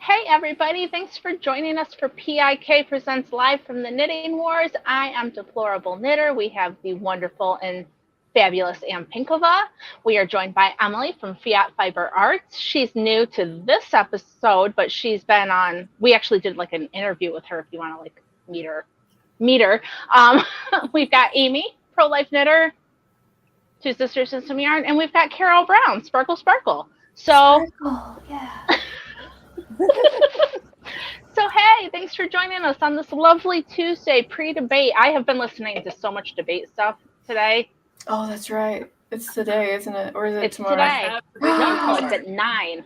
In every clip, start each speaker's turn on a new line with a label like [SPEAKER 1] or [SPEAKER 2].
[SPEAKER 1] Hey everybody, thanks for joining us for PIK Presents Live from the Knitting Wars. I am Deplorable Knitter. We have the wonderful and fabulous Ann Pinkova. We are joined by Emily from Fiat Fiber Arts. She's new to this episode, but she's been on, we actually did like an interview with her if you want to like meet her. We've got Amy, Pro-Life Knitter, Two Sisters in Some Yarn, and we've got Carol Brown, Sparkle Sparkle. So,
[SPEAKER 2] Sparkle, yeah.
[SPEAKER 1] So, hey, thanks for joining us on this lovely Tuesday pre-debate. I have been listening to so much debate stuff today.
[SPEAKER 2] Oh, that's right. It's today, isn't it? Or is it
[SPEAKER 1] It's
[SPEAKER 2] tomorrow?
[SPEAKER 1] today. No, it's at 9.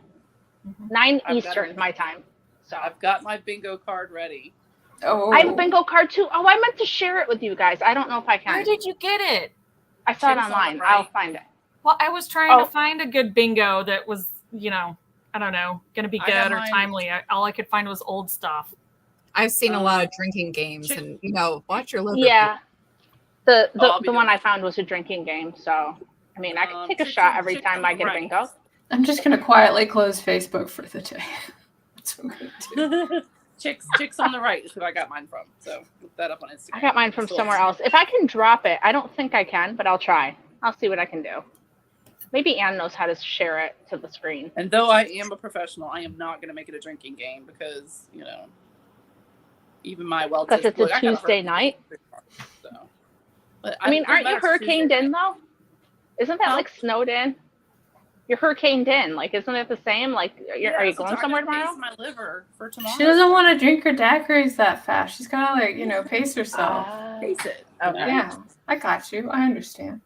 [SPEAKER 1] 9 Eastern, my time. So
[SPEAKER 3] I've got my bingo card ready.
[SPEAKER 2] Oh.
[SPEAKER 1] I have a bingo card too. Oh, I meant to share it with you guys. I don't know if I can.
[SPEAKER 4] Where did you get it?
[SPEAKER 1] I saw it
[SPEAKER 3] Chicks on the
[SPEAKER 1] online.
[SPEAKER 3] right.
[SPEAKER 1] I'll find it.
[SPEAKER 4] Well, I was trying to find a good bingo that was, I don't know, going to be good or timely. All I could find was old stuff.
[SPEAKER 5] I've seen a lot of drinking games, and watch your liver.
[SPEAKER 1] Yeah, the one I found was a drinking game. So I mean, I can take a shot every time I get a bingo.
[SPEAKER 2] I'm just gonna quietly close Facebook for the day. That's what I'm gonna do.
[SPEAKER 3] Chicks on the right is who I got mine from. So look that up on Instagram.
[SPEAKER 1] I got mine from somewhere else. If I can drop it, I don't think I can, but I'll try. I'll see what I can do. Maybe Anne knows how to share it to the screen.
[SPEAKER 3] And though I am a professional, I am not going to make it a drinking game because, even my
[SPEAKER 1] Because it's a Tuesday night.
[SPEAKER 3] So.
[SPEAKER 1] I mean, aren't you hurricaned in, though? Isn't that like snowed in? You're hurricaned in. Like, isn't it the same? Like, are you going somewhere tomorrow?
[SPEAKER 3] My liver for tomorrow.
[SPEAKER 2] She doesn't want to drink her daiquiris that fast. She's gotta pace herself.
[SPEAKER 3] Face it.
[SPEAKER 1] Okay.
[SPEAKER 2] Yeah, I got you. I understand.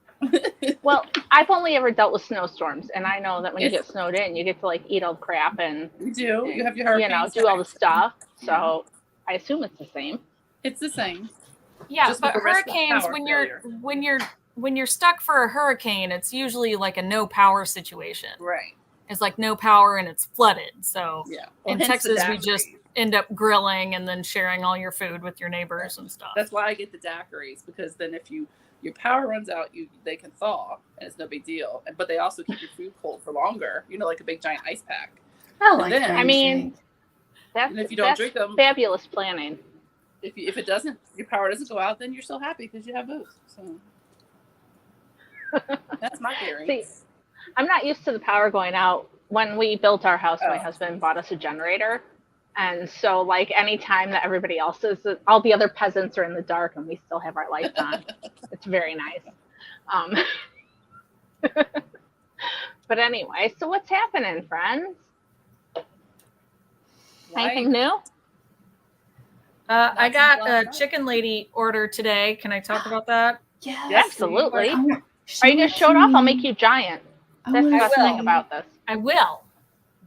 [SPEAKER 1] Well, I've only ever dealt with snowstorms, and I know that when you get snowed in, you get to like eat all the crap and
[SPEAKER 3] you do. You have your hurricanes.
[SPEAKER 1] do all the stuff. So I assume it's the same.
[SPEAKER 3] It's the same.
[SPEAKER 4] Yeah,
[SPEAKER 3] Just
[SPEAKER 4] but
[SPEAKER 3] with the risk of
[SPEAKER 4] hurricanes,
[SPEAKER 3] power
[SPEAKER 4] when you're stuck for a hurricane, it's usually like a no power situation.
[SPEAKER 3] Right.
[SPEAKER 4] It's like no power and it's flooded. So
[SPEAKER 3] Yeah.
[SPEAKER 4] in Texas, we just end up grilling and then sharing all your food with your neighbors and stuff.
[SPEAKER 3] That's why I get the daiquiris, because then if your power runs out, they can thaw and it's no big deal. But they also keep your food cold for longer. Like a big giant ice pack.
[SPEAKER 2] I like
[SPEAKER 3] then,
[SPEAKER 2] that.
[SPEAKER 1] I mean, that's
[SPEAKER 3] if you don't drink them,
[SPEAKER 1] fabulous planning.
[SPEAKER 3] If it doesn't, your power doesn't go out, then you're still happy because you have booze. So that's my theory.
[SPEAKER 1] See, I'm not used to the power going out. When we built our house, my husband bought us a generator. And so, like, any time that everybody else is, all the other peasants are in the dark and we still have our lights on. It's very nice. But anyway, so what's happening, friends? Anything new?
[SPEAKER 4] I got a chicken lady order today. Can I talk about that?
[SPEAKER 2] Yes.
[SPEAKER 1] Absolutely. Are you going to show it off? I'll make you giant. That's the best thing about this.
[SPEAKER 4] I will.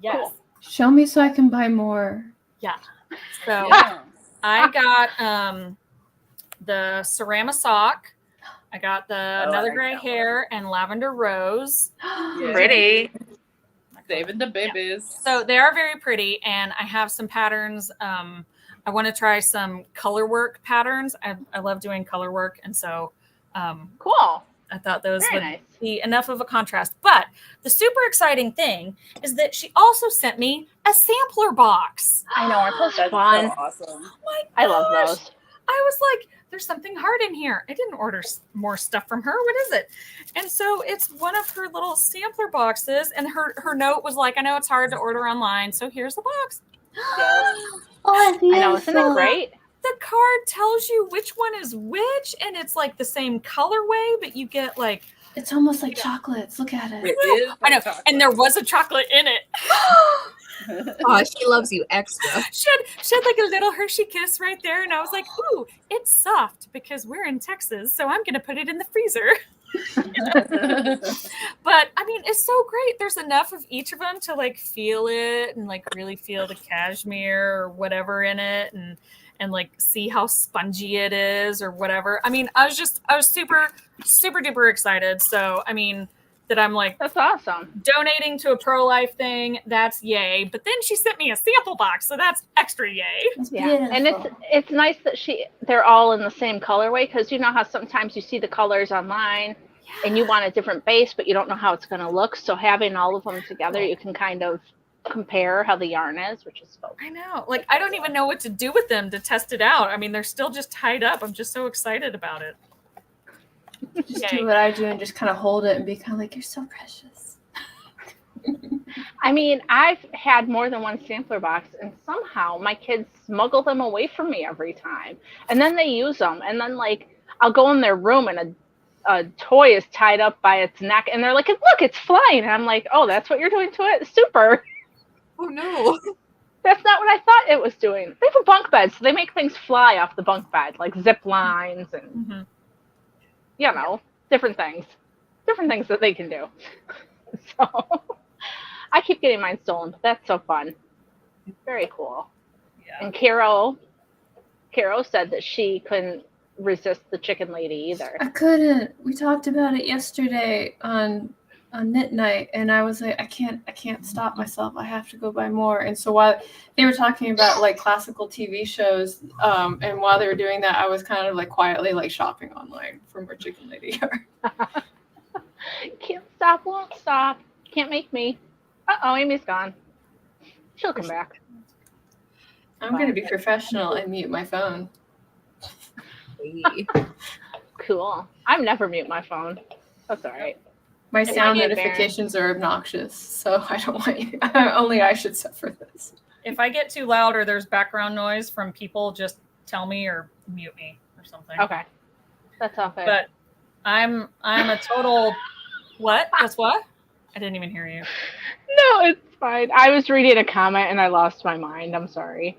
[SPEAKER 4] Yes.
[SPEAKER 1] Cool.
[SPEAKER 2] Show me so I can buy more.
[SPEAKER 4] Yeah. So
[SPEAKER 3] Yeah.
[SPEAKER 4] I got the Cerama sock. I got the Another Gray Hair and Lavender Rose.
[SPEAKER 3] Yeah.
[SPEAKER 1] Pretty.
[SPEAKER 3] Saving the babies.
[SPEAKER 4] So they are very pretty, and I have some patterns. I want to try some color work patterns. I love doing color work, and so
[SPEAKER 1] Cool.
[SPEAKER 4] I thought those
[SPEAKER 1] Very
[SPEAKER 4] would
[SPEAKER 1] nice.
[SPEAKER 4] be enough of a contrast. But the super exciting thing is that she also sent me a sampler box.
[SPEAKER 1] I know, aren't those
[SPEAKER 3] That's
[SPEAKER 1] fun?
[SPEAKER 3] so awesome.
[SPEAKER 4] My
[SPEAKER 1] I love
[SPEAKER 4] gosh.
[SPEAKER 1] those.
[SPEAKER 4] I was like, there's something hard in here. I didn't order more stuff from her. What is it? And so it's one of her little sampler boxes. And her note was like, I know it's hard to order online, so here's the box.
[SPEAKER 2] Oh,
[SPEAKER 1] I know, isn't it great?
[SPEAKER 4] The card tells you which one is which, and it's like the same colorway, but you get like,
[SPEAKER 2] It's almost like chocolates. Look at
[SPEAKER 3] It
[SPEAKER 2] it.
[SPEAKER 3] is.
[SPEAKER 4] I know, and there was a chocolate in it.
[SPEAKER 5] Oh, she loves you extra.
[SPEAKER 4] She had like a little Hershey Kiss right there, and I was like, ooh, it's soft because we're in Texas, so I'm gonna put it in the freezer. But I mean, it's so great. There's enough of each of them to like feel it and like really feel the cashmere or whatever in it, and like see how spongy it is or whatever. I mean, I was super, super duper excited. So, I mean, that I'm like,
[SPEAKER 1] That's awesome.
[SPEAKER 4] donating to a pro-life thing, that's yay. But then she sent me a sample box, so that's extra yay.
[SPEAKER 2] It's
[SPEAKER 1] Yeah, and it's nice that they're all in the same colorway, because you know how sometimes you see the colors online and you want a different base, but you don't know how it's going to look. So having all of them together, you can kind of compare how the yarn is, which is fun.
[SPEAKER 4] I know. Like, I don't even know what to do with them to test it out. I mean, they're still just tied up. I'm just so excited about it.
[SPEAKER 2] Just
[SPEAKER 4] Yay.
[SPEAKER 2] do what I do and just kind of hold it and be kind of like, you're so precious.
[SPEAKER 1] I mean, I've had more than one sampler box, and somehow my kids smuggle them away from me every time. And then they use them, and then, like, I'll go in their room, and a toy is tied up by its neck, and they're like, look, it's flying. And I'm like, oh, that's what you're doing to it? Super.
[SPEAKER 5] Oh no.
[SPEAKER 1] That's not what I thought it was doing. They have a bunk bed, so they make things fly off the bunk bed, like zip lines and,
[SPEAKER 4] Mm-hmm.
[SPEAKER 1] you know, different things that they can do. So I keep getting mine stolen, but that's so fun. Very cool.
[SPEAKER 4] Yeah.
[SPEAKER 1] And Caro said that she couldn't resist the chicken lady either.
[SPEAKER 2] I couldn't. We talked about it yesterday on knit night, and I was like, I can't stop myself. I have to go buy more. And so while they were talking about like classical TV shows, and while they were doing that, I was kind of like quietly like shopping online for more chicken lady yarn.
[SPEAKER 1] Can't stop, won't stop. Can't make me. Uh-oh, Amy's gone. She'll come back.
[SPEAKER 2] I'm gonna be professional and mute my phone.
[SPEAKER 1] Cool. I'm never mute my phone. That's all right.
[SPEAKER 2] My
[SPEAKER 1] It
[SPEAKER 2] sound
[SPEAKER 1] might be
[SPEAKER 2] notifications are obnoxious, so I don't want you. Only I should suffer this.
[SPEAKER 4] If I get too loud or there's background noise from people, just tell me or mute me or something.
[SPEAKER 1] Okay. That's all fair.
[SPEAKER 4] But I'm a total what? That's what? I didn't even hear you.
[SPEAKER 1] No, it's fine. I was reading a comment and I lost my mind. I'm sorry.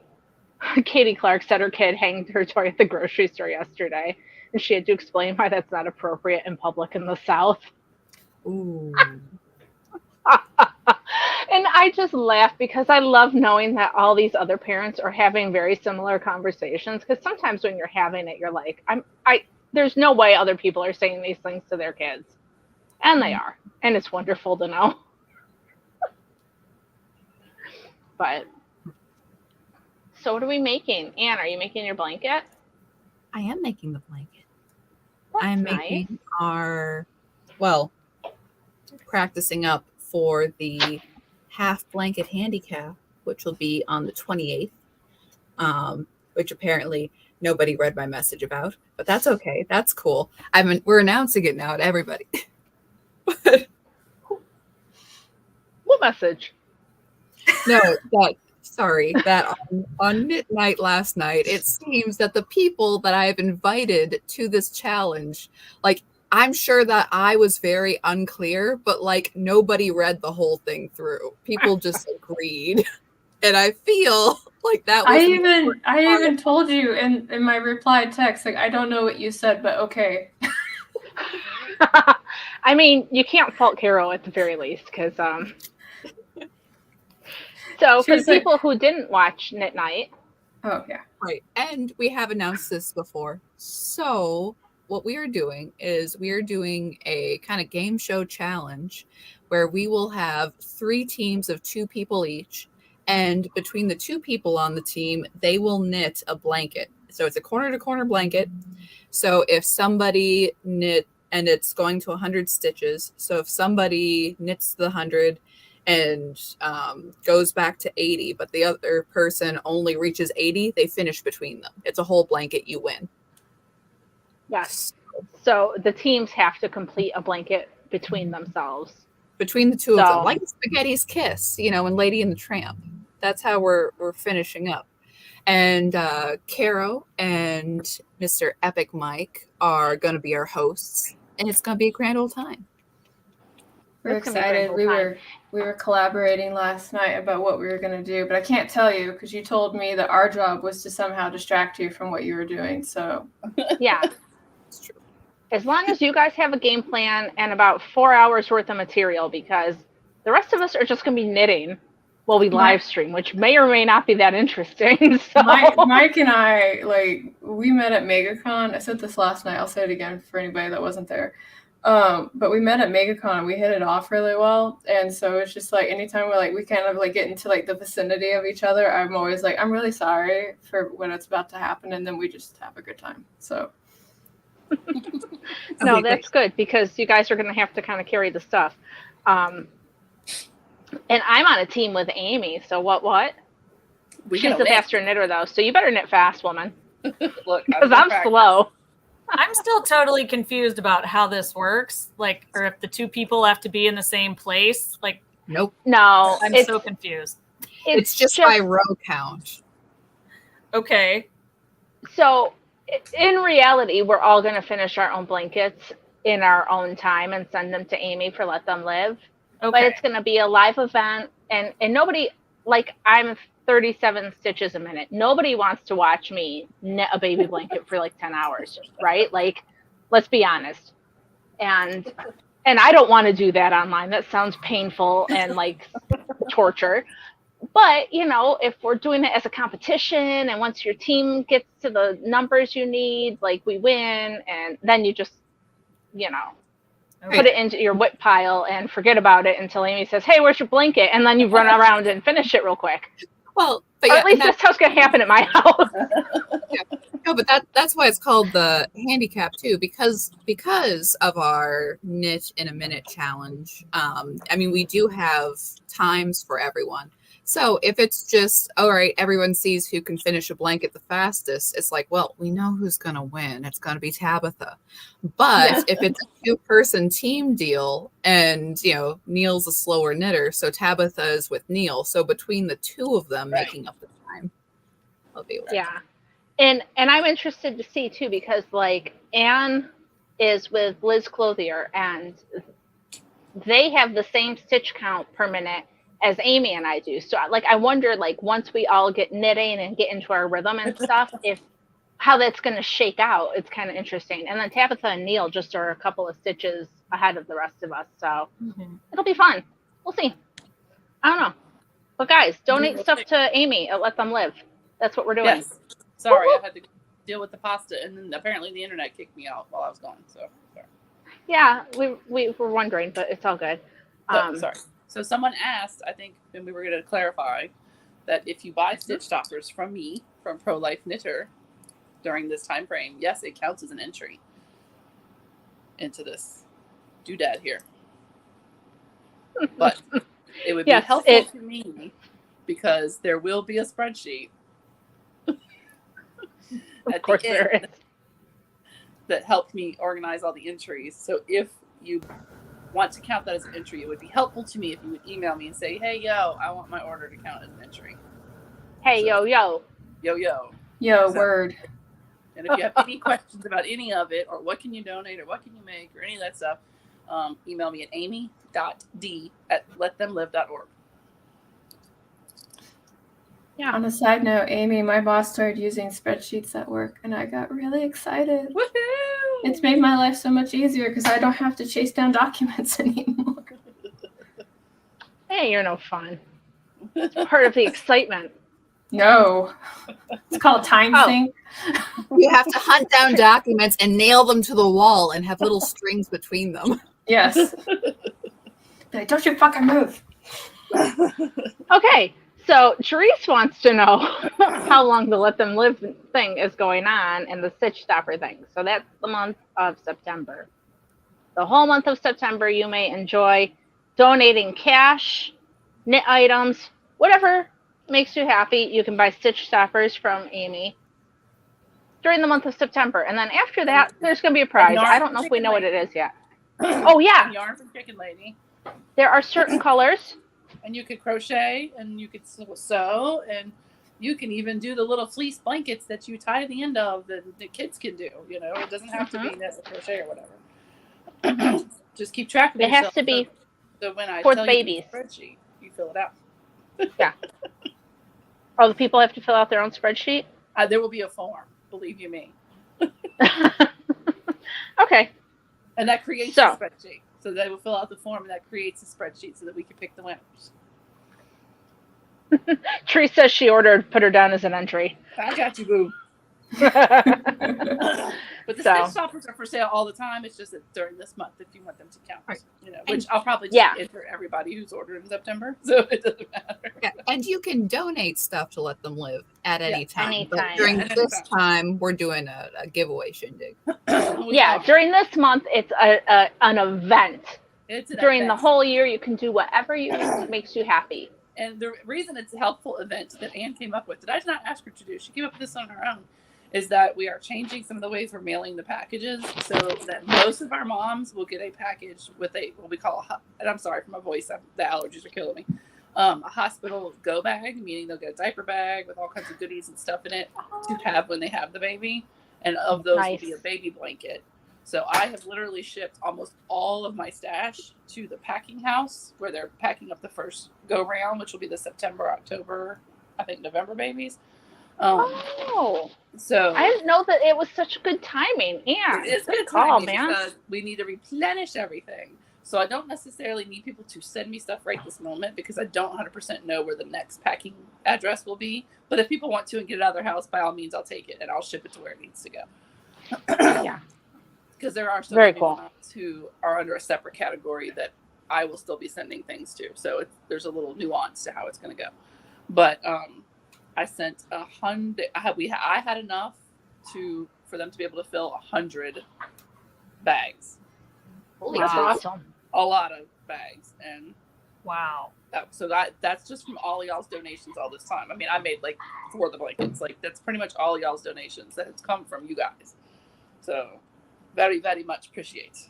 [SPEAKER 1] Katie Clark said her kid hanged her toy at the grocery store yesterday, and she had to explain why that's not appropriate in public in the South.
[SPEAKER 5] Ooh.
[SPEAKER 1] And I just laugh because I love knowing that all these other parents are having very similar conversations. Because sometimes when you're having it, you're like, there's no way other people are saying these things to their kids, and they are, and it's wonderful to know. But so, what are we making? Anne, are you making your blanket?
[SPEAKER 5] I am making the blanket.
[SPEAKER 1] That's
[SPEAKER 5] I'm
[SPEAKER 1] nice.
[SPEAKER 5] making practicing up for the half blanket handicap, which will be on the 28th, which apparently nobody read my message about, but that's okay. That's cool. We're announcing it now to everybody.
[SPEAKER 1] What message?
[SPEAKER 5] No, that on midnight last night, it seems that the people that I have invited to this challenge, like, I'm sure that I was very unclear, but like nobody read the whole thing through. People just agreed. And I feel like that was
[SPEAKER 2] I even told you in my reply text, like, I don't know what you said, but okay.
[SPEAKER 1] I mean, you can't fault Carol at the very least, because so for the people who didn't watch Knit Night.
[SPEAKER 2] Oh yeah.
[SPEAKER 5] Right. And we have announced this before. So what we are doing is we are doing a kind of game show challenge where we will have 3 teams of 2 people each. And between the 2 people on the team, they will knit a blanket. So it's a corner to corner blanket. So if somebody knit, and it's going to 100 stitches. So if somebody knits the 100 and goes back to 80, but the other person only reaches 80, they finish between them. It's a whole blanket, you win.
[SPEAKER 1] Yes. So the teams have to complete a blanket between themselves.
[SPEAKER 5] Between the 2 of them, like Spaghetti's Kiss, and Lady and the Tramp. That's how we're finishing up. And Caro and Mr. Epic Mike are going to be our hosts, and it's going to be a grand old time.
[SPEAKER 2] We're excited. We were collaborating last night about what we were going to do, but I can't tell you because you told me that our job was to somehow distract you from what you were doing. So
[SPEAKER 1] yeah,
[SPEAKER 5] it's true.
[SPEAKER 1] As long as you guys have a game plan and about 4 hours worth of material, because the rest of us are just going to be knitting while we live stream, which may or may not be that interesting. So.
[SPEAKER 2] Mike and I, we met at MegaCon. I said this last night. I'll say it again for anybody that wasn't there. But we met at MegaCon and we hit it off really well. And so it's just like anytime we kind of get into the vicinity of each other, I'm always like, I'm really sorry for when it's about to happen. And then we just have a good time. So.
[SPEAKER 1] No, that's good because you guys are going to have to kind of carry the stuff. And I'm on a team with Amy, so what?
[SPEAKER 3] We
[SPEAKER 1] She's
[SPEAKER 3] gonna
[SPEAKER 1] the
[SPEAKER 3] win.
[SPEAKER 1] faster knitter, though, so you better knit fast, woman,
[SPEAKER 3] Look,
[SPEAKER 1] because
[SPEAKER 3] gonna
[SPEAKER 1] I'm
[SPEAKER 3] practice.
[SPEAKER 1] slow.
[SPEAKER 4] I'm still totally confused about how this works. Like, or if the two people have to be in the same place. Like,
[SPEAKER 5] Nope.
[SPEAKER 1] No,
[SPEAKER 4] I'm
[SPEAKER 1] it's
[SPEAKER 4] so confused.
[SPEAKER 5] It's just by row count.
[SPEAKER 4] Okay.
[SPEAKER 1] So in reality, we're all going to finish our own blankets in our own time and send them to Amy for Let Them Live. But
[SPEAKER 4] Okay.
[SPEAKER 1] it's going to be a live event, and nobody, like, I'm 37 stitches a minute. Nobody wants to watch me knit a baby blanket for like 10 hours, right? Like, let's be honest. And I don't want to do that online. That sounds painful and like torture. But, you know, if we're doing it as a competition and once your team gets to the numbers you need, like, we win, and then you just, you know, put it into your whip pile and forget about it until Amy says, hey, where's your blanket? And then you run around and finish it real quick.
[SPEAKER 5] Well, but
[SPEAKER 1] Or
[SPEAKER 5] yeah,
[SPEAKER 1] at least that's how it's going to happen at my house.
[SPEAKER 5] no, but that's why it's called the handicap too, because of our knit in a minute challenge. I mean, we do have times for everyone. So if it's just all right, everyone sees who can finish a blanket the fastest. It's like, well, we know who's going to win. It's going to be Tabitha. But if it's a 2-person team deal, and you know, Neil's a slower knitter, so Tabitha is with Neil. So between the two of them making up the time, I'll be able to.
[SPEAKER 1] Yeah. And I'm interested to see too, because like Anne is with Liz Clothier, and they have the same stitch count per minute as Amy and I do. So like, I wonder, like, once we all get knitting and get into our rhythm and stuff, if how that's going to shake out. It's kind of interesting. And then Tabitha and Neil just are a couple of stitches ahead of the rest of us. So it'll be fun. We'll see. I don't know. But guys, donate stuff to Amy at Let Them Live. That's what we're doing.
[SPEAKER 3] Yes. Sorry, I had to deal with the pasta, and then apparently the internet kicked me out while I was gone. So sorry.
[SPEAKER 1] Yeah, we were wondering, but it's all good.
[SPEAKER 3] Sorry. So someone asked, I think, and we were going to clarify that if you buy stitch stoppers from me, from Pro Life Knitter, during this time frame, yes, it counts as an entry into this doodad here. But it would be helpful to me because there will be a spreadsheet.
[SPEAKER 1] Of course there is.
[SPEAKER 3] That helped me organize all the entries. So if you want to count that as an entry, it would be helpful to me if you would email me and say, hey, yo, I want my order to count as an entry.
[SPEAKER 1] Hey,
[SPEAKER 3] so,
[SPEAKER 1] yo.
[SPEAKER 2] Word.
[SPEAKER 3] And if you have any questions about any of it, or what can you donate, or what can you make, or any of that stuff, email me at amy.d@letthemlive.org.
[SPEAKER 1] Yeah.
[SPEAKER 2] On a side note, Amy, my boss started using spreadsheets at work, and I got really excited.
[SPEAKER 3] Woohoo!
[SPEAKER 2] It's made my life so much easier because I don't have to chase down documents anymore.
[SPEAKER 1] Hey, you're no fun. It's part of the excitement.
[SPEAKER 2] No. It's called time sync.
[SPEAKER 5] You have to hunt down documents and nail them to the wall and have little strings between them.
[SPEAKER 2] Yes. Like, don't you fucking move.
[SPEAKER 1] Okay, so Therese wants to know how long the Let Them Live thing is going on and the stitch stopper thing. So that's the month of September. The whole month of September, you may enjoy donating cash, knit items, whatever makes you happy. You can buy stitch stoppers from Amy during the month of September. And then after that, there's going to be a prize. I don't know if we know what it is yet. Oh, yeah.
[SPEAKER 3] Yarn from Chicken Lady.
[SPEAKER 1] There are certain colors.
[SPEAKER 3] And you could crochet, and you could sew, and you can even do the little fleece blankets that you tie the end of that the kids can do. You know, it doesn't have to be knit or crochet or whatever. Just keep track of it.
[SPEAKER 1] It has to be
[SPEAKER 3] so when I
[SPEAKER 1] for
[SPEAKER 3] tell
[SPEAKER 1] the
[SPEAKER 3] you
[SPEAKER 1] babies.
[SPEAKER 3] the spreadsheet, you fill it out.
[SPEAKER 1] Yeah. Oh, the people have to fill out their own spreadsheet?
[SPEAKER 3] There will be a form, believe you me.
[SPEAKER 1] Okay.
[SPEAKER 3] And that creates a spreadsheet. So they will fill out the form, and that creates a spreadsheet so that we can pick the winners.
[SPEAKER 1] Tree says she put her down as an entry.
[SPEAKER 3] I got you, boo. But the stitch stoppers are for sale all the time. It's just that during this month, if you want them to count, you know, which I'll probably just enter everybody who's ordered in September, so it doesn't matter.
[SPEAKER 5] Yeah, and you can donate stuff to Let Them Live at any time.
[SPEAKER 1] Anytime.
[SPEAKER 5] But during this time, we're doing a giveaway shindig.
[SPEAKER 1] Yeah, during this month, it's an event.
[SPEAKER 3] It's an
[SPEAKER 1] during the
[SPEAKER 3] event.
[SPEAKER 1] whole year. You can do whatever makes you happy.
[SPEAKER 3] And the reason it's a helpful event that Anne came up with, that I did not ask her to do, she came up with this on her own, is that we are changing some of the ways we're mailing the packages so that most of our moms will get a package with what we call and I'm sorry for my voice, the allergies are killing me, a hospital go bag, meaning they'll get a diaper bag with all kinds of goodies and stuff in it to have when they have the baby. And of those will be a baby blanket. So I have literally shipped almost all of my stash to the packing house where they're packing up the first go round, which will be the September, October, I think November babies. So
[SPEAKER 1] I didn't know that it was such good timing. Yeah,
[SPEAKER 3] it's good
[SPEAKER 1] call,
[SPEAKER 3] timing
[SPEAKER 1] man.
[SPEAKER 3] because we need to replenish everything. So I don't necessarily need people to send me stuff right this moment because I don't 100% know where the next packing address will be. But if people want to and get it out of their house, by all means, I'll take it and I'll ship it to where it needs to go.
[SPEAKER 1] Yeah.
[SPEAKER 3] Because there are some
[SPEAKER 1] Very
[SPEAKER 3] people
[SPEAKER 1] cool.
[SPEAKER 3] who are under a separate category that I will still be sending things to. So there's a little nuance to how it's going to go. But I sent 100. I had enough for them to be able to fill 100 bags.
[SPEAKER 1] Holy, that's awesome.
[SPEAKER 3] A lot of bags. And
[SPEAKER 4] wow.
[SPEAKER 3] So that's just from all y'all's donations all this time. I mean, I made like 4 of the blankets. Like that's pretty much all y'all's donations that has come from you guys. So very, very much appreciate.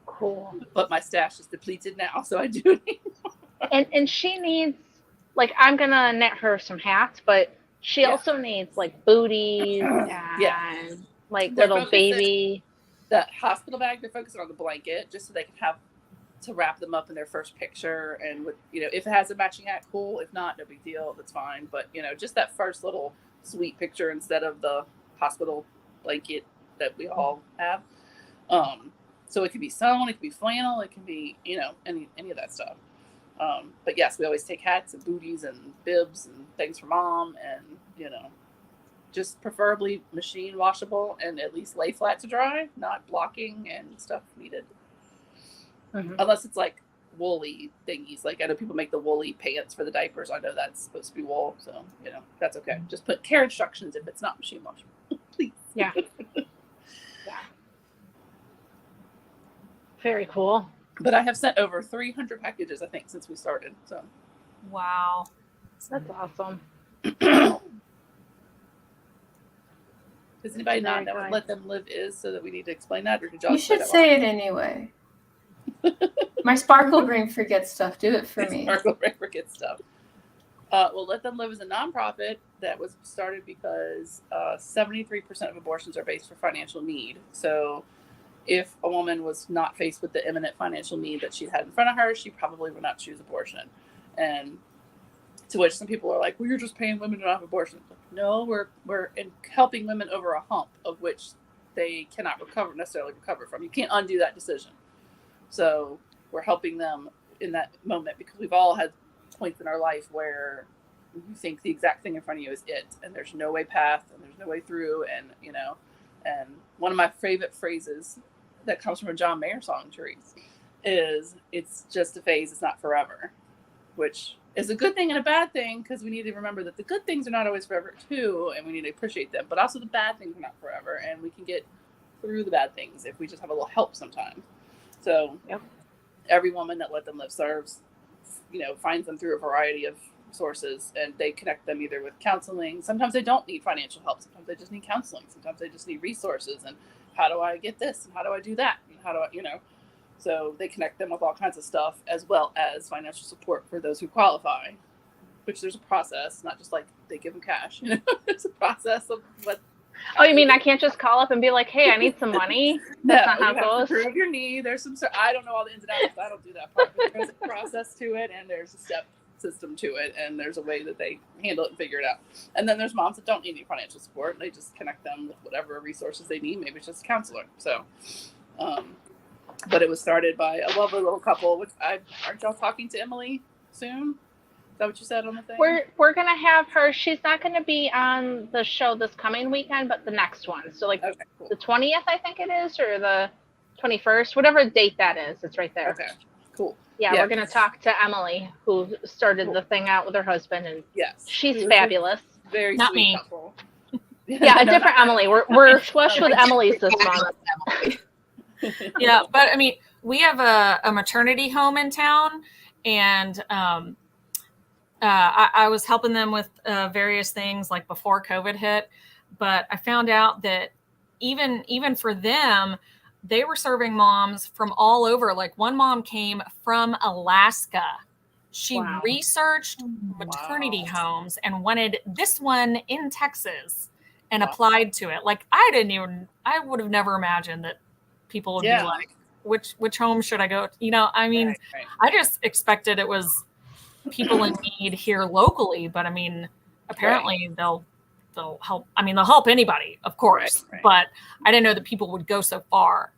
[SPEAKER 1] Cool.
[SPEAKER 3] But my stash is depleted now, so I do need more.
[SPEAKER 1] And she needs, like, I'm gonna knit her some hats, but she also needs like booties and like little baby.
[SPEAKER 3] The hospital bag, they're focusing on the blanket just so they can have to wrap them up in their first picture. And with, if it has a matching hat, cool. If not, no big deal. That's fine. But just that first little sweet picture instead of the hospital blanket that we all have. So it could be sewn, it could be flannel, it can be, any of that stuff. But yes, we always take hats and booties and bibs and things for mom and, just preferably machine washable and at least lay flat to dry, not blocking and stuff needed. Mm-hmm. Unless it's like woolly thingies. Like I know people make the woolly pants for the diapers. I know that's supposed to be wool. So, that's okay. Just put care instructions if it's not machine washable. Please.
[SPEAKER 1] Yeah. Very cool.
[SPEAKER 3] But I have sent over 300 packages, I think, since we started. So,
[SPEAKER 4] wow,
[SPEAKER 1] that's awesome.
[SPEAKER 3] Does anybody not know what Let Them Live is, so that we need to explain that, or did y'all?
[SPEAKER 2] You should say it anyway. My sparkle brain forgets stuff. Do it for me.
[SPEAKER 3] Sparkle brain forgets stuff. Well, Let Them Live is a nonprofit that was started because 73% of abortions are based for financial need. So if a woman was not faced with the imminent financial need that she had in front of her, she probably would not choose abortion. And to which some people are like, well, you're just paying women to not have abortions. No, we're helping women over a hump of which they cannot necessarily recover from. You can't undo that decision. So we're helping them in that moment because we've all had points in our life where you think the exact thing in front of you is it, and there's no way past, and there's no way through, and and one of my favorite phrases that comes from a John Mayer song, Therese, is it's just a phase, it's not forever, which is a good thing and a bad thing because we need to remember that the good things are not always forever too, and we need to appreciate them, but also the bad things are not forever, and we can get through the bad things if we just have a little help sometimes. So every woman that Let Them Live serves, finds them through a variety of sources, and they connect them either with counseling. Sometimes they don't need financial help. Sometimes they just need counseling. Sometimes they just need resources. And how do I get this? And how do I do that? And how do I, so they connect them with all kinds of stuff, as well as financial support for those who qualify, which there's a process, not just like they give them cash. There's a process of what.
[SPEAKER 1] Oh, you mean I can't just call up and be like, hey, I need some money? That's not how it goes.
[SPEAKER 3] Prove your need. There's some, I don't know all the ins and outs. I don't do that part. But there's a process to it, and there's a step system to it, and there's a way that they handle it and figure it out. And then there's moms that don't need any financial support. They just connect them with whatever resources they need. Maybe it's just a counselor. So, but it was started by a lovely little couple. Which aren't y'all talking to Emily soon? Is that what you said on the thing?
[SPEAKER 1] We're gonna have her. She's not gonna be on the show this coming weekend, but the next one. So like cool. The 20th, I think it is, or the 21st, whatever date that is. It's right there.
[SPEAKER 3] Okay, cool.
[SPEAKER 1] Yeah, we're gonna talk to Emily, who started the thing out with her husband, and she's fabulous.
[SPEAKER 3] Very
[SPEAKER 4] not
[SPEAKER 3] sweet
[SPEAKER 4] me.
[SPEAKER 3] couple.
[SPEAKER 1] Yeah, a different Emily. We're flush with Emily's this month.
[SPEAKER 4] Yeah, but I mean, we have a maternity home in town, and I was helping them with various things like before COVID hit, but I found out that even for them, they were serving moms from all over. Like one mom came from Alaska. She
[SPEAKER 1] Wow.
[SPEAKER 4] researched maternity homes and wanted this one in Texas and
[SPEAKER 3] Wow.
[SPEAKER 4] applied to it. Like I would have never imagined that people would be like, which home should I go to? You know, I mean,
[SPEAKER 3] Right.
[SPEAKER 4] I just expected it was people in need here locally, but I mean, apparently they'll help. I mean, they'll help anybody, of course,
[SPEAKER 3] Right.
[SPEAKER 4] but I didn't know that people would go so far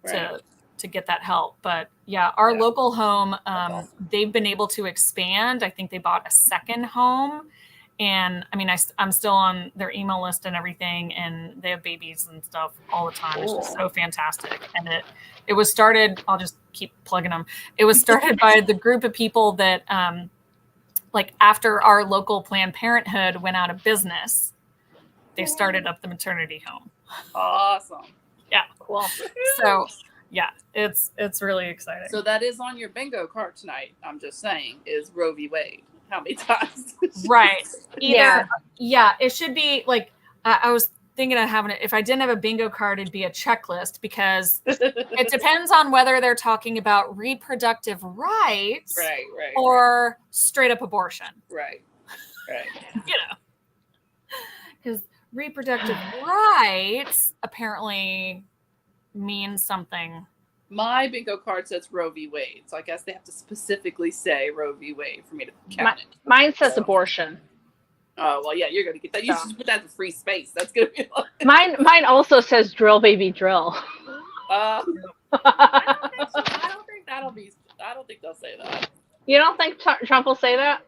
[SPEAKER 3] Right.
[SPEAKER 4] to get that help. But yeah, our
[SPEAKER 3] Yeah.
[SPEAKER 4] local home,
[SPEAKER 3] awesome.
[SPEAKER 4] they've been able to expand. I think they bought a second home, and I mean, I'm still on their email list and everything, and they have babies and stuff all the time. It's just so fantastic. And it was started, I'll just keep plugging them. It was started by the group of people that, like after our local Planned Parenthood went out of business, they started up the maternity home.
[SPEAKER 3] Awesome.
[SPEAKER 4] Yeah.
[SPEAKER 1] Cool.
[SPEAKER 4] So yeah, it's really exciting.
[SPEAKER 3] So that is on your bingo card tonight. I'm just saying, is Roe v. Wade. How many times?
[SPEAKER 4] Right.
[SPEAKER 1] Yeah.
[SPEAKER 4] Yeah, it should be like, I was thinking of having it. If I didn't have a bingo card, it'd be a checklist, because it depends on whether they're talking about reproductive rights
[SPEAKER 3] Right.
[SPEAKER 4] or straight up abortion.
[SPEAKER 3] Right.
[SPEAKER 4] You know, because reproductive rights apparently means something.
[SPEAKER 3] My bingo card says Roe v. Wade, so I guess they have to specifically say Roe v. Wade for me to count it.
[SPEAKER 1] Mine says abortion.
[SPEAKER 3] Oh well, yeah, you're gonna get that. You should put that in free space. That's gonna be like.
[SPEAKER 1] Mine also says drill baby drill.
[SPEAKER 3] I don't think that'll be. I don't think they'll say that.
[SPEAKER 1] You don't think Trump will say that?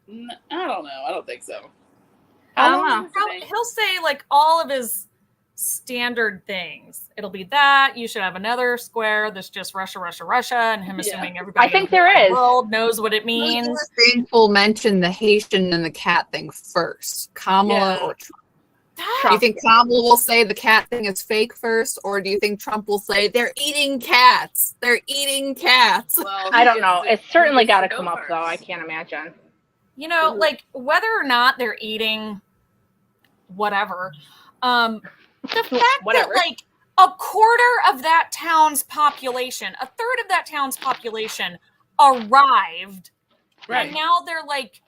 [SPEAKER 3] I don't know. I don't think so.
[SPEAKER 1] I don't know.
[SPEAKER 4] He'll say like all of his standard things. It'll be that you should have another square that's just Russia, and him assuming everybody
[SPEAKER 1] I think
[SPEAKER 4] in the
[SPEAKER 1] there is.
[SPEAKER 4] world knows what it means.
[SPEAKER 5] I think we'll mention the Haitian and the cat thing first. Kamala or Trump? Do you think Kamala will say the cat thing is fake first, or do you think Trump will say they're eating cats? They're eating cats.
[SPEAKER 3] Well,
[SPEAKER 1] I don't know. It's certainly got to
[SPEAKER 3] go
[SPEAKER 1] come up,
[SPEAKER 3] first.
[SPEAKER 1] though. I can't imagine.
[SPEAKER 4] You know, like whether or not they're eating whatever, the fact
[SPEAKER 1] Whatever.
[SPEAKER 4] that like a quarter of that town's population, a third of that town's population arrived, and now they're like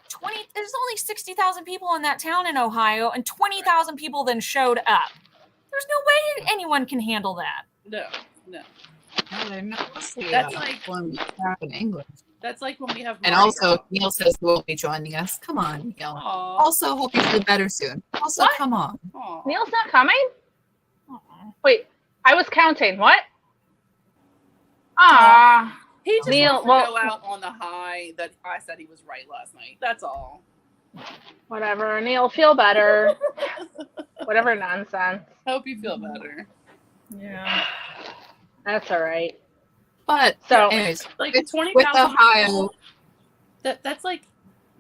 [SPEAKER 4] 20. There's only 60,000 people in that town in Ohio, and 20,000 people then showed up. There's no way anyone can handle that.
[SPEAKER 3] No.
[SPEAKER 5] No, they're not.
[SPEAKER 3] That's like
[SPEAKER 5] crap in England.
[SPEAKER 3] That's like when we have.
[SPEAKER 5] And
[SPEAKER 3] Mardi
[SPEAKER 5] also,
[SPEAKER 3] Gras.
[SPEAKER 5] Neil says he won't be joining us. Come on, Neil.
[SPEAKER 3] Aw.
[SPEAKER 5] Also, hope you feel better soon. Also,
[SPEAKER 1] What?
[SPEAKER 5] come on.
[SPEAKER 3] Aw.
[SPEAKER 1] Neil's not coming?
[SPEAKER 4] Aw.
[SPEAKER 1] Wait, I was counting. What? Ah.
[SPEAKER 3] He just
[SPEAKER 1] Neil,
[SPEAKER 3] wants to go out on the high that I said he was right last night. That's all.
[SPEAKER 1] Whatever. Neil, feel better. Whatever nonsense.
[SPEAKER 3] Hope you feel better.
[SPEAKER 4] Yeah.
[SPEAKER 1] That's all right.
[SPEAKER 5] But
[SPEAKER 1] So-
[SPEAKER 5] anyways,
[SPEAKER 3] Like
[SPEAKER 5] with
[SPEAKER 3] 20,000
[SPEAKER 5] Ohio,
[SPEAKER 3] people, that's like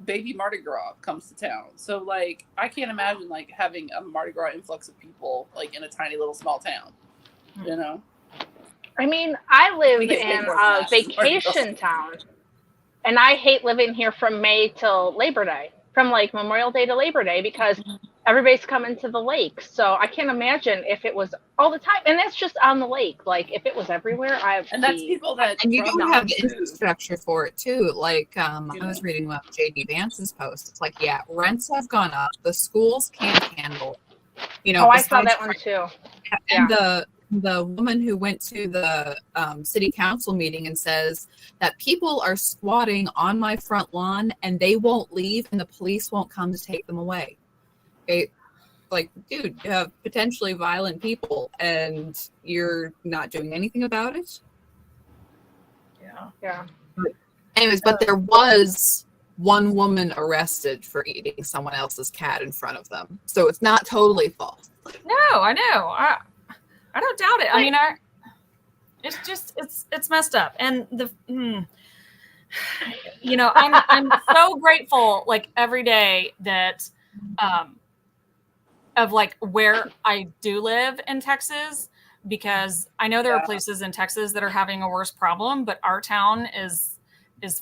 [SPEAKER 3] baby Mardi Gras comes to town. So like I can't imagine like having a Mardi Gras influx of people like in a tiny little small town. You know?
[SPEAKER 1] I mean, I live
[SPEAKER 3] We get
[SPEAKER 1] in
[SPEAKER 3] more
[SPEAKER 1] a
[SPEAKER 3] flash.
[SPEAKER 1] vacation town, and I hate living here from May till Labor Day, from like Memorial Day to Labor Day, because everybody's coming to the lake. So I can't imagine if it was all the time, and that's just on the lake. Like if it was everywhere,
[SPEAKER 3] And that's people that
[SPEAKER 5] and you
[SPEAKER 3] from
[SPEAKER 5] don't have the
[SPEAKER 3] food.
[SPEAKER 5] infrastructure for it too. Like I was reading about JD Vance's post. It's like, yeah, rents have gone up. The schools can't handle it. You know,
[SPEAKER 1] Oh, I saw
[SPEAKER 5] besides
[SPEAKER 1] that one too.
[SPEAKER 5] And the woman who went to the city council meeting and says that people are squatting on my front lawn and they won't leave and the police won't come to take them away. Okay? Like, dude, you have potentially violent people and you're not doing anything about it.
[SPEAKER 1] Yeah.
[SPEAKER 5] Anyways, but there was one woman arrested for eating someone else's cat in front of them. So it's not totally false.
[SPEAKER 4] No, I know. I don't doubt it. I mean, it's just it's messed up, and you know, I'm so grateful like every day that of like where I do live in Texas, because I know there are places in Texas that are having a worse problem, but our town is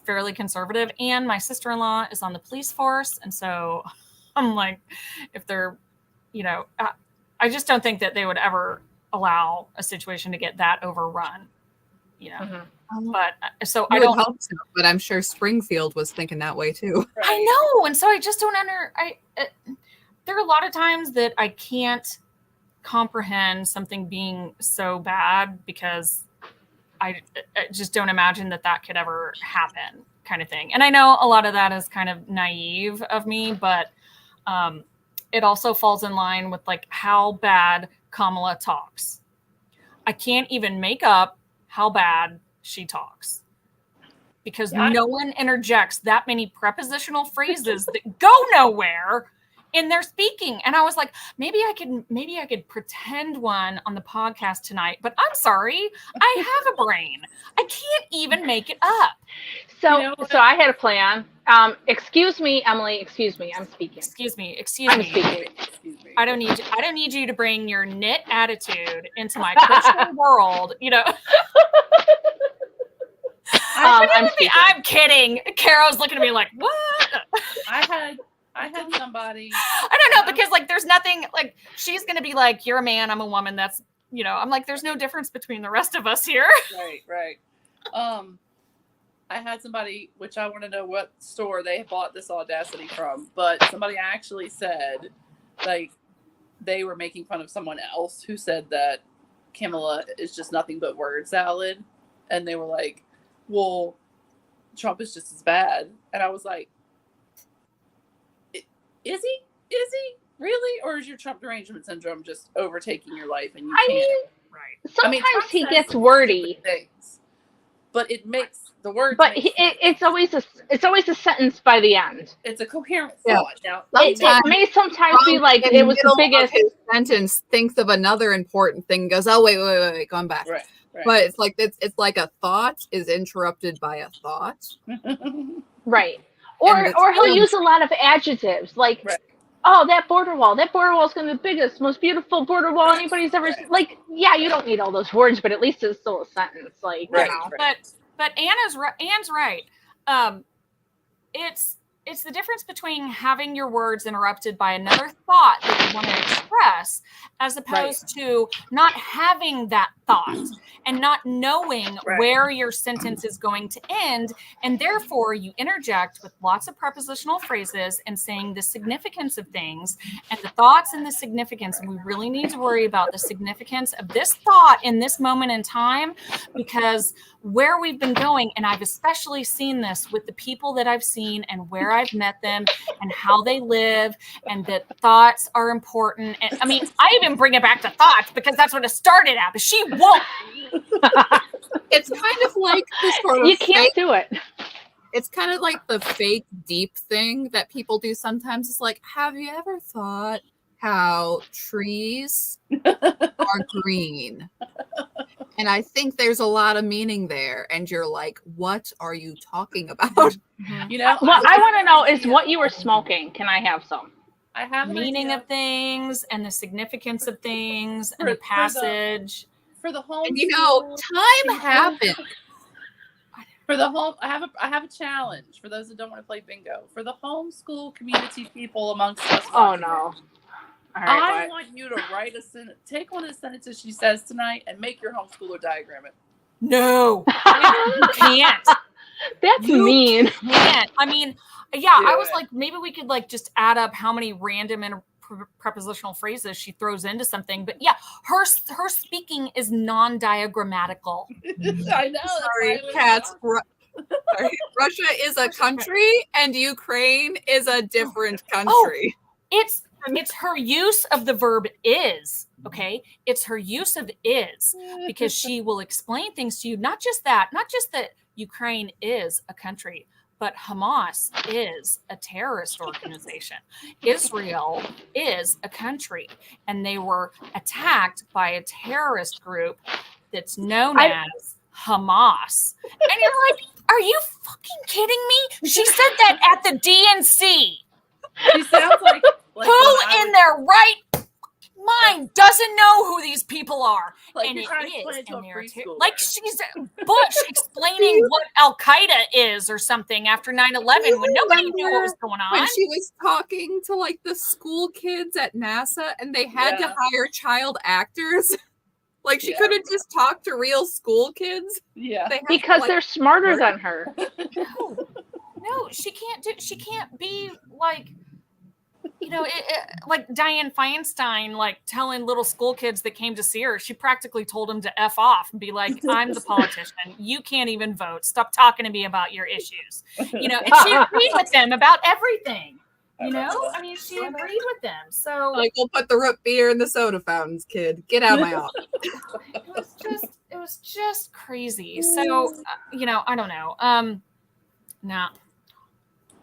[SPEAKER 4] fairly conservative, and my sister-in-law is on the police force, and so I'm like, if they're, I just don't think that they would ever allow a situation to get that overrun, But so I don't
[SPEAKER 5] hope so, but I'm sure Springfield was thinking that way too.
[SPEAKER 4] I know, and so I just don't there are a lot of times that I can't comprehend something being so bad because I just don't imagine that could ever happen, kind of thing. And I know a lot of that is kind of naive of me, but it also falls in line with like how bad Kamala talks. I can't even make up how bad she talks because no one interjects that many prepositional phrases that go nowhere in their speaking. And I was like, maybe I could pretend one on the podcast tonight, but I'm sorry, I have a brain. I can't even make it up.
[SPEAKER 1] So I had a plan. Excuse me, Emily. Excuse me. I'm speaking.
[SPEAKER 4] Excuse me.
[SPEAKER 1] I'm speaking.
[SPEAKER 4] I don't need you to bring your knit attitude into my crochet world. I'm kidding. Carol's looking at me like, what?
[SPEAKER 3] I had somebody.
[SPEAKER 4] I don't know, because like there's nothing like she's gonna be like, you're a man, I'm a woman. That's I'm like, there's no difference between the rest of us here.
[SPEAKER 3] Right. I had somebody, which I want to know what store they bought this audacity from, but somebody actually said like they were making fun of someone else who said that Kamala is just nothing but word salad. And they were like, well, Trump is just as bad. And I was like, is he really? Or is your Trump derangement syndrome just overtaking your life and you can't?
[SPEAKER 1] Sometimes he gets wordy.
[SPEAKER 3] Things, but it makes the words.
[SPEAKER 1] But it's always a sentence by the end.
[SPEAKER 3] It's a coherent thought. Now,
[SPEAKER 1] it may sometimes be like it was the biggest
[SPEAKER 5] sentence. Thinks of another important thing. Goes, oh wait, going back.
[SPEAKER 3] Right.
[SPEAKER 5] But it's like a thought is interrupted by a thought.
[SPEAKER 1] Right. Or he'll use a lot of adjectives like, oh, that border wall is going to be the biggest, most beautiful border wall anybody's ever seen. Like, yeah, you don't need all those words, but at least it's still a sentence. Like,
[SPEAKER 4] But Anne's right. It's the difference between having your words interrupted by another thought that you want to express, as opposed to not having that thought and not knowing where your sentence is going to end. And therefore you interject with lots of prepositional phrases and saying the significance of things and the thoughts and the significance. And we really need to worry about the significance of this thought in this moment in time, because where we've been going, and I've especially seen this with the people that I've seen and where I've met them and how they live, and that thoughts are important. And I mean, I even bring it back to thoughts because that's what it started at, but she won't.
[SPEAKER 5] It's kind of like this sort of
[SPEAKER 1] you can't do it.
[SPEAKER 5] It's kind of like the fake deep thing that people do sometimes. It's like, have you ever thought how trees are green? And I think there's a lot of meaning there. And you're like, what are you talking about?
[SPEAKER 1] What I want to know is what you were smoking. Can I have some?
[SPEAKER 3] I have
[SPEAKER 4] meaning of things and the significance of things and the passage.
[SPEAKER 3] For the home,
[SPEAKER 5] and time happened.
[SPEAKER 3] For the home, I have a challenge for those that don't want to play bingo. For the homeschool community people amongst us.
[SPEAKER 1] Oh no.
[SPEAKER 3] I want you to write take one of the sentences she says tonight and make your homeschooler diagram it.
[SPEAKER 4] No, you can't.
[SPEAKER 1] That's mean.
[SPEAKER 4] Can't. I mean, I was like, maybe we could like just add up how many random and prepositional phrases she throws into something. But her speaking is non-diagrammatical.
[SPEAKER 3] I know.
[SPEAKER 5] Sorry, cats. Russia is a country and Ukraine is a different country.
[SPEAKER 4] It's her use of the verb is, okay? It's her use of is, because she will explain things to you. Not just that Ukraine is a country, but Hamas is a terrorist organization. Israel is a country, and they were attacked by a terrorist group that's known as Hamas. And you're like, are you fucking kidding me? She said that at the DNC.
[SPEAKER 3] She sounds like
[SPEAKER 4] who in their right mine doesn't know who these people are.
[SPEAKER 3] Like,
[SPEAKER 4] And
[SPEAKER 3] you're
[SPEAKER 4] it
[SPEAKER 3] trying to explain
[SPEAKER 4] is.
[SPEAKER 3] it to
[SPEAKER 4] And
[SPEAKER 3] a
[SPEAKER 4] they're
[SPEAKER 3] preschooler.
[SPEAKER 4] like she's Bush explaining what Al Qaeda is or something after 9/11 when nobody knew what was going on.
[SPEAKER 5] When she was talking to like the school kids at NASA and they had to
[SPEAKER 3] Yeah.
[SPEAKER 5] hire child actors. Like she
[SPEAKER 3] Yeah.
[SPEAKER 5] couldn't just talk to real school kids.
[SPEAKER 3] Yeah.
[SPEAKER 5] They had
[SPEAKER 1] Because
[SPEAKER 5] to, like,
[SPEAKER 1] they're smarter
[SPEAKER 5] work.
[SPEAKER 1] than her.
[SPEAKER 4] No, she can't be like, you know, like Dianne Feinstein, like telling little school kids that came to see her. She practically told them to F off and be like, I'm the politician. You can't even vote. Stop talking to me about your issues. You know, and she agreed with them about everything. You know, I mean, she agreed with them. So
[SPEAKER 5] like, we'll put the root beer in the soda fountains, kid. Get out of my office.
[SPEAKER 4] it was just crazy. So, you know, I don't know. No,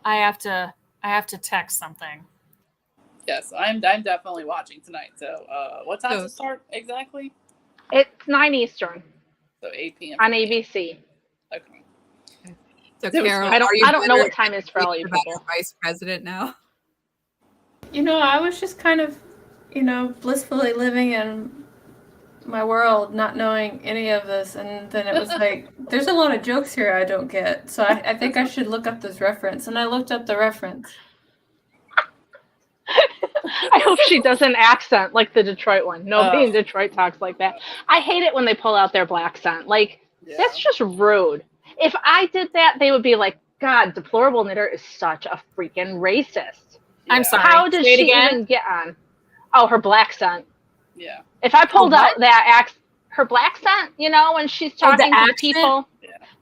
[SPEAKER 4] I have to text something.
[SPEAKER 3] Yes, I'm definitely watching tonight. So, what time does it start exactly?
[SPEAKER 1] It's 9 Eastern
[SPEAKER 3] So 8 p.m.
[SPEAKER 1] on ABC.
[SPEAKER 3] Okay.
[SPEAKER 5] So,
[SPEAKER 3] It was
[SPEAKER 5] Carol,
[SPEAKER 1] I
[SPEAKER 5] are you
[SPEAKER 1] don't know
[SPEAKER 5] bitter
[SPEAKER 1] what time it is for all you
[SPEAKER 5] about
[SPEAKER 1] people.
[SPEAKER 5] vice president now?
[SPEAKER 2] You know, I was just kind of, you know, blissfully living in my world, not knowing any of this. And then it was like, there's a lot of jokes here I don't get. So I think I should look up this reference. And I looked up the reference.
[SPEAKER 1] I hope she does an accent like the Detroit one. Nobody in Detroit talks like that. I hate it when they pull out their black accent. Like, that's just rude. If I did that, they would be like, God, Deplorable Knitter is such a freaking racist.
[SPEAKER 3] Yeah.
[SPEAKER 4] I'm sorry.
[SPEAKER 1] How does
[SPEAKER 4] Say it
[SPEAKER 1] she
[SPEAKER 4] again?
[SPEAKER 1] even get on? Oh, her black scent.
[SPEAKER 3] Yeah.
[SPEAKER 1] If I pulled
[SPEAKER 4] what?
[SPEAKER 1] out that her black scent, you know, when she's talking to
[SPEAKER 4] accent?
[SPEAKER 1] people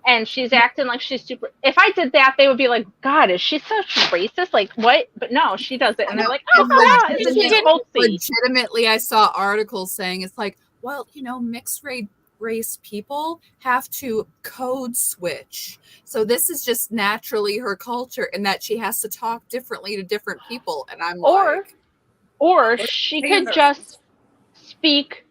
[SPEAKER 1] and she's acting like she's super. If I did that, they would be like, God, is she such racist? Like, what? But no, she does it. And they're like, oh, isn't she folksy?
[SPEAKER 5] Legitimately, I saw articles saying it's like, well, you know, mixed race people have to code switch. So this is just naturally her culture and that she has to talk differently to different people. And I'm
[SPEAKER 1] Or she could just speak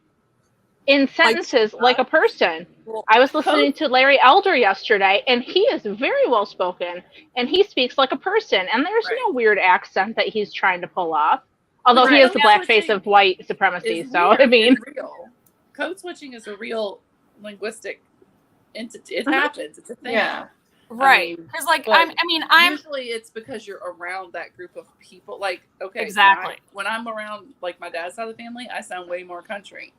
[SPEAKER 1] in sentences like a person. I was listening to Larry Elder yesterday, and he is very well spoken, and he speaks like a person, and there's no weird accent that he's trying to pull off. Although he is the black face of white supremacy, so I mean,
[SPEAKER 3] real. Code switching is a real linguistic entity. It happens. It's a thing.
[SPEAKER 2] Yeah.
[SPEAKER 4] Right. Because, like, I'm
[SPEAKER 3] usually it's because you're around that group of people. Like, okay,
[SPEAKER 4] exactly.
[SPEAKER 3] When I'm around, like, my dad's side of the family, I sound way more country.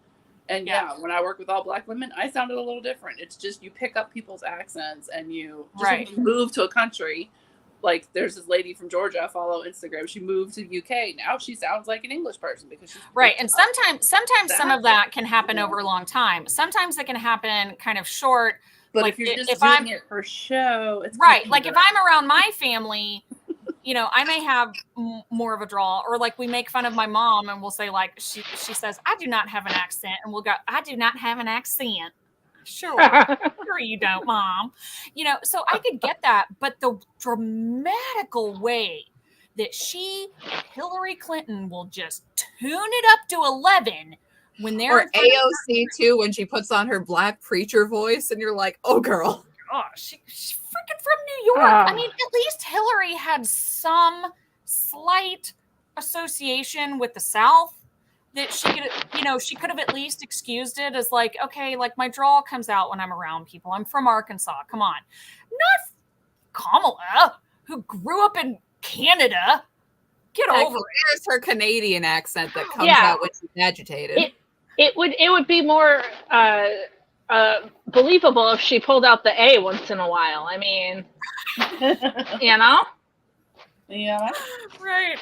[SPEAKER 3] And when I work with all black women, I sounded a little different. It's just you pick up people's accents and you when you move to a country. Like, there's this lady from Georgia I follow Instagram. She moved to the UK. Now she sounds like an English person because she's
[SPEAKER 4] and sometimes some of that can happen over a long time. Sometimes it can happen kind of short.
[SPEAKER 3] But
[SPEAKER 4] like
[SPEAKER 3] if you're just doing it for show, it's
[SPEAKER 4] like if I'm around my family, you know, I may have more of a drawl, or like we make fun of my mom and we'll say like she says, I do not have an accent, and we'll go, I do not have an accent. Sure you don't, Mom. You know, so I could get that, but the dramatical way that Hillary Clinton will just tune it up to 11 when they're
[SPEAKER 5] or AOC too, when she puts on her black preacher voice, and you're like, oh, girl.
[SPEAKER 4] Oh, she's freaking from New York. I mean, at least Hillary had some slight association with the South that she could, you know, she could have at least excused it as like, okay, like my drawl comes out when I'm around people. I'm from Arkansas. Come on. Not Kamala, who grew up in Canada. Get over it.
[SPEAKER 5] It's her Canadian accent that comes out when she's agitated.
[SPEAKER 1] It would be more believable if she pulled out the A once in a while. I mean, you know?
[SPEAKER 3] Yeah.
[SPEAKER 4] Right.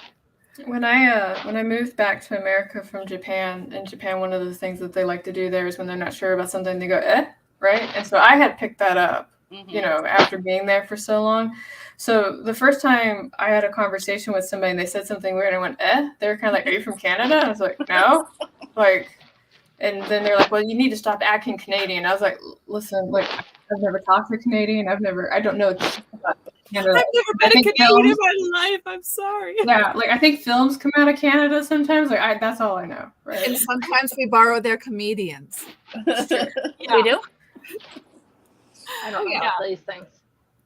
[SPEAKER 2] When I moved back to America from Japan, in Japan, one of the things that they like to do there is when they're not sure about something, they go, right? And so I had picked that up, you know, after being there for so long. So the first time I had a conversation with somebody and they said something weird, I went, they were kind of like, are you from Canada? And I was like, no. Like, and then they're like, well, you need to stop acting Canadian. I was like, listen, like, I've never talked to a Canadian. I don't know about Canada.
[SPEAKER 5] I've never been a Canadian in my life. I'm sorry.
[SPEAKER 2] Yeah, like I think films come out of Canada sometimes. Like that's all I know. Right.
[SPEAKER 5] And sometimes we borrow their comedians.
[SPEAKER 1] We do. I don't know these things.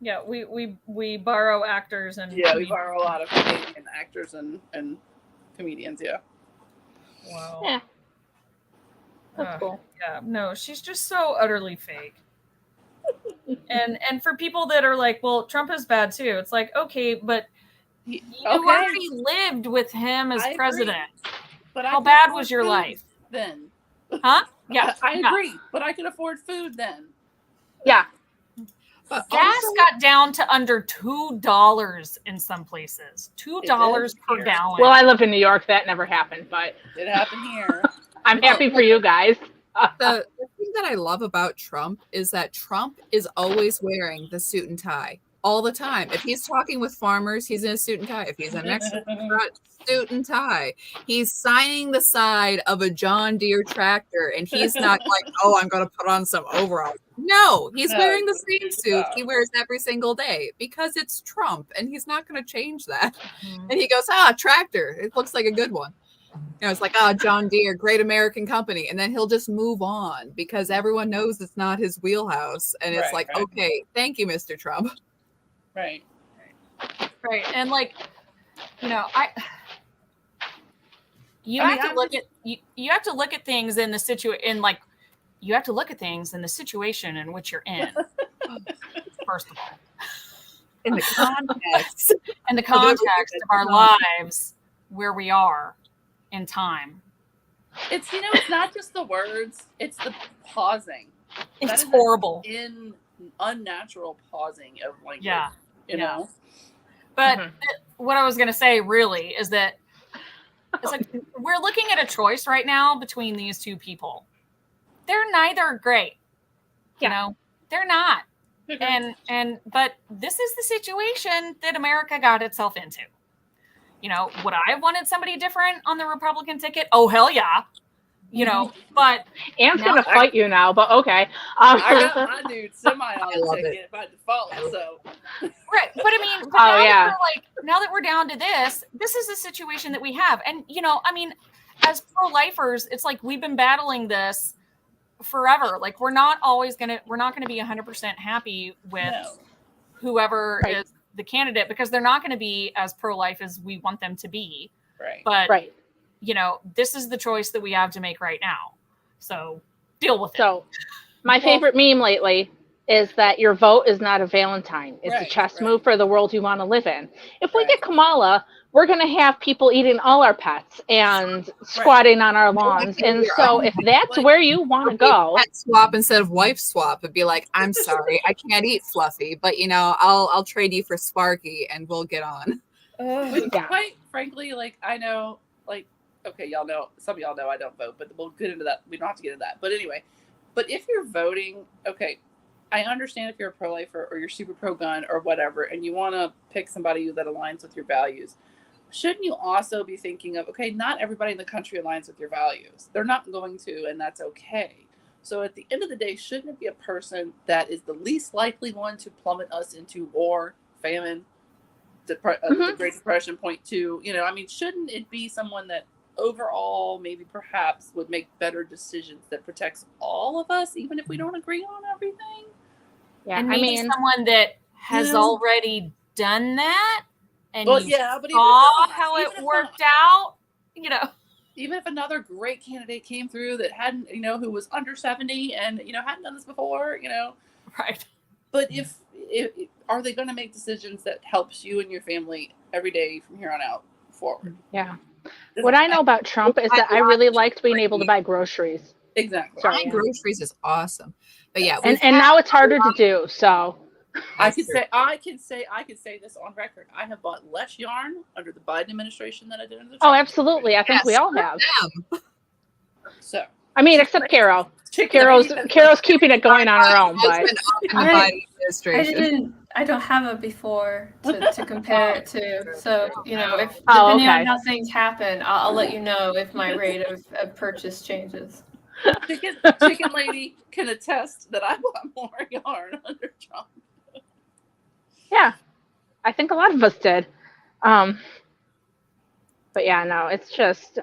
[SPEAKER 4] Yeah, we borrow actors and
[SPEAKER 3] we borrow a lot of Canadian actors and comedians. Yeah.
[SPEAKER 4] Wow.
[SPEAKER 1] Yeah. That's cool.
[SPEAKER 4] Yeah, no, she's just so utterly fake. And for people that are like, well, Trump is bad too. It's like, okay, but you already lived with him as
[SPEAKER 3] I agree.
[SPEAKER 4] president.
[SPEAKER 3] But
[SPEAKER 4] how bad was your life
[SPEAKER 3] then?
[SPEAKER 4] Huh? Yeah,
[SPEAKER 3] I agree, but I could afford food then.
[SPEAKER 1] Yeah.
[SPEAKER 5] But
[SPEAKER 4] gas
[SPEAKER 5] also,
[SPEAKER 4] got down to under $2 in some places. $2 per
[SPEAKER 3] here.
[SPEAKER 4] gallon.
[SPEAKER 1] Well, I live in New York. That never happened, but
[SPEAKER 3] It happened here.
[SPEAKER 1] I'm happy for you guys.
[SPEAKER 5] the thing that I love about Trump is that Trump is always wearing the suit and tie all the time. If he's talking with farmers, he's in a suit and tie. If he's in Mexico, suit and tie. He's signing the side of a John Deere tractor, and he's not like, oh, I'm going to put on some overalls. No, he's wearing the same suit he wears every single day because it's Trump, and he's not going to change that. And he goes, tractor. It looks like a good one. You know, it's like, John Deere, great American company. And then he'll just move on because everyone knows it's not his wheelhouse. And it's okay, thank you, Mr. Trump.
[SPEAKER 3] Right.
[SPEAKER 4] And like, you know, you have to look at things in the you have to look at things in the situation in which you're in. First of all.
[SPEAKER 5] In the context.
[SPEAKER 4] In the context of our lives where we are in time.
[SPEAKER 3] It's it's not just the words, it's the pausing.
[SPEAKER 4] It's horrible.
[SPEAKER 3] Unnatural pausing of language.
[SPEAKER 4] Yeah.
[SPEAKER 3] You know?
[SPEAKER 4] But what I was gonna say really is that it's like we're looking at a choice right now between these two people. They're neither great. You know, they're not. But this is the situation that America got itself into. You know, would I have wanted somebody different on the Republican ticket? Oh, hell yeah. You know, but
[SPEAKER 1] Anne's going to fight you now, but okay.
[SPEAKER 3] I got my dude semi on the ticket by default, so.
[SPEAKER 4] Right. But I mean, now that we're down to this is the situation that we have. And, you know, I mean, as pro-lifers, it's like we've been battling this forever. Like we're not going to be 100% happy with whoever is the candidate because they're not going to be as pro-life as we want them to be.
[SPEAKER 3] Right.
[SPEAKER 4] But you know, this is the choice that we have to make right now. So deal with it.
[SPEAKER 1] So my favorite meme lately is that your vote is not a Valentine. It's a chess move for the world you want to live in. If we get Kamala, we're going to have people eating all our pets and squatting on our lawns. And so if that's where you want to go.
[SPEAKER 5] Pet swap instead of wife swap. It'd be like, I'm sorry, I can't eat Fluffy, but you know, I'll trade you for Sparky and we'll get on.
[SPEAKER 3] Quite frankly, like I know, like, okay, y'all know, some of y'all know I don't vote, but we'll get into that. We don't have to get into that. But anyway, but if you're voting, okay, I understand if you're a pro-lifer or you're super pro-gun or whatever, and you want to pick somebody that aligns with your values. Shouldn't you also be thinking of, okay, not everybody in the country aligns with your values. They're not going to, and that's okay. So at the end of the day, shouldn't it be a person that is the least likely one to plummet us into war, famine, the Great Depression, point two? You know, I mean, shouldn't it be someone that overall maybe perhaps would make better decisions that protects all of us, even if we don't agree on everything?
[SPEAKER 1] Yeah,
[SPEAKER 4] and maybe someone that has already done that. And
[SPEAKER 3] but
[SPEAKER 4] saw how it worked out, you know.
[SPEAKER 3] Even if another great candidate came through that hadn't, you know, who was under 70 and, you know, hadn't done this before, you know.
[SPEAKER 4] Right.
[SPEAKER 3] But if are they going to make decisions that helps you and your family every day from here on out forward?
[SPEAKER 1] Yeah. What I know about Trump is that I really liked being able to buy groceries.
[SPEAKER 3] Exactly.
[SPEAKER 5] Buying groceries is awesome. But yeah.
[SPEAKER 1] And now it's harder to do, so.
[SPEAKER 3] I can say this on record. I have bought less yarn under the Biden administration than I did under the Trump
[SPEAKER 1] absolutely. I think we all have.
[SPEAKER 3] So
[SPEAKER 1] I mean, except Carol. Carol's keeping it going on her own, but
[SPEAKER 2] I don't have a before to compare it to. So, you know, if depending on how things happen, I'll let you know if my rate of purchase changes.
[SPEAKER 3] Chicken Lady can attest that I bought more yarn under Trump.
[SPEAKER 1] Yeah, I think a lot of us did. But yeah, no, it's just.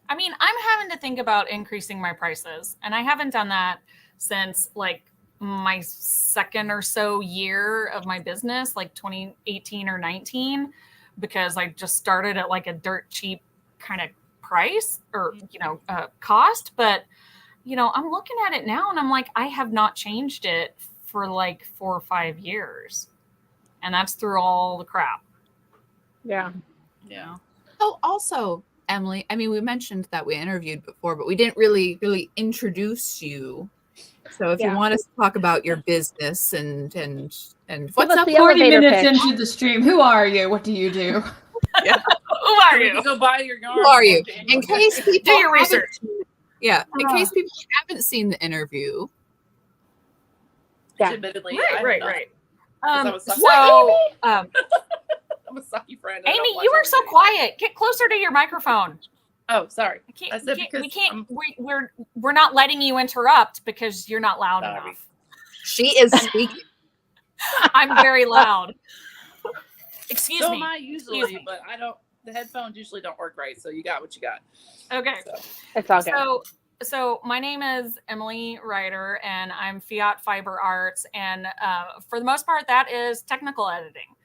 [SPEAKER 4] I mean, I'm having to think about increasing my prices, and I haven't done that since like my second or so year of my business, like 2018 or 19, because I just started at like a dirt cheap kind of price or, cost, but, I'm looking at it now and I'm like, I have not changed it for like 4 or 5 years. And that's through all the crap.
[SPEAKER 1] Yeah.
[SPEAKER 3] Yeah.
[SPEAKER 5] Oh, also, Emily, I mean, we mentioned that we interviewed before, but we didn't really us you. So if you
[SPEAKER 1] Yeah.
[SPEAKER 5] want us to talk about your business and what's
[SPEAKER 1] us
[SPEAKER 5] up,
[SPEAKER 1] the
[SPEAKER 2] 40
[SPEAKER 1] elevator
[SPEAKER 2] minutes
[SPEAKER 1] pitch.
[SPEAKER 2] into the stream, who are you? What do you do?
[SPEAKER 4] Who are
[SPEAKER 3] We
[SPEAKER 4] you?
[SPEAKER 3] can go buy your yarn.
[SPEAKER 5] who are you?
[SPEAKER 3] before Daniel
[SPEAKER 5] In
[SPEAKER 3] gets
[SPEAKER 5] case
[SPEAKER 3] here.
[SPEAKER 5] people
[SPEAKER 4] Do your
[SPEAKER 5] haven't
[SPEAKER 4] research.
[SPEAKER 5] seen- yeah, in case people haven't seen the interview.
[SPEAKER 1] Yeah.
[SPEAKER 3] Admittedly, I have
[SPEAKER 4] Right.
[SPEAKER 3] not.
[SPEAKER 4] Um,
[SPEAKER 3] I was sucky.
[SPEAKER 4] so, um,
[SPEAKER 3] I'm a sucky friend. I
[SPEAKER 4] Amy,
[SPEAKER 3] don't watch
[SPEAKER 4] you are so
[SPEAKER 3] everything.
[SPEAKER 4] quiet. Get closer to your microphone.
[SPEAKER 3] Oh, sorry.
[SPEAKER 4] I can't,
[SPEAKER 3] I said
[SPEAKER 4] we
[SPEAKER 3] because
[SPEAKER 4] can't, we're not letting you interrupt because you're not loud
[SPEAKER 3] Sorry.
[SPEAKER 4] enough.
[SPEAKER 5] She is speaking.
[SPEAKER 4] I'm very loud. Excuse
[SPEAKER 3] so
[SPEAKER 4] me.
[SPEAKER 3] am I usually,
[SPEAKER 4] Excuse me.
[SPEAKER 3] but I don't. The headphones usually don't work right, so you got what you got.
[SPEAKER 4] Okay.
[SPEAKER 3] So,
[SPEAKER 1] It's all good.
[SPEAKER 4] So my name is Emily Ryder, and I'm Fiat Fiber Arts, and for the most part, that is technical editing.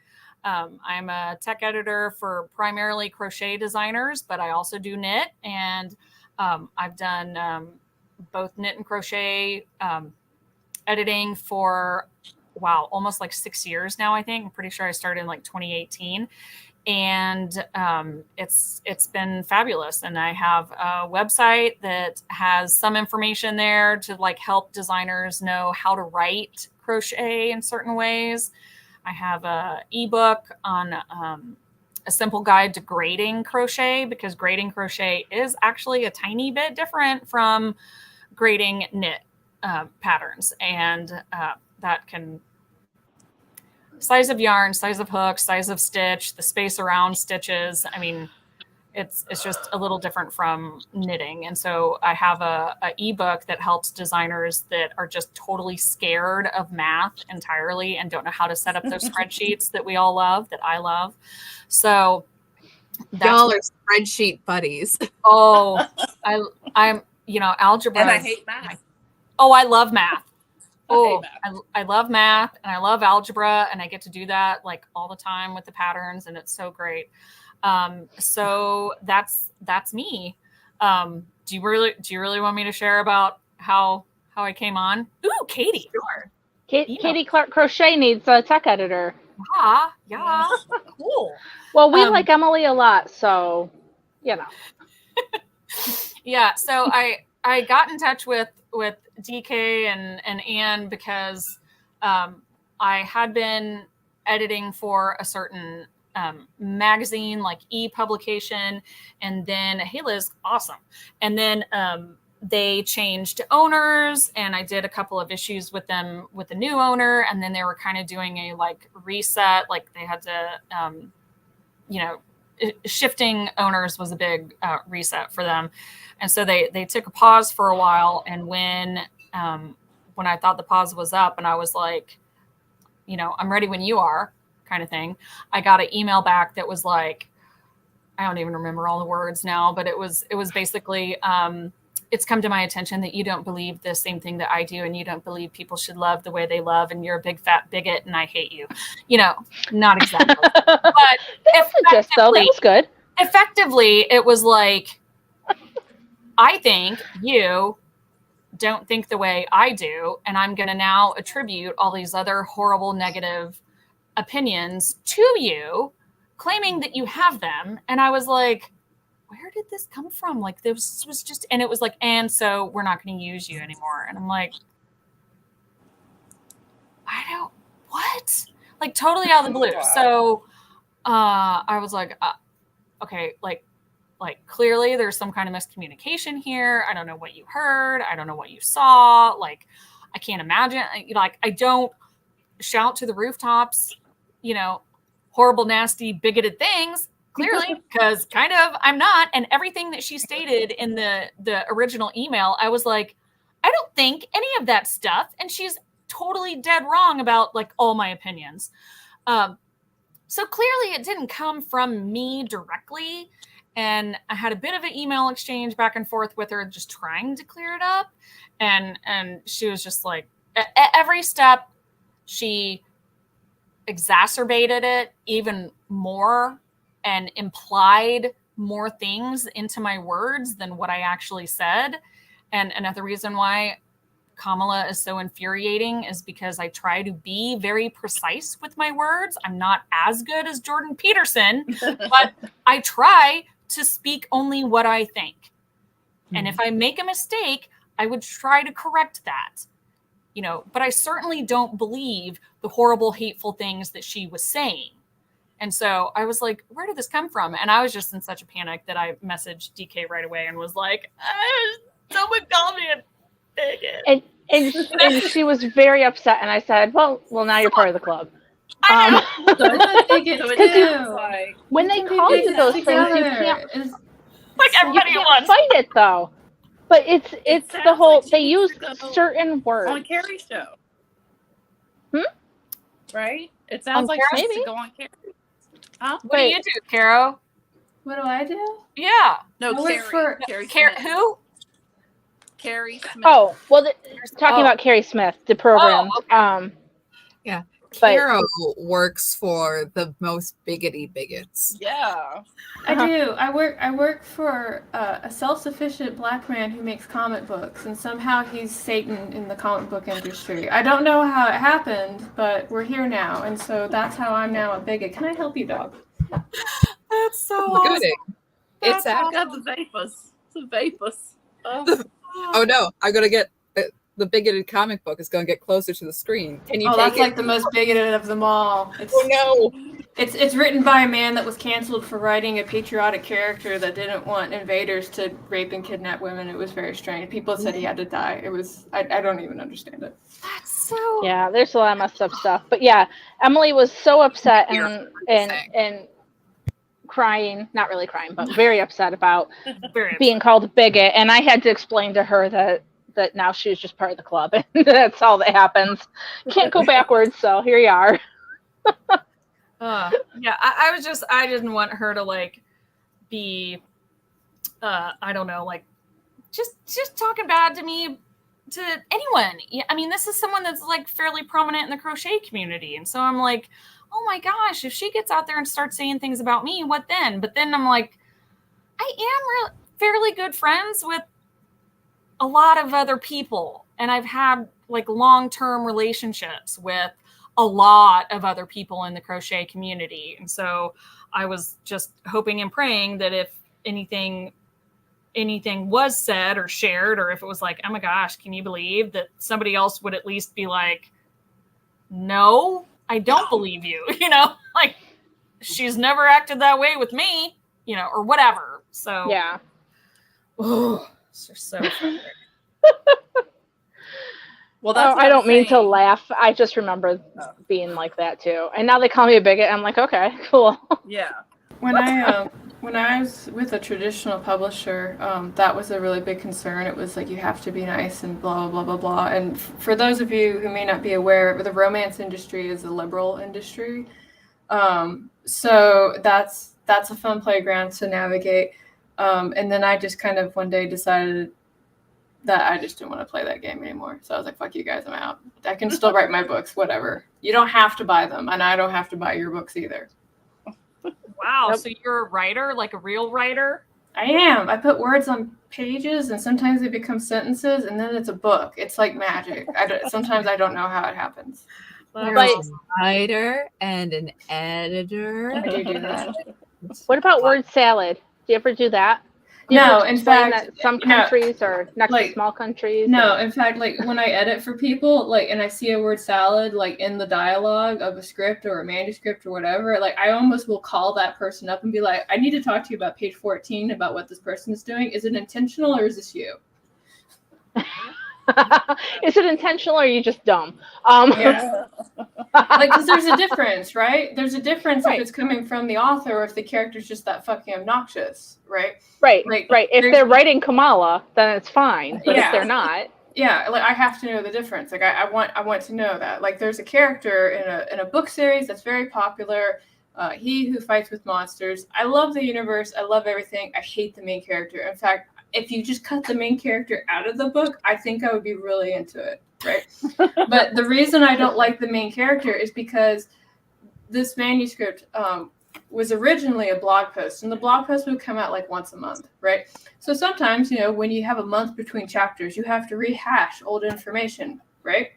[SPEAKER 4] I'm a tech editor for primarily crochet designers, but I also do knit, and I've done both knit and crochet editing for almost like 6 years now. I think I'm pretty sure I started in like 2018. And it's been fabulous. And I have a website that has some information there to like help designers know how to write crochet in certain ways. I have a ebook on a simple guide to grading crochet, because grading crochet is actually a tiny bit different from grading knit patterns, and that can size of yarn, size of hook, size of stitch, the space around stitches. I mean, it's just a little different from knitting. And so I have a ebook that helps designers that are just totally scared of math entirely and don't know how to set up those spreadsheets that we all love, that I love. So
[SPEAKER 5] Y'all are spreadsheet buddies.
[SPEAKER 4] I'm algebra.
[SPEAKER 3] and I hate math.
[SPEAKER 4] Oh, I love math.
[SPEAKER 3] Oh,
[SPEAKER 4] I love math and I love algebra, and I get to do that like all the time with the patterns, and it's so great. So that's me. Do you really want me to share about how I came on? Ooh, Katie.
[SPEAKER 5] Sure.
[SPEAKER 1] Katie Clark Crochet needs a tech editor.
[SPEAKER 4] Yeah. Cool.
[SPEAKER 1] Well, we like Emily a lot, so
[SPEAKER 4] Yeah. So I got in touch with DK and Anne because I had been editing for a certain magazine, like e-publication, and then hey Liz, awesome. And then they changed owners, and I did a couple of issues with them with the new owner, and then they were kind of doing a like reset, like they had to shifting owners was a big reset for them. And so they took a pause for a while. And when I thought the pause was up and I was like, I'm ready when you are kind of thing, I got an email back that was like, I don't even remember all the words now, but it was basically, it's come to my attention that you don't believe the same thing that I do, and you don't believe people should love the way they love, and you're a big fat bigot and I hate you. Not exactly. But
[SPEAKER 1] that's the gist, though. That was good.
[SPEAKER 4] Effectively, it was like, I think you don't think the way I do, and I'm going to now attribute all these other horrible negative opinions to you, claiming that you have them. And I was like, where did this come from? Like, this was just, and it was like, and so we're not going to use you anymore. And I'm like, what? Like, totally out of the blue.
[SPEAKER 3] Wow.
[SPEAKER 4] So I was like, okay, like clearly there's some kind of miscommunication here. I don't know what you heard. I don't know what you saw. Like, I can't imagine. Like, I don't shout to the rooftops, horrible, nasty, bigoted things, clearly, because kind of I'm not. And everything that she stated in the original email, I was like, I don't think any of that stuff. And she's totally dead wrong about like all my opinions. So clearly it didn't come from me directly. And I had a bit of an email exchange back and forth with her, just trying to clear it up. And she was just like, at every step, she exacerbated it even more and implied more things into my words than what I actually said. And another reason why Kamala is so infuriating is because I try to be very precise with my words. I'm not as good as Jordan Peterson, but I try to speak only what I think. And if I make a mistake, I would try to correct that, you know, but I certainly don't believe the horrible, hateful things that she was saying. And so I was like, where did this come from? And I was just in such a panic that I messaged DK right away and was like, someone called me a bigot.
[SPEAKER 1] And she was very upset. And I said, well, now you're part of the club.
[SPEAKER 4] I know.
[SPEAKER 1] When they call you those things, you can't
[SPEAKER 4] Like everybody
[SPEAKER 1] you
[SPEAKER 4] at
[SPEAKER 1] can't
[SPEAKER 4] once.
[SPEAKER 1] fight it though. But it's the
[SPEAKER 3] sounds
[SPEAKER 1] whole
[SPEAKER 3] like
[SPEAKER 1] they
[SPEAKER 3] she
[SPEAKER 1] use
[SPEAKER 3] needs to go
[SPEAKER 1] certain words.
[SPEAKER 3] on Carrie's show. Right? It
[SPEAKER 4] On
[SPEAKER 3] sounds like she
[SPEAKER 1] Carrie's?
[SPEAKER 3] needs to go on Carrie. Huh?
[SPEAKER 4] What do you do, Caro?
[SPEAKER 2] What do I do?
[SPEAKER 4] Yeah.
[SPEAKER 3] No,
[SPEAKER 2] I work
[SPEAKER 3] Carrie.
[SPEAKER 2] for-
[SPEAKER 4] Who?
[SPEAKER 3] Carrie Smith.
[SPEAKER 1] Oh, well, talking about Carrie Smith, the program.
[SPEAKER 4] Oh,
[SPEAKER 5] Yeah.
[SPEAKER 1] But-
[SPEAKER 5] Caro works for the most bigots.
[SPEAKER 3] Yeah.
[SPEAKER 2] I do. I work for a self-sufficient black man who makes comic books, and somehow he's Satan in the comic book industry. I don't know how it happened, but we're here now, and so that's how I'm now a bigot. Can I help you, dog?
[SPEAKER 4] That's so
[SPEAKER 5] Look
[SPEAKER 4] awesome.
[SPEAKER 5] at it. It's
[SPEAKER 3] I
[SPEAKER 5] out.
[SPEAKER 3] got the vapors. The vapors.
[SPEAKER 5] Oh no, I'm gonna get the bigoted comic book is gonna get closer to the screen. Can you
[SPEAKER 2] Oh,
[SPEAKER 5] take
[SPEAKER 2] that's
[SPEAKER 5] it?
[SPEAKER 2] like the most bigoted of them all. It's,
[SPEAKER 5] Oh no.
[SPEAKER 2] It's written by a man that was canceled for writing a patriotic character that didn't want invaders to rape and kidnap women. It was very strange. People said he had to die. It was I don't even understand it.
[SPEAKER 4] That's so.
[SPEAKER 1] Yeah, there's a lot of messed up stuff. But yeah, Emily was so upset and crying, not really crying, but very upset about
[SPEAKER 4] Very
[SPEAKER 1] being called a bigot. And I had to explain to her that now she was just part of the club. And that's all that happens. Can't go backwards, so here you are.
[SPEAKER 4] Yeah, I didn't want her to like be, I don't know, like just talking bad to me, to anyone. Yeah, I mean, this is someone that's like fairly prominent in the crochet community. And so I'm like, oh my gosh, if she gets out there and starts saying things about me, what then? But then I'm like, I am fairly good friends with a lot of other people. And I've had like long-term relationships with a lot of other people in the crochet community. And so I was just hoping and praying that if anything was said or shared, or if it was like, oh my gosh, can you believe that somebody else would at least be like, no, I don't believe you, you know, like she's never acted that way with me, you know, or whatever. So
[SPEAKER 1] Yeah.
[SPEAKER 4] oh, it's just so
[SPEAKER 3] Well, that's what
[SPEAKER 1] I
[SPEAKER 3] I'm
[SPEAKER 1] don't mean to
[SPEAKER 3] saying.
[SPEAKER 1] laugh. I just remember being like that too. And now they call me a bigot. I'm like, okay, cool.
[SPEAKER 3] Yeah.
[SPEAKER 2] When I was with a traditional publisher, that was a really big concern. It was like you have to be nice and blah blah blah blah blah. And for those of you who may not be aware, the romance industry is a liberal industry, so that's a fun playground to navigate. And then I just kind of one day decided that I just didn't want to play that game anymore. So I was like, fuck you guys, I'm out. I can still write my books, whatever. You don't have to buy them, and I don't have to buy your books either.
[SPEAKER 4] wow.
[SPEAKER 1] Nope.
[SPEAKER 4] So you're a writer, like a real writer?
[SPEAKER 2] I am. I put words on pages, and sometimes they become sentences, and then it's a book. It's like magic. Sometimes I don't know how it happens.
[SPEAKER 5] There's
[SPEAKER 1] But-
[SPEAKER 5] a writer and an editor.
[SPEAKER 2] I do that.
[SPEAKER 1] What about word salad? Do you ever do that? Do you
[SPEAKER 2] No,
[SPEAKER 1] ever
[SPEAKER 2] in
[SPEAKER 1] explain
[SPEAKER 2] fact,
[SPEAKER 1] that some
[SPEAKER 2] no.
[SPEAKER 1] countries are next
[SPEAKER 2] Like,
[SPEAKER 1] to small countries.
[SPEAKER 2] No, in fact, like when I edit for people, like, and I see a word salad, like in the dialogue of a script or a manuscript or whatever, like I almost will call that person up and be like, I need to talk to you about page 14 about what this person is doing. Is it intentional or is this you?
[SPEAKER 1] Is it intentional or are you just dumb?
[SPEAKER 2] Yeah. Like, because there's a difference, right? There's a difference
[SPEAKER 1] Right.
[SPEAKER 2] if it's coming from the author or if the character's just that fucking obnoxious, right?
[SPEAKER 1] Right,
[SPEAKER 2] Like,
[SPEAKER 1] right. If
[SPEAKER 2] there's-
[SPEAKER 1] they're writing Kamala, then it's fine. But
[SPEAKER 2] Yeah.
[SPEAKER 1] if they're not,
[SPEAKER 2] Yeah, like I have to know the difference. Like I want to know that. Like there's a character in a book series that's very popular. He Who Fights with Monsters. I love the universe. I love everything. I hate the main character. In fact, if you just cut the main character out of the book, I think I would be really into it, right? But the reason I don't like the main character is because this manuscript was originally a blog post, and the blog post would come out like once a month, right? So sometimes, when you have a month between chapters, you have to rehash old information, right?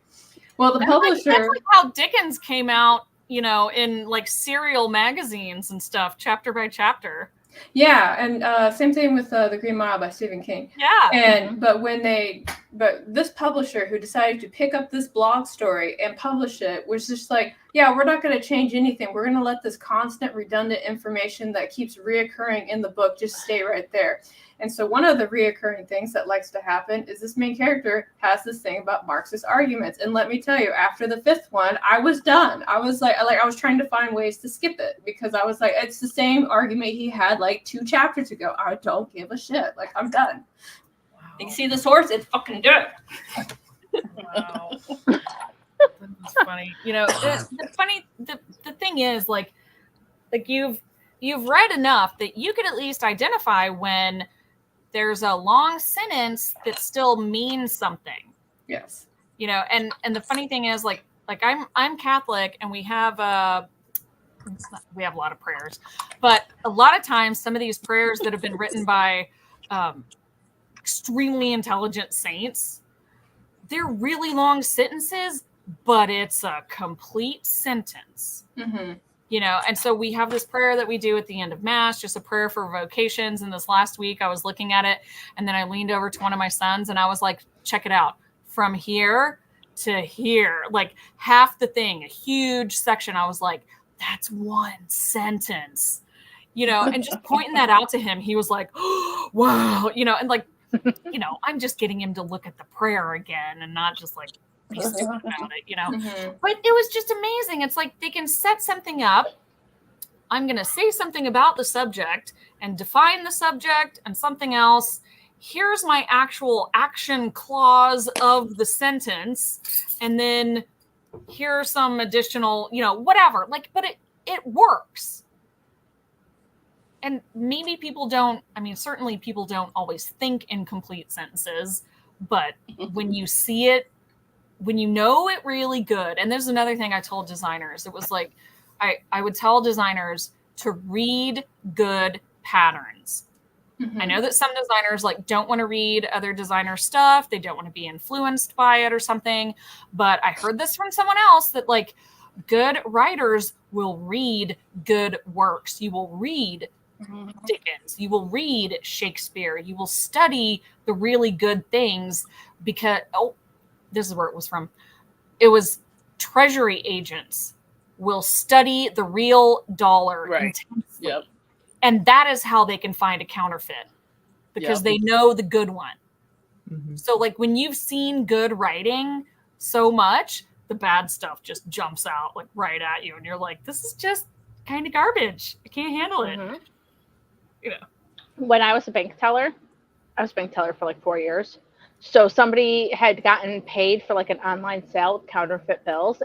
[SPEAKER 2] Well, the publisher...
[SPEAKER 4] That's like how Dickens came out, in like serial magazines and stuff, chapter by chapter.
[SPEAKER 2] Yeah, and same thing with The Green Mile by Stephen King.
[SPEAKER 4] Yeah.
[SPEAKER 2] And but this publisher who decided to pick up this blog story and publish it was just like, yeah, we're not going to change anything. We're going to let this constant redundant information that keeps reoccurring in the book just stay right there. And so one of the reoccurring things that likes to happen is this main character has this thing about Marxist arguments. And let me tell you, after the 5th one, I was done. I was like I was trying to find ways to skip it because I was like, it's the same argument he had like 2 chapters ago. I don't give a shit. Like, I'm done.
[SPEAKER 6] Wow. You see this horse? It's fucking dead.
[SPEAKER 4] Wow. That's funny. The thing is, like you've read enough that you could at least identify when there's a long sentence that still means something.
[SPEAKER 2] Yes.
[SPEAKER 4] And the funny thing is, like I'm Catholic, and we have a lot of prayers, but a lot of times some of these prayers that have been written by extremely intelligent saints, they're really long sentences, but it's a complete sentence.
[SPEAKER 2] Mm-hmm.
[SPEAKER 4] And so we have this prayer that we do at the end of Mass, just a prayer for vocations. And this last week I was looking at it, and then I leaned over to one of my sons and I was like, check it out. From here to here, like half the thing, a huge section. I was like, that's one sentence, and just pointing that out to him, he was like, oh, wow, and like, I'm just getting him to look at the prayer again and not just like be stupid about it,
[SPEAKER 2] Mm-hmm.
[SPEAKER 4] But it was just amazing. It's like they can set something up. I'm going to say something about the subject and define the subject and something else. Here's my actual action clause of the sentence. And then here's some additional, whatever. Like, but it works. And maybe certainly people don't always think in complete sentences, but when you see it, when you know it really good. And there's another thing I told designers. It was like, I would tell designers to read good patterns. Mm-hmm. I know that some designers don't want to read other designer stuff. They don't want to be influenced by it or something. But I heard this from someone else that good writers will read good works. You will read Dickens. You will read Shakespeare. You will study the really good things because, this is where it was from. It was treasury agents will study the real dollar intensely.
[SPEAKER 3] Yep.
[SPEAKER 4] And that is how they can find a counterfeit because they know the good one. Mm-hmm. So when you've seen good writing so much, the bad stuff just jumps out right at you. And you're like, this is just kind of garbage. I can't handle it.
[SPEAKER 1] Mm-hmm. When I was a bank teller, for 4 years. So somebody had gotten paid for an online sale with counterfeit bills.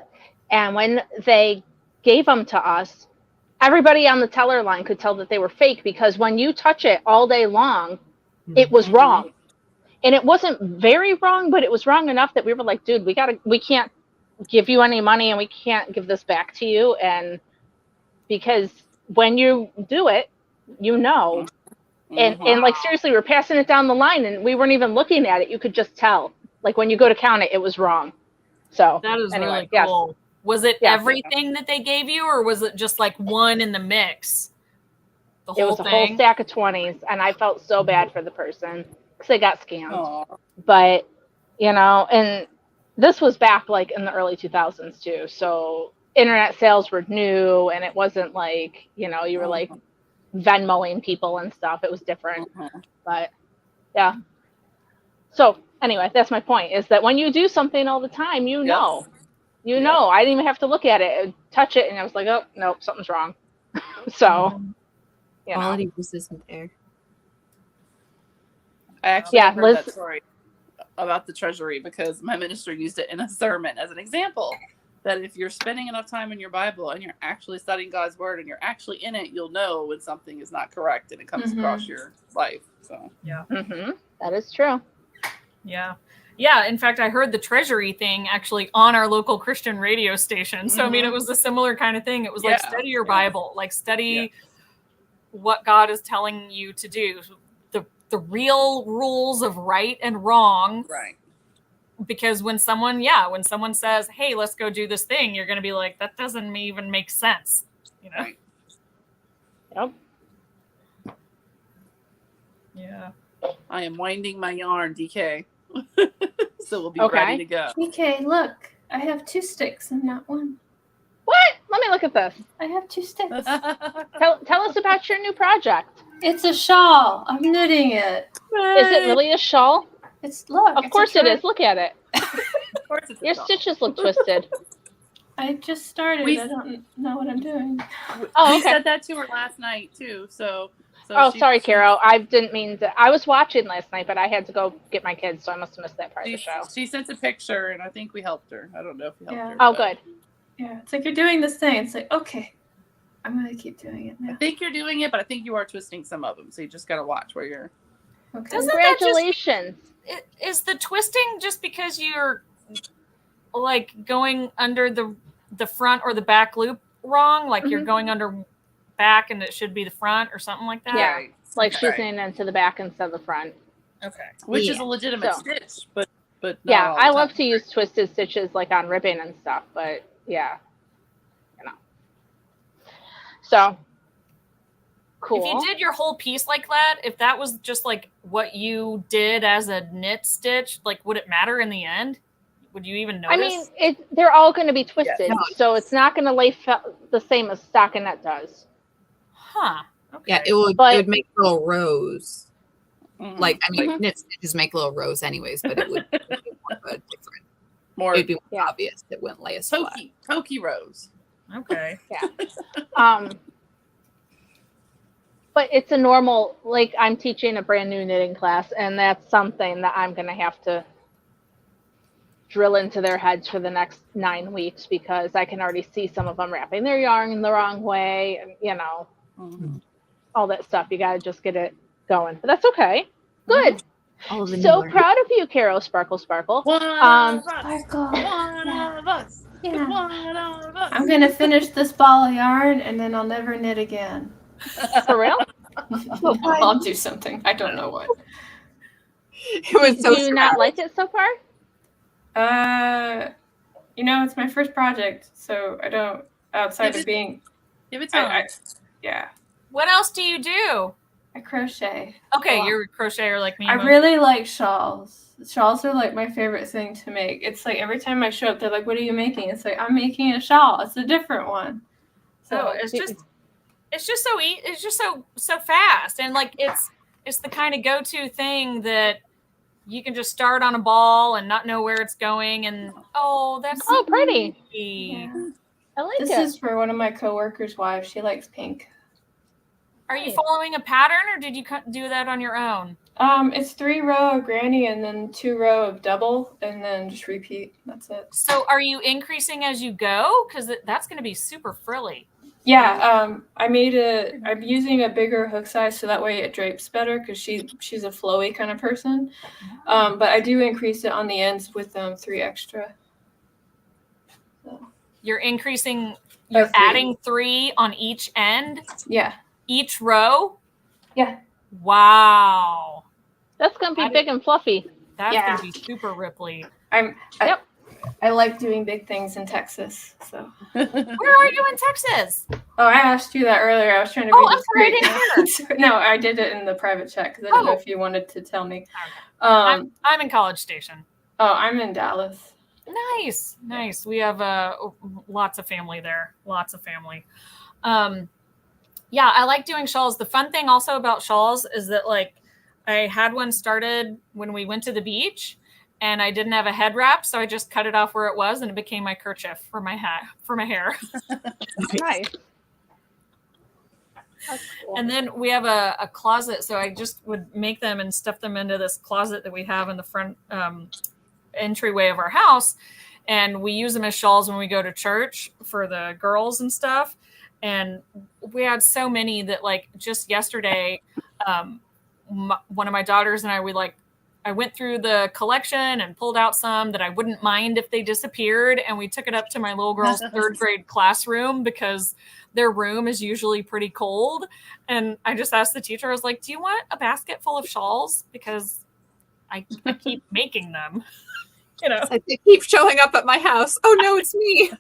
[SPEAKER 1] And when they gave them to us, everybody on the teller line could tell that they were fake because when you touch it all day long, it was wrong. And it wasn't very wrong, but it was wrong enough that we were like, dude, we can't give you any money and we can't give this back to you. And because when you do it, And seriously, we're passing it down the line and we weren't even looking at it. You could just tell. When you go to count it, it was wrong. So
[SPEAKER 4] that is
[SPEAKER 1] anyway,
[SPEAKER 4] really cool.
[SPEAKER 1] Yes.
[SPEAKER 4] Was it everything that they gave you, or was it just one in the mix? The whole
[SPEAKER 1] it was a whole stack of 20s, and I felt so bad for the person because they got scammed.
[SPEAKER 3] Aww.
[SPEAKER 1] But and this was back in the early 2000s too. So internet sales were new, and it wasn't you were Venmoing people and stuff. It was different. But yeah. So anyway, that's my point, is that when you do something all the time, know. I didn't even have to look at it, touch it, and I was like, oh no, something's wrong. So
[SPEAKER 5] quality just isn't there.
[SPEAKER 3] I actually heard that story about the treasury because my minister used it in a sermon as an example. That if you're spending enough time in your Bible and you're actually studying God's word and you're actually in it, you'll know when something is not correct and it comes across your life. So
[SPEAKER 4] yeah,
[SPEAKER 1] that is true.
[SPEAKER 4] Yeah, Yeah, in fact, I heard the treasury thing actually on our local Christian radio station. So, I mean, it was a similar kind of thing. It was like,
[SPEAKER 3] Yeah.
[SPEAKER 4] study your Bible, like study what God is telling you to do. The real rules of right and wrong.
[SPEAKER 3] Right.
[SPEAKER 4] Because when someone says, hey, let's go do this thing, you're going to be like, that doesn't even make sense. You know?
[SPEAKER 3] Right.
[SPEAKER 1] Yep.
[SPEAKER 4] Yeah.
[SPEAKER 3] I am winding my yarn, DK. So we'll be
[SPEAKER 1] Okay.
[SPEAKER 3] ready to go.
[SPEAKER 2] Okay, look. I have 2 sticks and not 1.
[SPEAKER 1] What? Let me look at this.
[SPEAKER 2] I have 2 sticks.
[SPEAKER 1] Tell us about your new project.
[SPEAKER 2] It's a shawl. I'm knitting it.
[SPEAKER 1] Is it really a shawl?
[SPEAKER 2] Look.
[SPEAKER 1] Of course it is. Look at it.
[SPEAKER 3] Of course it's a
[SPEAKER 1] Your
[SPEAKER 3] shawl.
[SPEAKER 1] stitches look twisted.
[SPEAKER 2] I just started.
[SPEAKER 3] We-
[SPEAKER 2] I don't know what I'm doing.
[SPEAKER 1] Oh,
[SPEAKER 3] We
[SPEAKER 1] okay.
[SPEAKER 3] said that to her last night too. So
[SPEAKER 1] Oh,
[SPEAKER 3] she-
[SPEAKER 1] sorry, Carol. I didn't mean to. I was watching last night, but I had to go get my kids, so I must have missed that part of the show.
[SPEAKER 3] She sent a picture, and I think we helped her. I don't know if we helped
[SPEAKER 2] Yeah.
[SPEAKER 3] her.
[SPEAKER 1] Oh,
[SPEAKER 3] but
[SPEAKER 1] good.
[SPEAKER 2] Yeah, it's like you're doing this thing. It's like, okay, I'm going to keep doing it
[SPEAKER 3] I
[SPEAKER 2] now.
[SPEAKER 3] think you're doing it, but I think you are twisting some of them. So you just got to watch where you're.
[SPEAKER 2] Okay.
[SPEAKER 4] Doesn't that just-
[SPEAKER 1] Congratulations.
[SPEAKER 4] Is the twisting just because you're like going under the front or the back loop wrong? Like you're going under back and it should be the front or something like that?
[SPEAKER 1] Yeah.
[SPEAKER 3] Right.
[SPEAKER 1] Like
[SPEAKER 3] Okay.
[SPEAKER 1] she's in into the back instead of the front.
[SPEAKER 4] Okay.
[SPEAKER 3] Which is
[SPEAKER 5] Yeah.
[SPEAKER 3] a legitimate
[SPEAKER 1] So-
[SPEAKER 3] stitch, but not
[SPEAKER 1] Yeah,
[SPEAKER 3] all the
[SPEAKER 1] I love
[SPEAKER 3] time.
[SPEAKER 1] to use twisted stitches like on ribbon and stuff, but yeah, you know. So cool.
[SPEAKER 4] If you did your whole piece like that, if that was just like what you did as a knit stitch, like would it matter in the end? Would you even notice?
[SPEAKER 1] I mean, they're all going to be twisted,
[SPEAKER 5] No.
[SPEAKER 1] so it's not going to lay the same as stockinette does.
[SPEAKER 4] Huh. Okay.
[SPEAKER 5] Yeah, it would
[SPEAKER 1] But-
[SPEAKER 5] make little rows.
[SPEAKER 3] Mhm.
[SPEAKER 5] Like, I mean,
[SPEAKER 1] Mhm.
[SPEAKER 5] knit stitches make little rows anyways, but it would be more of a different.
[SPEAKER 3] more
[SPEAKER 5] It would be more
[SPEAKER 1] Yeah.
[SPEAKER 5] obvious. It wouldn't lay as flat.
[SPEAKER 3] pokey rows.
[SPEAKER 4] Okay.
[SPEAKER 1] But it's a normal, like I'm teaching a brand new knitting class, and that's something that I'm going to have to drill into their heads for the next 9 weeks, because I can already see some of them wrapping their yarn in the wrong way, and you know,
[SPEAKER 3] Mhm.
[SPEAKER 1] all that stuff. You got to just get it going, but that's okay. Good.
[SPEAKER 5] All of the
[SPEAKER 1] So
[SPEAKER 5] new
[SPEAKER 1] proud of you, Carol Sparkle Sparkle.
[SPEAKER 3] One
[SPEAKER 1] Um,
[SPEAKER 3] of us.
[SPEAKER 2] Sparkle.
[SPEAKER 3] One of us.
[SPEAKER 2] Yeah.
[SPEAKER 3] One of us.
[SPEAKER 2] I'm going to finish this ball of yarn and then I'll never knit again.
[SPEAKER 1] For real?
[SPEAKER 2] I'll do something. I don't know what.
[SPEAKER 5] It was so
[SPEAKER 1] Do you not like it so far?
[SPEAKER 2] It's my first project, so I don't, outside
[SPEAKER 3] Give
[SPEAKER 2] of
[SPEAKER 3] it-
[SPEAKER 2] being,
[SPEAKER 3] Give it time.
[SPEAKER 2] yeah,
[SPEAKER 4] What else do you do?
[SPEAKER 2] I crochet.
[SPEAKER 4] Okay,
[SPEAKER 2] Wow.
[SPEAKER 4] you're a crocheter like me.
[SPEAKER 2] I really like shawls. Shawls are like my favorite thing to make. It's like every time I show up, they're like, "What are you making?" It's like, I'm making a shawl. It's a different one.
[SPEAKER 4] So it's just so it's just so fast, and like it's the kind of go-to thing that you can just start on a ball and not know where it's going, and that's
[SPEAKER 1] Oh, pretty.
[SPEAKER 2] Yeah.
[SPEAKER 1] I like
[SPEAKER 2] This
[SPEAKER 1] it.
[SPEAKER 2] is for one of my coworkers' wives. She likes pink.
[SPEAKER 4] Are you following a pattern, or did you do that on your own?
[SPEAKER 2] It's 3 row of granny and then 2 row of double, and then just repeat. That's it.
[SPEAKER 4] So are you increasing as you go? Because that's going to be super frilly.
[SPEAKER 2] Yeah, I'm using a bigger hook size so that way it drapes better, because she's a flowy kind of person. But I do increase it on the ends with 3 extra. So,
[SPEAKER 4] You're increasing.
[SPEAKER 2] By
[SPEAKER 4] You're
[SPEAKER 2] 3.
[SPEAKER 4] adding 3 on each end,
[SPEAKER 2] yeah,
[SPEAKER 4] each row.
[SPEAKER 2] yeah.
[SPEAKER 4] Wow,
[SPEAKER 1] That's going to be big and fluffy.
[SPEAKER 4] that's
[SPEAKER 2] Yeah.
[SPEAKER 4] going to be super ripply.
[SPEAKER 2] I like doing big things in Texas. So.
[SPEAKER 4] Where are you in Texas?
[SPEAKER 2] Oh, I asked you that earlier. I was trying to.
[SPEAKER 4] Oh,
[SPEAKER 2] be
[SPEAKER 4] I'm sorry, I
[SPEAKER 2] discreet. No, I did it in the private chat because I didn't know if you wanted to tell me.
[SPEAKER 4] I'm in College Station.
[SPEAKER 2] I'm in Dallas.
[SPEAKER 4] Nice. We have lots of family there. Lots of family. Yeah, I like doing shawls. The fun thing also about shawls is that like I had one started when we went to the beach, and I didn't have a head wrap, so I just cut it off where it was, and it became my kerchief for my hair.
[SPEAKER 1] Nice. That's cool.
[SPEAKER 4] And then we have a closet, so I just would make them and stuff them into this closet that we have in the front entryway of our house, and we use them as shawls when we go to church for the girls and stuff. And we had so many that like just yesterday, one of my daughters and I, we like I went through the collection and pulled out some that I wouldn't mind if they disappeared. And we took it up to my little girl's third grade classroom because their room is usually pretty cold. And I just asked the teacher, I was like, do you want a basket full of shawls? Because I keep making them. You know,
[SPEAKER 5] It's like they keep showing up at my house. Oh no, it's me.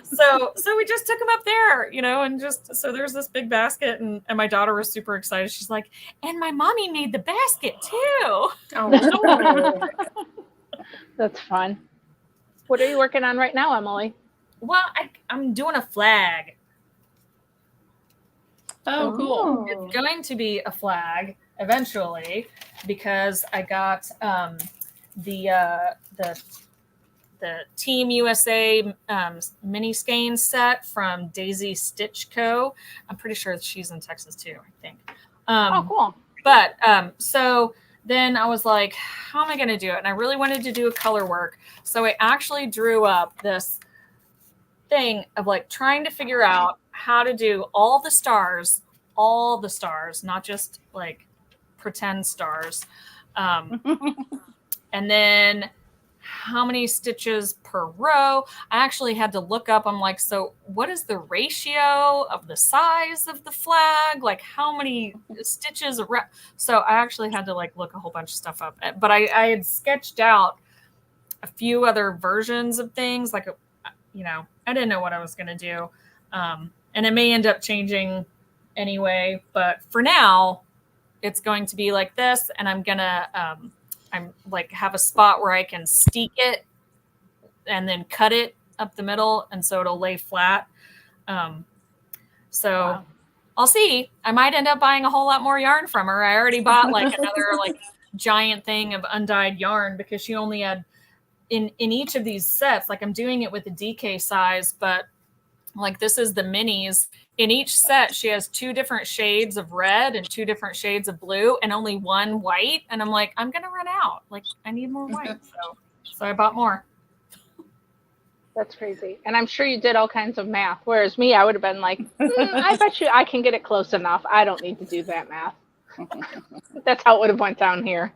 [SPEAKER 4] so we just took them up there, you know, and just so there's this big basket, and my daughter was super excited. She's like, and my mommy made the basket too.
[SPEAKER 2] Oh,
[SPEAKER 1] That's fun. What are you working on right now, Emily?
[SPEAKER 4] Well, I'm doing a flag.
[SPEAKER 3] Oh, cool.
[SPEAKER 4] It's going to be a flag eventually because I got the Team USA mini skein set from Daisy Stitch Co. I'm pretty sure she's in Texas too, I think.
[SPEAKER 1] Oh, cool.
[SPEAKER 4] But so then I was like, how am I going to do it? And I really wanted to do a color work. So I actually drew up this thing of like trying to figure out how to do all the stars, not just like pretend stars. And then how many stitches per row. I actually had to look up. I'm like, so what is the ratio of the size of the flag? Like how many stitches? So I actually had to like look a whole bunch of stuff up. But I had sketched out a few other versions of things. Like, you know, I didn't know what I was going to do. And it may end up changing anyway. But for now, it's going to be like this. And I'm going to... I'm like have a spot where I can steek it and then cut it up the middle. And so it'll lay flat. Wow. I'll see. I might end up buying a whole lot more yarn from her. I already bought like another like giant thing of undyed yarn because she only had in each of these sets, like I'm doing it with the DK size, but like this is the minis. In each set, she has 2 different shades of red and 2 different shades of blue and only 1 white. And I'm like, I'm going to run out. Like, I need more white. So I bought more.
[SPEAKER 1] That's crazy. And I'm sure you did all kinds of math. Whereas me, I would have been like, I bet you I can get it close enough. I don't need to do that math. That's how it would have went down here.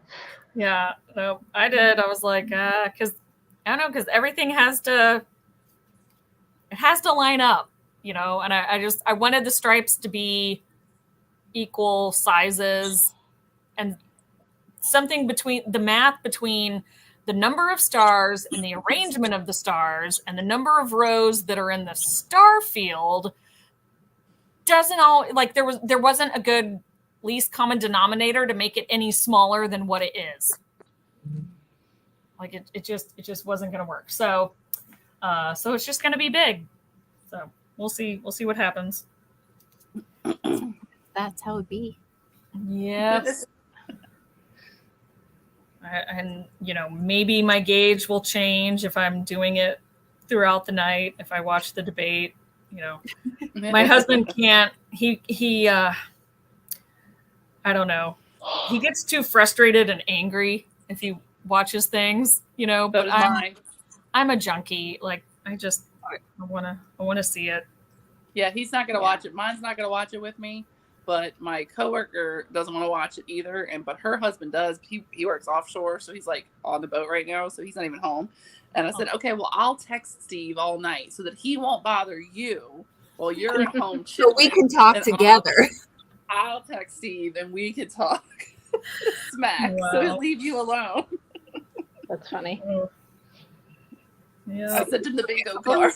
[SPEAKER 4] Yeah, no, I did. I was like, because I don't know, because everything has to line up. You know, and I wanted the stripes to be equal sizes and something between the math between the number of stars and the arrangement of the stars and the number of rows that are in the star field doesn't all like there wasn't a good least common denominator to make it any smaller than what it is. Like it just wasn't going to work. So it's just going to be big. So We'll see what happens.
[SPEAKER 5] That's how it be.
[SPEAKER 4] Yes. And, you know, maybe my gauge will change if I'm doing it throughout the night, if I watch the debate, you know. My husband can't, he I don't know. He gets too frustrated and angry if he watches things, you know, but I'm a junkie. Like, I want to see it.
[SPEAKER 3] Yeah, he's not going to watch it. Mine's not going to watch it with me, but my coworker doesn't want to watch it either. But her husband does. He works offshore, so he's like on the boat right now, so he's not even home. And I said, okay, well, I'll text Steve all night so that he won't bother you while you're at home.
[SPEAKER 5] So we can talk together.
[SPEAKER 3] I'll text Steve and we can talk smack.
[SPEAKER 4] Wow.
[SPEAKER 3] So he'll leave you alone.
[SPEAKER 1] That's funny.
[SPEAKER 4] Yeah.
[SPEAKER 3] I sent him the bingo card.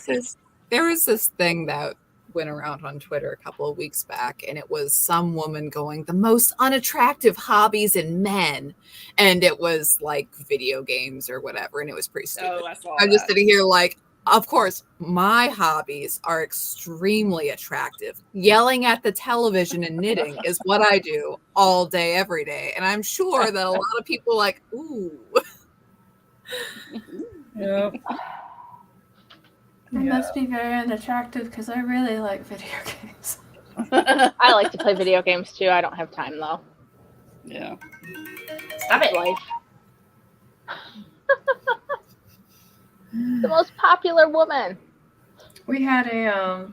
[SPEAKER 5] There was this thing that went around on Twitter a couple of weeks back, and it was some woman going, the most unattractive hobbies in men. And it was like video games or whatever, and it was pretty stupid.
[SPEAKER 3] Oh, I saw
[SPEAKER 5] I'm just
[SPEAKER 3] that.
[SPEAKER 5] sitting here like, of course, my hobbies are extremely attractive. Yelling at the television and knitting is what I do all day, every day. And I'm sure that a lot of people are like, ooh.
[SPEAKER 4] Yeah.
[SPEAKER 2] I must be very unattractive because I really like video games.
[SPEAKER 1] I like to play video games too. I don't have time though.
[SPEAKER 3] Yeah.
[SPEAKER 1] Stop it. Life. The most popular woman.
[SPEAKER 2] We had a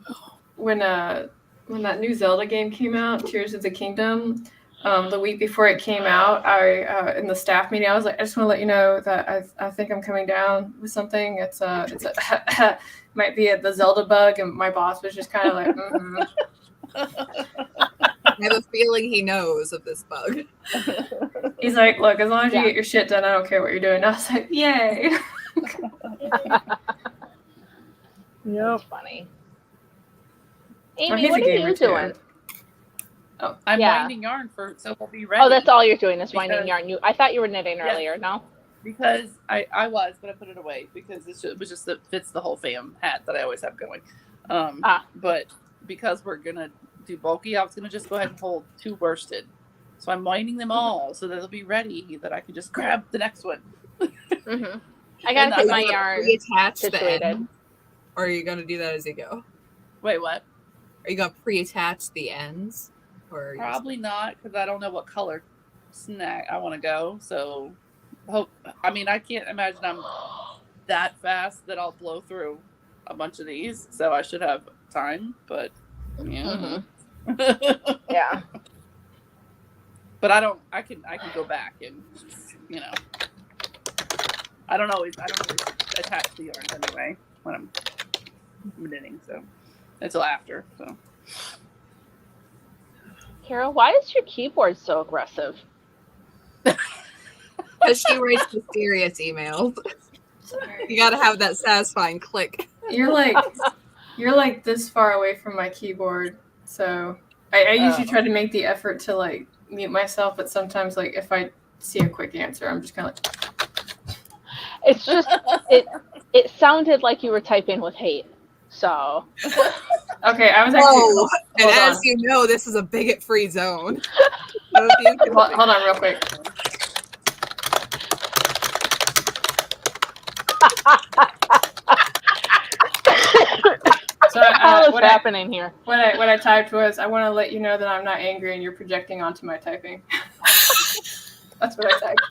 [SPEAKER 2] when that new Zelda game came out, Tears of the Kingdom, the week before it came out, I in the staff meeting, I was like, I just want to let you know that I think I'm coming down with something. It's might be the Zelda bug, and my boss was just kind of like, mm-hmm.
[SPEAKER 5] I have a feeling he knows of this bug.
[SPEAKER 2] He's like, look, as long as you get your shit done, I don't care what you're doing. I was like, yay.
[SPEAKER 1] That's funny.
[SPEAKER 2] Oh,
[SPEAKER 1] Amy,
[SPEAKER 2] he's
[SPEAKER 1] what
[SPEAKER 2] a
[SPEAKER 1] are
[SPEAKER 2] gamer
[SPEAKER 1] you
[SPEAKER 2] too.
[SPEAKER 1] doing?
[SPEAKER 3] Oh, I'm
[SPEAKER 1] Yeah.
[SPEAKER 3] winding yarn so we'll be ready.
[SPEAKER 1] Oh, that's all you're doing is winding
[SPEAKER 3] Because-
[SPEAKER 1] yarn. I thought you were knitting
[SPEAKER 3] Yes.
[SPEAKER 1] earlier, no?
[SPEAKER 3] Because I was, but I put it away because it was just that fits the whole fam hat that I always have going. But because we're gonna do bulky, I was gonna just go ahead and hold 2 worsted. So I'm winding them all so that they'll be ready that I can just grab the next one.
[SPEAKER 1] Mm-hmm. I gotta get my yarn
[SPEAKER 5] Pre-attach the
[SPEAKER 1] situated.
[SPEAKER 5] ends, or are you gonna do that as you go?
[SPEAKER 3] Wait, what?
[SPEAKER 5] Are you gonna pre-attach the ends, or are you
[SPEAKER 3] Probably not, because I don't know what color snack I want to go. So, I can't imagine I'm that fast that I'll blow through a bunch of these. So I should have time, but yeah.
[SPEAKER 1] Yeah.
[SPEAKER 3] But I can go back and I don't always attach the yarns anyway when I'm knitting, so until after. So
[SPEAKER 1] Carol, why is your keyboard so aggressive?
[SPEAKER 5] Because she writes mysterious emails. You gotta have that satisfying click.
[SPEAKER 2] You're like this far away from my keyboard, so I usually try to make the effort to like mute myself, but sometimes like if I see a quick answer, I'm just kind of like.
[SPEAKER 1] It's just it sounded like you were typing with hate. So
[SPEAKER 2] Okay, I was actually.
[SPEAKER 5] And
[SPEAKER 2] hold
[SPEAKER 5] as
[SPEAKER 2] on.
[SPEAKER 5] you know, this is a bigot-free zone.
[SPEAKER 2] Hold on real quick. So
[SPEAKER 1] what's happening here?
[SPEAKER 2] What I typed was, I want to let you know that I'm not angry and you're projecting onto my typing. That's what I typed.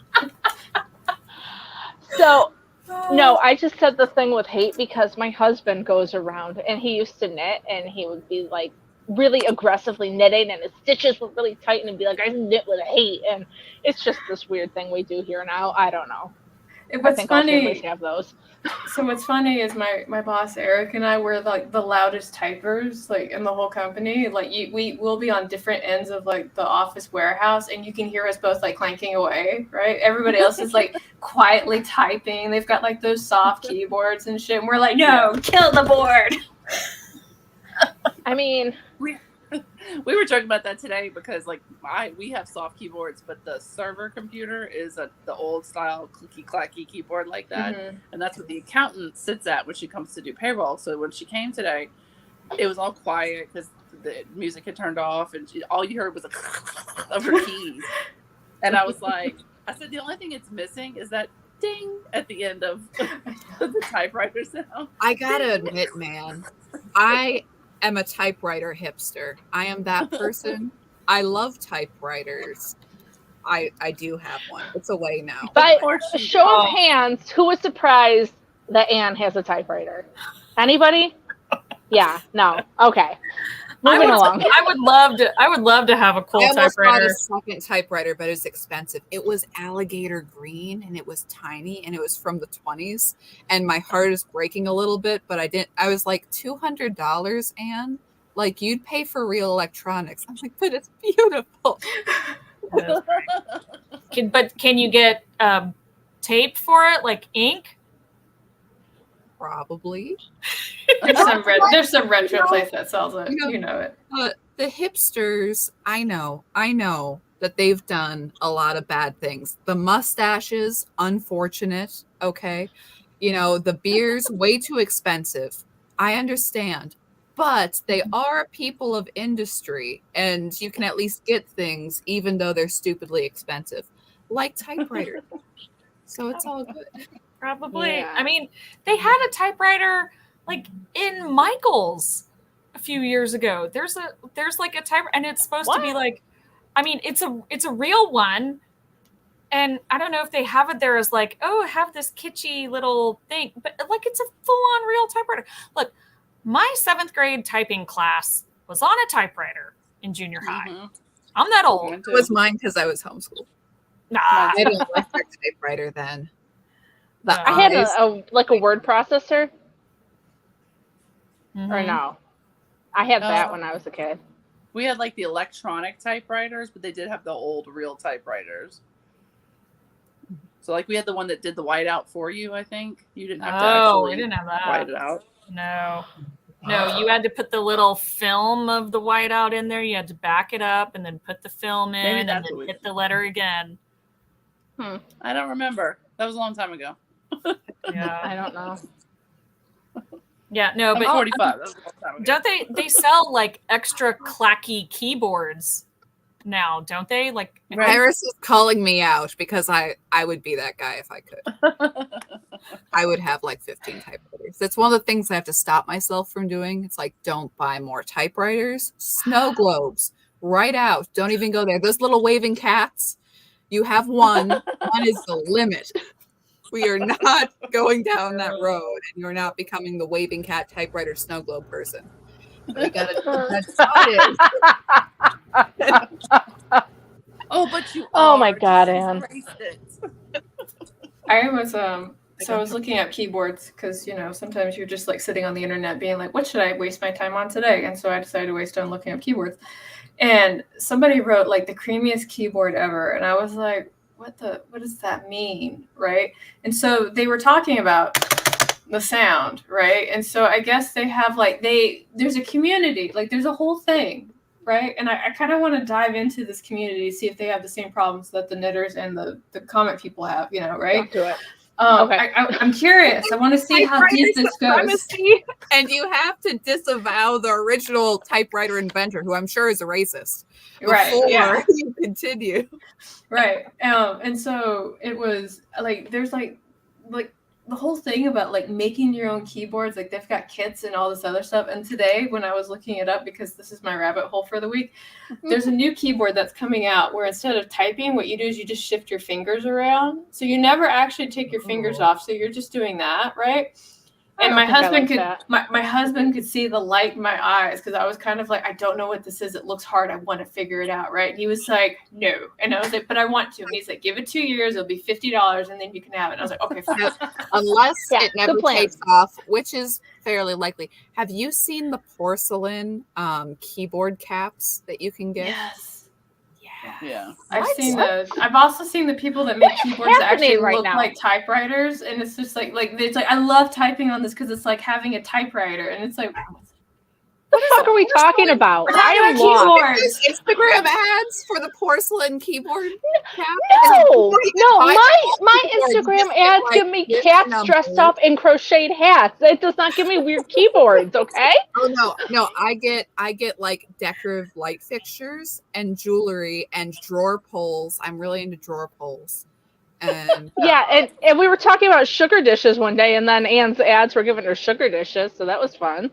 [SPEAKER 1] So no, I just said the thing with hate because my husband goes around and he used to knit and he would be like really aggressively knitting and his stitches were really tight and he'd be like, I knit with hate, and it's just this weird thing we do here now. I don't know. I think all families have those.
[SPEAKER 2] So what's funny is my boss Eric and I were like the loudest typers like in the whole company. Like we will be on different ends of like the office warehouse, and you can hear us both like clanking away, right? Everybody else is like quietly typing. They've got like those soft keyboards and shit. And we're like, no, kill the board.
[SPEAKER 1] I mean,
[SPEAKER 3] we were talking about that today because like we have soft keyboards, but the server computer is the old style clicky clacky keyboard like that, and that's what the accountant sits at when she comes to do payroll. So when she came today, it was all quiet because the music had turned off, and all you heard was a of her keys. And I was like, I said the only thing it's missing is that ding at the end of the typewriter sound.
[SPEAKER 5] I gotta admit, man, I am a typewriter hipster. I am that person. I love typewriters. I do have one. It's away now.
[SPEAKER 1] by show of hands, who was surprised that Anne has a typewriter? Anybody? Yeah, no. Okay. Moving along.
[SPEAKER 4] I would love to have a cool
[SPEAKER 5] I almost bought
[SPEAKER 4] typewriter.
[SPEAKER 5] a second typewriter, but it was expensive. It was alligator green and it was tiny and it was from the 20s. And my heart is breaking a little bit, but I was like, $200, Anne? Like, you'd pay for real electronics. I'm like, but it's beautiful.
[SPEAKER 4] Can you get tape for it, like ink?
[SPEAKER 5] Probably.
[SPEAKER 2] There's some retro place that sells it. You know it.
[SPEAKER 5] The hipsters, I know that they've done a lot of bad things. The mustaches, unfortunate. Okay. The beers, way too expensive. I understand. But they are people of industry, and you can at least get things even though they're stupidly expensive, like typewriters. So it's all good.
[SPEAKER 4] Probably.
[SPEAKER 1] Yeah.
[SPEAKER 4] I mean, they had a typewriter like in Michael's a few years ago. There's like a typewriter, and it's supposed to be like, I mean, it's a real one. And I don't know if they have it there as like, oh, have this kitschy little thing, but like it's a full-on real typewriter. Look, my 7th grade typing class was on a typewriter in junior high. I'm that old.
[SPEAKER 5] It was mine because I was homeschooled.
[SPEAKER 4] Nah.
[SPEAKER 5] I had an electric typewriter then. The
[SPEAKER 1] I had
[SPEAKER 5] eyes-
[SPEAKER 1] a word processor, or
[SPEAKER 4] Mhm.
[SPEAKER 1] no? I had that
[SPEAKER 3] Oh.
[SPEAKER 1] when I was a kid.
[SPEAKER 3] We had like the electronic typewriters, but they did have the old real typewriters. So like we had the one that did the whiteout for you, I think. You didn't have to
[SPEAKER 4] Oh,
[SPEAKER 3] actually
[SPEAKER 4] we didn't have
[SPEAKER 3] white
[SPEAKER 4] that.
[SPEAKER 3] it out.
[SPEAKER 4] No. No, you had to put the little film of the whiteout in there. You had to back it up and then put the film in
[SPEAKER 3] Maybe
[SPEAKER 4] and
[SPEAKER 3] that's
[SPEAKER 4] then
[SPEAKER 3] what we
[SPEAKER 4] hit
[SPEAKER 3] did.
[SPEAKER 4] the letter again.
[SPEAKER 3] I don't remember. That was a long time ago.
[SPEAKER 4] Yeah.
[SPEAKER 1] I don't know.
[SPEAKER 4] Yeah, no,
[SPEAKER 3] I'm
[SPEAKER 4] but
[SPEAKER 3] 45. That was a long time ago.
[SPEAKER 4] don't they sell like extra clacky keyboards now, don't they? Like
[SPEAKER 3] Right.
[SPEAKER 5] Iris is calling me out because I would be that guy if I could. I would have like 15 typewriters. That's one of the things I have to stop myself from doing. It's like, don't buy more typewriters. Snow globes, right out. Don't even go there. Those little waving cats, you have one. One is the limit. We are not going down that road, and you're not becoming the waving cat typewriter snow globe person. So you gotta
[SPEAKER 3] Oh, but you
[SPEAKER 1] Oh my
[SPEAKER 3] are.
[SPEAKER 1] God,
[SPEAKER 3] Just
[SPEAKER 1] Anne.
[SPEAKER 3] erase it.
[SPEAKER 2] I was so I was looking at keyboards because sometimes you're just like sitting on the internet being like, what should I waste my time on today? And so I decided to waste on looking up keyboards. And somebody wrote like the creamiest keyboard ever, and I was like, what does that mean, right? And so they were talking about the sound, right? And so I guess they have like there's a community, like there's a whole thing, right? And I kind of want to dive into this community, see if they have the same problems that the knitters and the comment people have, right?
[SPEAKER 1] Don't do it.
[SPEAKER 2] Okay. I'm curious. I want to see how deep this goes.
[SPEAKER 5] And you have to disavow the original typewriter inventor, who I'm sure is a racist,
[SPEAKER 2] Right.
[SPEAKER 5] before
[SPEAKER 2] Yeah.
[SPEAKER 5] you continue.
[SPEAKER 2] Right. And so it was like there's like the whole thing about like making your own keyboards, like they've got kits and all this other stuff. And today when I was looking it up, because this is my rabbit hole for the week, there's a new keyboard that's coming out where instead of typing, what you do is you just shift your fingers around. So you never actually take your fingers off. So you're just doing that, right? And my husband could see the light in my eyes because I was kind of like, I don't know what this is. It looks hard. I want to figure it out, right? And he was like, no. And I was like, but I want to. And he's like, give it 2 years. It'll be $50, and then you can have it. And I was like, okay, fine.
[SPEAKER 5] Unless
[SPEAKER 1] Yeah,
[SPEAKER 5] it never
[SPEAKER 1] good plan.
[SPEAKER 5] takes off, which is fairly likely. Have you seen the porcelain keyboard caps that you can get?
[SPEAKER 2] Yes.
[SPEAKER 3] Yeah.
[SPEAKER 2] I've
[SPEAKER 5] What?
[SPEAKER 2] seen those. I've also seen the people that make keyboards that actually
[SPEAKER 1] happening right
[SPEAKER 2] look
[SPEAKER 1] now?
[SPEAKER 2] like typewriters, and it's just like it's like I love typing on this because it's like having a typewriter, and it's like
[SPEAKER 1] What the fuck are we talking about?
[SPEAKER 2] We're
[SPEAKER 1] I
[SPEAKER 2] talking
[SPEAKER 1] am
[SPEAKER 2] about
[SPEAKER 1] lost.
[SPEAKER 2] keyboards.
[SPEAKER 5] There's Instagram ads for the porcelain keyboard cap.
[SPEAKER 1] No, my
[SPEAKER 5] keyboard, you
[SPEAKER 1] Instagram
[SPEAKER 5] just get,
[SPEAKER 1] ads
[SPEAKER 5] like,
[SPEAKER 1] give me
[SPEAKER 5] this
[SPEAKER 1] cats
[SPEAKER 5] number.
[SPEAKER 1] dressed up in crocheted hats. It does not give me weird keyboards, okay?
[SPEAKER 5] Oh no! I get like decorative light fixtures and jewelry and drawer pulls. I'm really into drawer pulls. And
[SPEAKER 1] Yeah, and we were talking about sugar dishes one day, and then Anne's ads were giving her sugar dishes, so that was fun.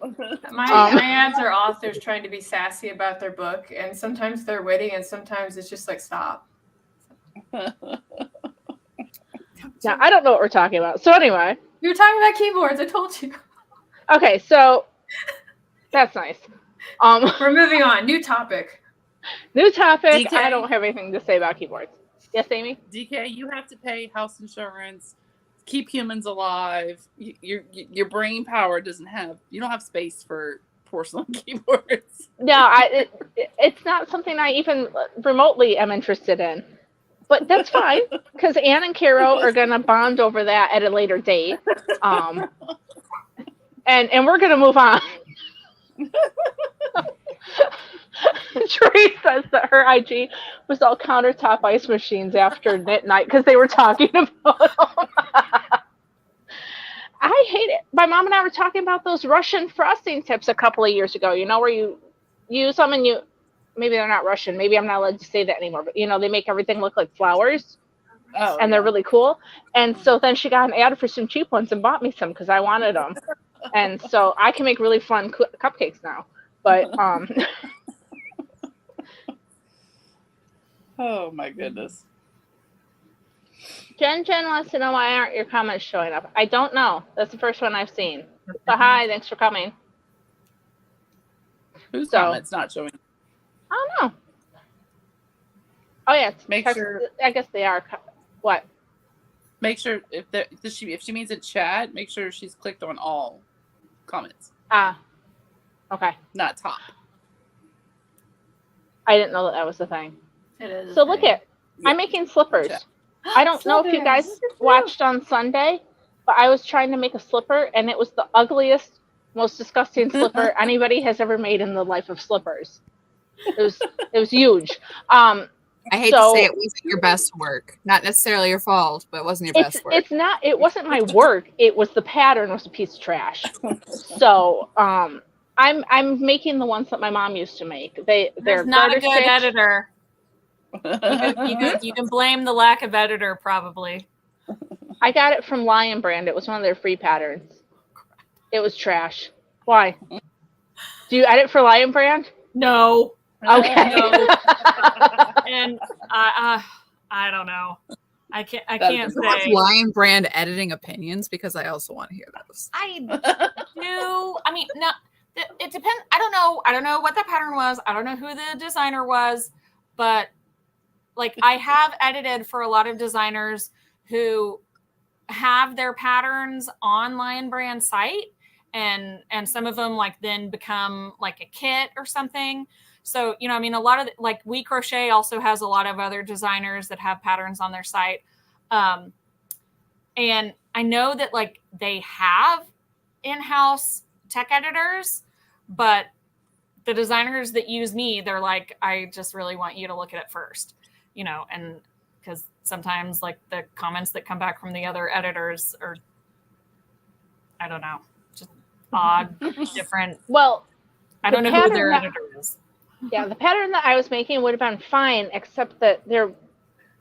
[SPEAKER 2] my ads are authors trying to be sassy about their book, and sometimes they're witty, and sometimes it's just like stop.
[SPEAKER 1] Now, I don't know what we're talking about. So anyway,
[SPEAKER 2] We were talking about keyboards. I told you.
[SPEAKER 1] okay, so that's nice.
[SPEAKER 2] We're moving on. New topic.
[SPEAKER 1] New topic.
[SPEAKER 3] DK.
[SPEAKER 1] I don't have anything to say about keyboards. Yes, Amy?
[SPEAKER 3] DK, you have to pay house insurance, keep humans alive. Your brain power you don't have space for porcelain keyboards.
[SPEAKER 1] No, it's not something I even remotely am interested in. But that's fine, because Anne and Caro are going to bond over that at a later date. And we're going to move on. Tree says that her IG was all countertop ice machines after knit night because they were talking about them. I hate it. My mom and I were talking about those Russian frosting tips a couple of years ago, where you use them and maybe they're not Russian. Maybe I'm not allowed to say that anymore. But, they make everything look like flowers.
[SPEAKER 3] Oh,
[SPEAKER 1] and they're really cool. And so then she got an ad for some cheap ones and bought me some because I wanted them. And so I can make really fun cupcakes now. But
[SPEAKER 3] oh my goodness.
[SPEAKER 1] Jen wants to know why aren't your comments showing up? I don't know. That's the first one I've seen. So hi, thanks for coming.
[SPEAKER 3] Whose
[SPEAKER 1] So-
[SPEAKER 3] comments not showing?
[SPEAKER 1] I don't know. Oh yeah,
[SPEAKER 3] Make
[SPEAKER 1] text,
[SPEAKER 3] sure-
[SPEAKER 1] I guess they are. What?
[SPEAKER 3] Make sure if she means in chat, make sure she's clicked on all comments,
[SPEAKER 1] Ah, okay.
[SPEAKER 3] not top.
[SPEAKER 1] I didn't know that was the thing.
[SPEAKER 6] It is.
[SPEAKER 1] So look at,
[SPEAKER 3] Yeah.
[SPEAKER 1] I'm making slippers.
[SPEAKER 3] Chat.
[SPEAKER 1] I don't know if you guys
[SPEAKER 6] Slippers, look at you.
[SPEAKER 1] watched on Sunday, but I was trying to make a slipper, and it was the ugliest, most disgusting slipper anybody has ever made in the life of slippers. It was huge.
[SPEAKER 5] I hate
[SPEAKER 1] So-
[SPEAKER 5] to say it wasn't your best work. Not necessarily your fault, but it wasn't your best work.
[SPEAKER 1] It's not. It wasn't my work. It was the pattern was a piece of trash. So I'm making the ones that my mom used to make. They're
[SPEAKER 4] There's not a
[SPEAKER 1] garter
[SPEAKER 4] good
[SPEAKER 1] stitch.
[SPEAKER 4] editor. You can blame the lack of editor, probably.
[SPEAKER 1] I got it from Lion Brand. It was one of their free patterns. It was trash. Why? Do you edit for Lion Brand?
[SPEAKER 4] No.
[SPEAKER 1] Okay.
[SPEAKER 4] And I don't know. I can't
[SPEAKER 5] What's
[SPEAKER 4] say.
[SPEAKER 5] Lion Brand editing opinions? Because I also want to hear those.
[SPEAKER 4] I do. I mean, no. It depends. I don't know. I don't know what that pattern was. I don't know who the designer was, but like I have edited for a lot of designers who have their patterns on Lion Brand site, and some of them like then become like a kit or something. So, you know, I mean, a lot of like We Crochet also has a lot of other designers that have patterns on their site. And I know that like they have in-house tech editors, but the designers that use me, they're like, I just really want you to look at it first, you know, and because sometimes like the comments that come back from the other editors are, I don't know, just odd, different.
[SPEAKER 1] Well,
[SPEAKER 4] I don't
[SPEAKER 1] the
[SPEAKER 4] know who their
[SPEAKER 1] pattern
[SPEAKER 4] editor is.
[SPEAKER 1] yeah, the pattern that I was making would have been fine, except that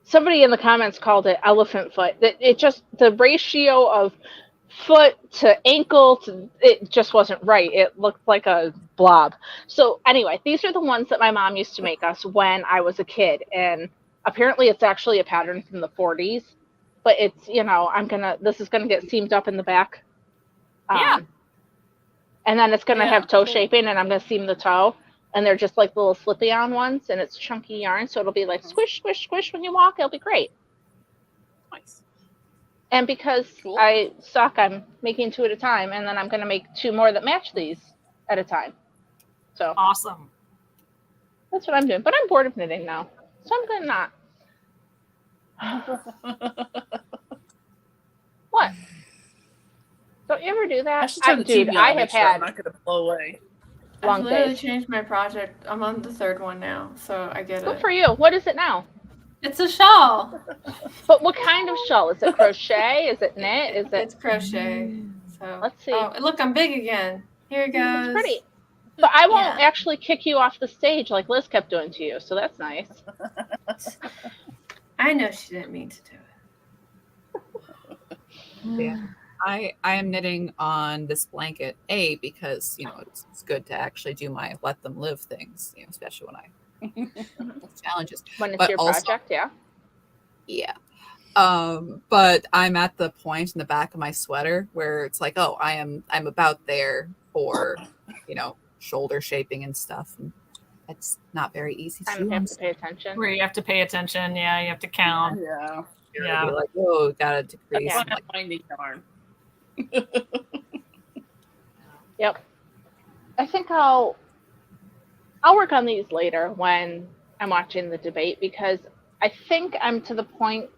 [SPEAKER 1] somebody in the comments called it elephant foot. It just, the ratio of foot to ankle it just wasn't right. It looked like a blob. So anyway, these are the ones that my mom used to make us when I was a kid, and apparently it's actually a pattern from the 40s, but it's, you know, this is gonna get seamed up in the back.
[SPEAKER 4] Yeah.
[SPEAKER 1] And then it's gonna
[SPEAKER 3] Yeah,
[SPEAKER 1] have toe
[SPEAKER 3] cool.
[SPEAKER 1] shaping, and I'm gonna seam the toe, and they're just like little slippy on ones, and it's chunky yarn, so it'll be like squish, squish, squish when you walk. It'll be great.
[SPEAKER 3] Nice.
[SPEAKER 1] And because
[SPEAKER 3] Cool.
[SPEAKER 1] I suck, I'm making 2 at a time, and then I'm going to make 2 more that match these at a time. So
[SPEAKER 4] Awesome.
[SPEAKER 1] that's what I'm doing. But I'm bored of knitting now, so I'm going to not. What? Don't you ever do that?
[SPEAKER 3] I should turn the TV on.
[SPEAKER 1] I
[SPEAKER 3] Make
[SPEAKER 1] have
[SPEAKER 3] sure I'm
[SPEAKER 1] had
[SPEAKER 3] not gonna blow away.
[SPEAKER 1] long
[SPEAKER 2] I've literally
[SPEAKER 1] days.
[SPEAKER 2] changed my project. I'm on the 3rd one now, so I get
[SPEAKER 1] Good
[SPEAKER 2] it.
[SPEAKER 1] for you. What is it now?
[SPEAKER 6] It's a shawl.
[SPEAKER 1] But what kind of shawl? Is it crochet? Is it knit? Is it?
[SPEAKER 2] It's crochet. So
[SPEAKER 1] Let's see.
[SPEAKER 2] Oh, look, I'm big again. Here it goes.
[SPEAKER 1] It's pretty. But I won't
[SPEAKER 6] Yeah.
[SPEAKER 1] actually kick you off the stage like Liz kept doing to you, so that's nice.
[SPEAKER 2] I know she didn't mean to do it.
[SPEAKER 5] Yeah. I am knitting on this blanket, because, you know, it's good to actually do my let them live things, you know, especially when I challenges.
[SPEAKER 1] When it's
[SPEAKER 5] But
[SPEAKER 1] your
[SPEAKER 5] also-
[SPEAKER 1] project, yeah.
[SPEAKER 5] Yeah. But I'm at the point in the back of my sweater where it's like, oh, I'm about there for, you know, shoulder shaping and stuff. And it's not very easy to
[SPEAKER 1] I
[SPEAKER 5] do.
[SPEAKER 1] have to pay attention.
[SPEAKER 4] Where you have to pay attention. Yeah, you have to count.
[SPEAKER 3] Yeah.
[SPEAKER 4] Yeah.
[SPEAKER 5] Be like, oh, gotta decrease.
[SPEAKER 3] That's
[SPEAKER 5] I'm
[SPEAKER 3] why
[SPEAKER 5] like,
[SPEAKER 3] I'm finding yarn.
[SPEAKER 1] Yep. I think I'll work on these later when I'm watching the debate, because I think I'm to the point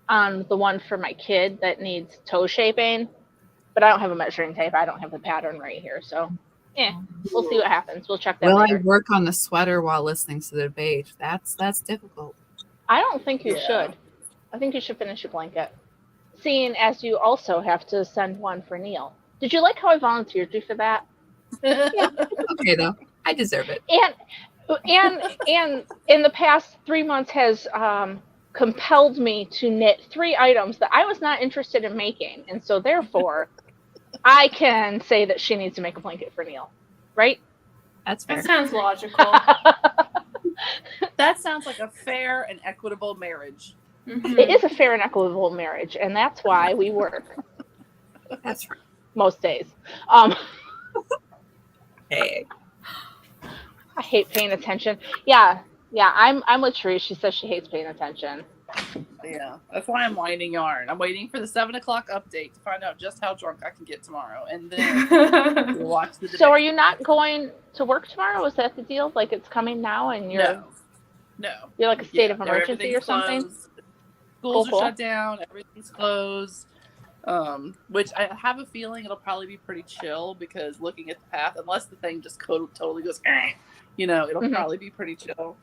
[SPEAKER 1] on the one for my kid that needs toe shaping, but I don't have a measuring tape. I don't have the pattern right here, so we'll see what happens. We'll check that
[SPEAKER 5] will I
[SPEAKER 1] later.
[SPEAKER 5] work on the sweater while listening to the debate? That's difficult.
[SPEAKER 1] I don't think you
[SPEAKER 3] Yeah.
[SPEAKER 1] should. I think you should finish your blanket, seeing as you also have to send one for Neil. Did you like how I volunteered you for that?
[SPEAKER 5] Okay, though. I deserve it.
[SPEAKER 1] And in the past 3 months has compelled me to knit 3 items that I was not interested in making, and so therefore I can say that she needs to make a blanket for Neil, right?
[SPEAKER 5] That's fair.
[SPEAKER 2] That sounds logical.
[SPEAKER 3] That sounds like a fair and equitable marriage.
[SPEAKER 2] Mhm.
[SPEAKER 1] It is a fair and equitable marriage, and that's why we work
[SPEAKER 5] That's right.
[SPEAKER 1] most days.
[SPEAKER 5] Hey.
[SPEAKER 1] I hate paying attention. Yeah, Yeah, I'm with Therese. She says she hates paying attention.
[SPEAKER 3] Yeah, that's why I'm winding yarn. I'm waiting for the 7 o'clock update to find out just how drunk I can get tomorrow, and then we'll watch the debate.
[SPEAKER 1] So are you not going to work tomorrow? Is that the deal? Like it's coming now and
[SPEAKER 3] No.
[SPEAKER 1] you're like a state of
[SPEAKER 3] No,
[SPEAKER 1] emergency or
[SPEAKER 3] everything's
[SPEAKER 1] something?
[SPEAKER 3] closed. Schools
[SPEAKER 1] Cool.
[SPEAKER 3] are shut down. Everything's closed. Which I have a feeling it'll probably be pretty chill because looking at the path, unless the thing just totally goes, it'll probably be pretty chill.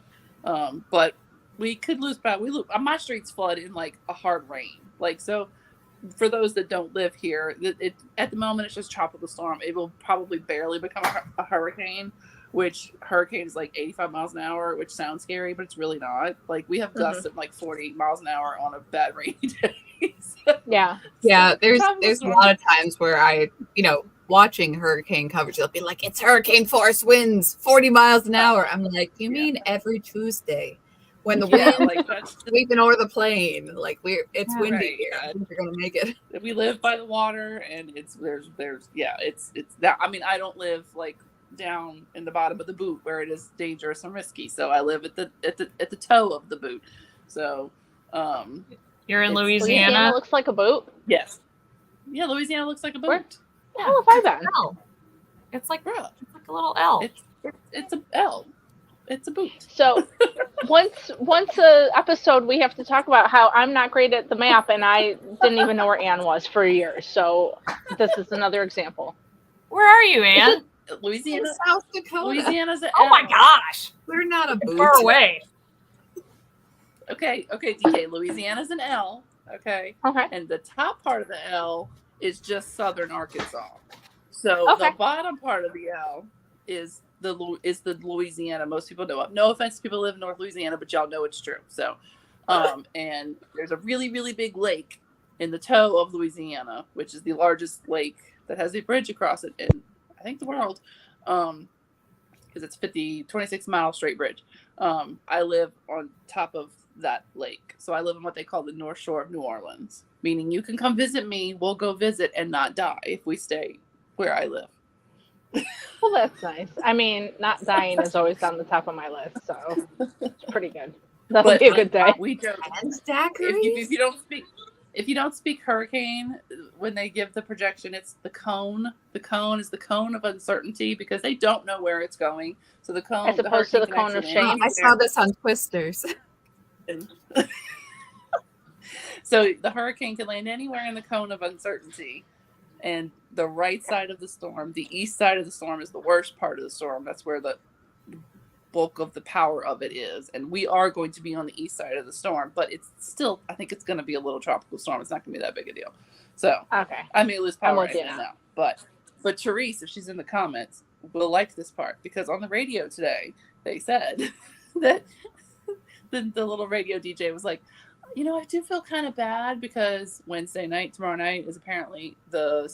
[SPEAKER 3] But we could lose power. My streets flood in like a hard rain. Like, so for those that don't live here, at the moment it's just tropical storm. It will probably barely become a hurricane, which hurricane is like 85 miles an hour, which sounds scary, but it's really not. Like we have gusts at like 40 miles an hour on a bad rainy day.
[SPEAKER 1] Yeah.
[SPEAKER 5] Yeah, there's a lot of times where I, watching hurricane coverage, they'll be like, it's hurricane force winds, 40 miles an hour. I'm like, you mean every Tuesday when the wind sweeping over the plain? Like it's windy here. I think you're gonna make it.
[SPEAKER 3] We live by the water, and there's that. I mean, I don't live like down in the bottom of the boot where it is dangerous and risky. So I live at the toe of the boot. So
[SPEAKER 4] you're in
[SPEAKER 1] Louisiana
[SPEAKER 4] Louisiana.
[SPEAKER 1] looks like a boot.
[SPEAKER 3] Yes. Yeah, Louisiana looks like a boot.
[SPEAKER 1] Where the hell have I been?
[SPEAKER 4] L. It's like a little L.
[SPEAKER 3] It's a L. It's a boot.
[SPEAKER 1] So once a episode we have to talk about how I'm not great at the map and I didn't even know where Anne was for years. So this is another example.
[SPEAKER 4] Where are you, Anne?
[SPEAKER 3] Louisiana,
[SPEAKER 5] South Dakota.
[SPEAKER 3] Louisiana's an
[SPEAKER 4] Oh
[SPEAKER 3] L.
[SPEAKER 4] my gosh.
[SPEAKER 5] We're not a boot.
[SPEAKER 4] Far away.
[SPEAKER 3] Okay, DK. Louisiana's an L. Okay.
[SPEAKER 1] Okay.
[SPEAKER 3] And the top part of the L is just southern Arkansas. So the bottom part of the L is the Louisiana most people know of. No offense to people who live in North Louisiana, but y'all know it's true. So, and there's a really, really big lake in the toe of Louisiana, which is the largest lake that has a bridge across it in, I think, the world, because it's 26-mile straight bridge. I live on top of that lake. So I live on what they call the North Shore of New Orleans, meaning you can come visit me. We'll go visit and not die if we stay where I live.
[SPEAKER 1] Well, that's nice. I mean, not dying is always on the top of my list, so it's pretty good. That'll be a good day.
[SPEAKER 3] We joke.
[SPEAKER 5] If
[SPEAKER 3] If you don't speak hurricane, when they give the projection, it's the cone. The cone is the cone of uncertainty because they don't know where it's going. So the cone,
[SPEAKER 1] as opposed to the cone of shame.
[SPEAKER 5] I saw this on Twisters.
[SPEAKER 3] So the hurricane can land anywhere in the cone of uncertainty. And the right side of the storm, the east side of the storm, is the worst part of the storm. That's where the bulk of the power of it is. And we are going to be on the east side of the storm, but it's still, I think it's going to be a little tropical storm. It's not going to be that big a deal. So I may lose power right now. But Therese, if she's in the comments, will like this part because on the radio today, they said that the little radio DJ was like, I do feel kind of bad because Wednesday night, tomorrow night, is apparently the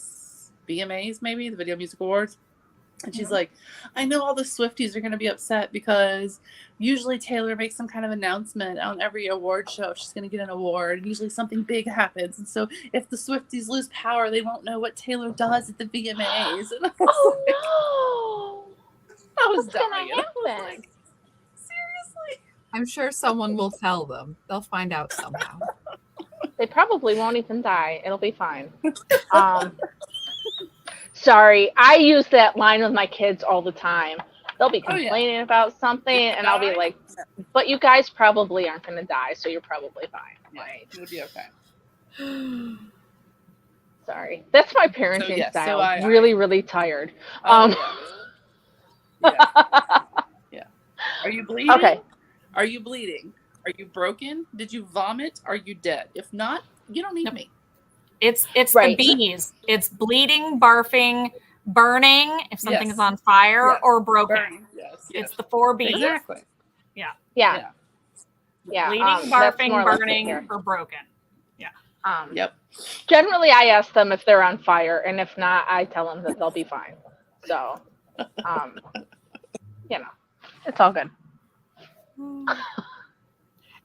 [SPEAKER 3] VMAs, maybe, the Video Music Awards. And she's like, I know all the Swifties are going to be upset because usually Taylor makes some kind of announcement on every award show. She's going to get an award. And usually something big happens. And so if the Swifties lose power, they won't know what Taylor does at the VMAs. And
[SPEAKER 1] Oh, no.
[SPEAKER 3] I was
[SPEAKER 1] What's
[SPEAKER 3] dying.
[SPEAKER 1] going to
[SPEAKER 3] I was
[SPEAKER 1] happen?
[SPEAKER 3] like, seriously?
[SPEAKER 5] I'm sure someone will tell them. They'll find out somehow.
[SPEAKER 1] They probably won't even die. It'll be fine. Sorry, I use that line with my kids all the time. They'll be complaining about something, and I'll be like, but you guys probably aren't going to die, so you're probably fine. Right?
[SPEAKER 3] It'll be okay.
[SPEAKER 1] Sorry. That's my parenting style.
[SPEAKER 3] So
[SPEAKER 1] really tired.
[SPEAKER 3] Yeah. Are you bleeding?
[SPEAKER 1] Okay.
[SPEAKER 3] Are you bleeding? Are you broken? Did you vomit? Are you dead? If not, you don't need me.
[SPEAKER 4] It's the B's. It's bleeding, barfing, burning, if something is on fire, or broken.
[SPEAKER 3] Burning. Yes.
[SPEAKER 4] It's the 4 B's.
[SPEAKER 3] Exactly.
[SPEAKER 1] Yeah.
[SPEAKER 4] Bleeding, barfing, burning, or broken. Yeah.
[SPEAKER 3] Yep.
[SPEAKER 1] Generally, I ask them if they're on fire, and if not, I tell them that they'll be fine. So, it's all good.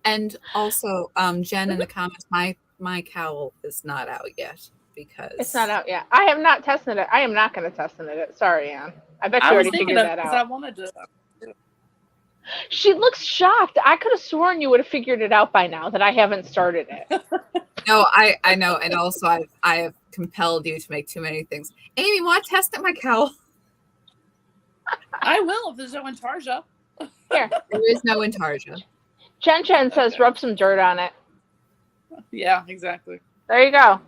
[SPEAKER 5] And also, Jen in the comments, my cowl is not out yet because
[SPEAKER 1] It's not out yet. I have not tested it. I am not going to test it. Sorry, Anne. I bet you already figured that out.
[SPEAKER 3] I wanted to.
[SPEAKER 1] She looks shocked. I could have sworn you would have figured it out by now that I haven't started it.
[SPEAKER 5] No, I know, and also I have compelled you to make too many things. Amy, want to test at my cowl?
[SPEAKER 3] I will if there's no Intarsia.
[SPEAKER 1] Here,
[SPEAKER 5] There is no Intarsia.
[SPEAKER 1] Jen says
[SPEAKER 3] Okay.
[SPEAKER 1] rub some dirt on it.
[SPEAKER 3] Yeah, exactly.
[SPEAKER 1] There you go.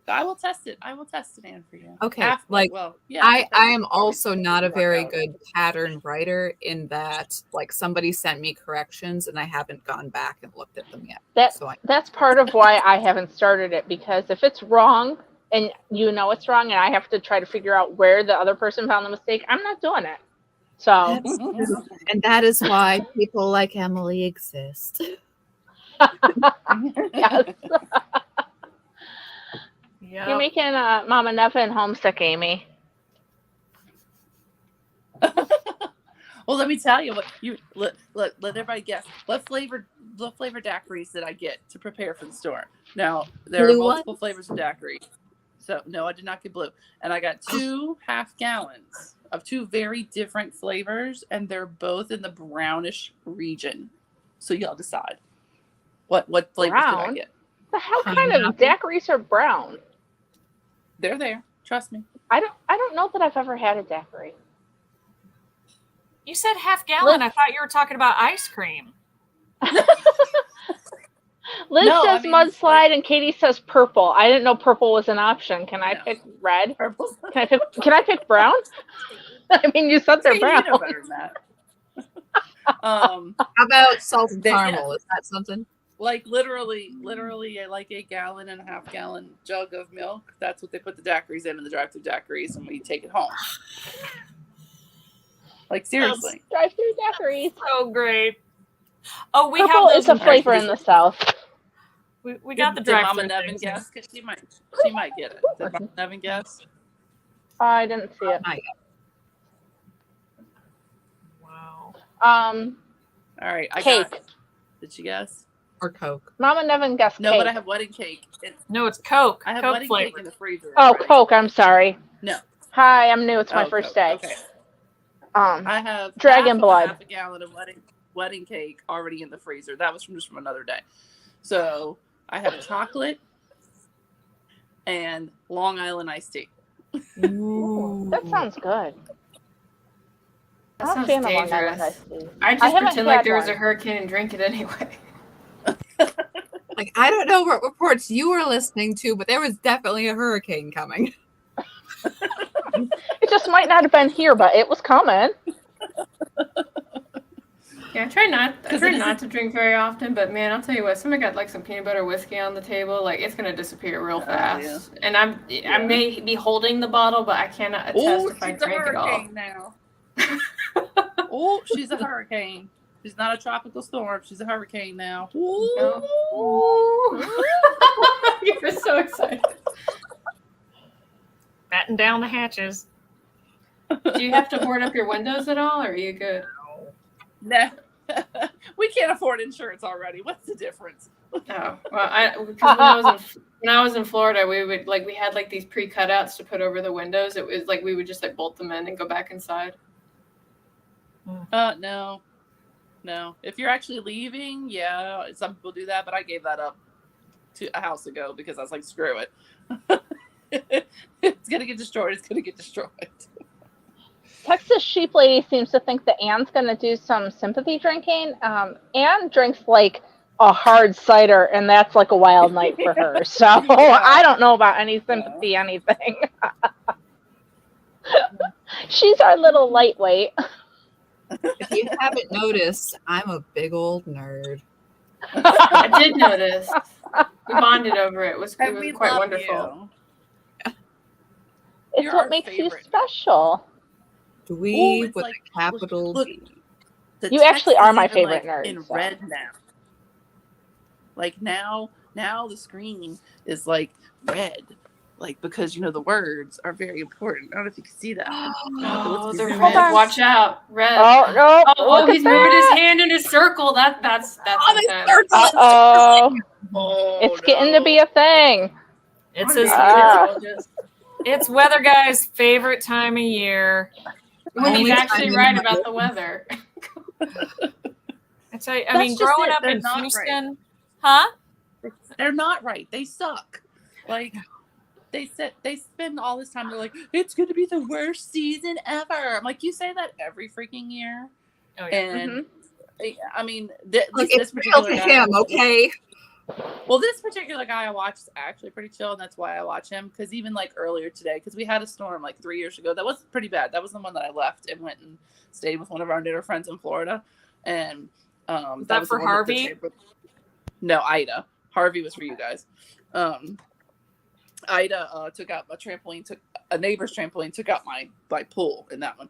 [SPEAKER 3] I will test it. I will test it, Anne, for you.
[SPEAKER 5] Okay, like,
[SPEAKER 3] well, yeah.
[SPEAKER 5] I am also not a very good pattern writer in that, like, somebody sent me corrections and I haven't gone back and looked at them yet.
[SPEAKER 1] That's part of why I haven't started it, because if it's wrong and you know it's wrong and I have to try to figure out where the other person found the mistake, I'm not doing it. So,
[SPEAKER 5] That's true. And that is why people like Emily exist.
[SPEAKER 1] yes.
[SPEAKER 4] Yeah.
[SPEAKER 1] You're making Mama Nevin homesick, Amy.
[SPEAKER 3] Well, let me tell you what you let everybody guess. What flavor daiquiris did I get to prepare for the store? Now there
[SPEAKER 5] Blue
[SPEAKER 3] are multiple
[SPEAKER 5] ones?
[SPEAKER 3] flavors of daiquiri. So no, I did not get blue. And I got 2 half gallons of 2 very different flavors, and they're both in the brownish region. So y'all decide. What flavors did I
[SPEAKER 1] Brown?
[SPEAKER 3] get?
[SPEAKER 1] The hell kind of daiquiris are brown?
[SPEAKER 3] They're there. Trust me.
[SPEAKER 1] I don't know that I've ever had a daiquiri.
[SPEAKER 4] You said half gallon. I thought you were talking about ice cream.
[SPEAKER 1] Liz
[SPEAKER 3] No, I
[SPEAKER 1] says
[SPEAKER 3] mean,
[SPEAKER 1] mudslide
[SPEAKER 3] like-
[SPEAKER 1] and Katie says purple. I didn't know purple was an option. Can I
[SPEAKER 3] No.
[SPEAKER 1] pick red?
[SPEAKER 3] Purple.
[SPEAKER 1] Can I pick brown? I mean, you said they're
[SPEAKER 3] You
[SPEAKER 1] brown.
[SPEAKER 3] know better than that.
[SPEAKER 5] How about salted
[SPEAKER 3] Yeah.
[SPEAKER 5] caramel? Is that something?
[SPEAKER 3] Like literally like a gallon and a half gallon jug of milk. That's what they put the daiquiris in the drive-through daiquiris, and we take it home. Like seriously.
[SPEAKER 1] Drive-through daiquiris.
[SPEAKER 4] So great. Oh, we
[SPEAKER 1] Purple
[SPEAKER 4] have
[SPEAKER 1] is
[SPEAKER 4] those.
[SPEAKER 1] a flavor in the South.
[SPEAKER 4] We got the
[SPEAKER 3] Did
[SPEAKER 4] drive
[SPEAKER 3] Mama Nevin guess? Because she might get it. Did Mama Nevin guess?
[SPEAKER 1] I didn't see it.
[SPEAKER 5] Not yet.
[SPEAKER 4] Wow.
[SPEAKER 1] Um,
[SPEAKER 3] All right, I
[SPEAKER 1] cake.
[SPEAKER 3] got. Did she guess?
[SPEAKER 5] Or Coke.
[SPEAKER 1] Mama Nevin guessed
[SPEAKER 3] No,
[SPEAKER 1] cake.
[SPEAKER 3] but I have wedding cake.
[SPEAKER 4] No, it's Coke.
[SPEAKER 3] I have
[SPEAKER 4] Coke
[SPEAKER 3] wedding
[SPEAKER 4] flavor.
[SPEAKER 3] cake in the freezer.
[SPEAKER 1] Oh,
[SPEAKER 3] already.
[SPEAKER 1] Coke. I'm sorry.
[SPEAKER 3] No.
[SPEAKER 1] Hi, I'm new. It's my
[SPEAKER 3] Oh,
[SPEAKER 1] first
[SPEAKER 3] Coke,
[SPEAKER 1] day.
[SPEAKER 3] Okay.
[SPEAKER 1] I
[SPEAKER 3] have
[SPEAKER 1] Dragon blood.
[SPEAKER 3] half a gallon of wedding cake already in the freezer. That was from another day. So I have chocolate and Long Island iced tea.
[SPEAKER 5] Ooh.
[SPEAKER 1] that sounds good.
[SPEAKER 6] That
[SPEAKER 1] I'm a
[SPEAKER 6] sounds
[SPEAKER 1] fan of Long Island
[SPEAKER 6] dangerous.
[SPEAKER 1] iced tea.
[SPEAKER 6] I just
[SPEAKER 1] haven't
[SPEAKER 6] pretend like
[SPEAKER 1] had
[SPEAKER 6] there was
[SPEAKER 1] one.
[SPEAKER 6] a hurricane and drink it anyway.
[SPEAKER 5] Like, I don't know what reports you were listening to, but there was definitely a hurricane coming.
[SPEAKER 1] It just might not have been here, but it was coming.
[SPEAKER 6] Yeah, I try not
[SPEAKER 3] it
[SPEAKER 6] to drink very often, but man, I'll tell you what, somebody got like some peanut butter whiskey on the table, like it's gonna disappear real fast. And I may be holding the bottle, but I cannot attest
[SPEAKER 3] Oh,
[SPEAKER 6] if I
[SPEAKER 3] she's a
[SPEAKER 6] drink it all.
[SPEAKER 3] hurricane now. Oh, she's a hurricane. She's not a tropical storm. She's a hurricane now.
[SPEAKER 6] No. You were so excited.
[SPEAKER 4] Batten down the hatches.
[SPEAKER 6] Do you have to board up your windows at all, or are you good?
[SPEAKER 3] No. We can't afford insurance already. What's the difference?
[SPEAKER 6] Oh, well, because when I was in Florida, we had like these pre-cutouts to put over the windows. It was like we would just like bolt them in and go back inside.
[SPEAKER 3] No. If you're actually leaving, yeah, some people do that, but I gave that up a house ago because I was like, screw it. It's gonna get destroyed. It's gonna get destroyed.
[SPEAKER 1] Texas Sheep Lady seems to think that Anne's going to do some sympathy drinking. Anne drinks like a hard cider, and that's like a wild night for her. So I don't know about any sympathy, anything. She's our little lightweight.
[SPEAKER 5] If you haven't noticed, I'm a big old nerd.
[SPEAKER 6] I did notice. We bonded over it. It was
[SPEAKER 3] And we
[SPEAKER 6] quite
[SPEAKER 3] love
[SPEAKER 6] wonderful.
[SPEAKER 3] you.
[SPEAKER 1] It's
[SPEAKER 3] You're
[SPEAKER 1] what
[SPEAKER 3] our
[SPEAKER 1] makes
[SPEAKER 3] favorite.
[SPEAKER 1] you special.
[SPEAKER 5] Dweeb
[SPEAKER 3] it's
[SPEAKER 5] with
[SPEAKER 3] like-
[SPEAKER 5] a capital
[SPEAKER 3] look,
[SPEAKER 5] D.
[SPEAKER 3] The
[SPEAKER 1] You
[SPEAKER 3] text
[SPEAKER 1] actually
[SPEAKER 3] is
[SPEAKER 1] are my
[SPEAKER 3] even,
[SPEAKER 1] favorite
[SPEAKER 3] like,
[SPEAKER 1] nerd,
[SPEAKER 3] in
[SPEAKER 1] so.
[SPEAKER 3] red now. Like now the screen is like red, like because the words are very important. I don't know if you can see that.
[SPEAKER 6] Oh, they're
[SPEAKER 3] Hold
[SPEAKER 6] red.
[SPEAKER 1] on.
[SPEAKER 6] Watch out, red.
[SPEAKER 1] Oh, no.
[SPEAKER 6] Oh,
[SPEAKER 1] look
[SPEAKER 6] he's
[SPEAKER 1] at
[SPEAKER 6] moving his
[SPEAKER 1] that.
[SPEAKER 6] hand in a circle. That's intense.
[SPEAKER 1] Uh-oh.
[SPEAKER 3] Oh,
[SPEAKER 1] It's getting to be a thing.
[SPEAKER 4] It's
[SPEAKER 6] Wanna
[SPEAKER 4] his,
[SPEAKER 6] be
[SPEAKER 1] Ah.
[SPEAKER 6] meteorologist.
[SPEAKER 4] it's weather guy's favorite time of year.
[SPEAKER 6] When he's
[SPEAKER 5] Only
[SPEAKER 6] actually
[SPEAKER 5] time in
[SPEAKER 6] right
[SPEAKER 5] my
[SPEAKER 6] about
[SPEAKER 5] life.
[SPEAKER 6] the weather.
[SPEAKER 4] I tell you, I
[SPEAKER 3] That's
[SPEAKER 4] mean,
[SPEAKER 3] just
[SPEAKER 4] growing
[SPEAKER 3] it.
[SPEAKER 4] up
[SPEAKER 3] They're
[SPEAKER 4] in
[SPEAKER 3] not
[SPEAKER 4] Houston, huh?
[SPEAKER 3] They're not right. They suck. Like they spend all this time. They're like, it's going to be the worst season ever. I'm like, you say that every freaking year.
[SPEAKER 4] Oh, yeah.
[SPEAKER 3] And I mean,
[SPEAKER 5] Look,
[SPEAKER 3] this
[SPEAKER 5] it's real
[SPEAKER 3] particular
[SPEAKER 5] to
[SPEAKER 3] guy.
[SPEAKER 5] him, okay?
[SPEAKER 3] Well, this particular guy I watch is actually pretty chill, and that's why I watch him. Because even like earlier today, because we had a storm like 3 years ago, that was pretty bad. That was the one that I left and went and stayed with one of our knitter friends in Florida. And
[SPEAKER 4] Was that
[SPEAKER 3] was
[SPEAKER 4] for
[SPEAKER 3] the one
[SPEAKER 4] Harvey?
[SPEAKER 3] No, Ida. Harvey was for you guys. Ida took out a trampoline, took a neighbor's trampoline, took out my pool in that one.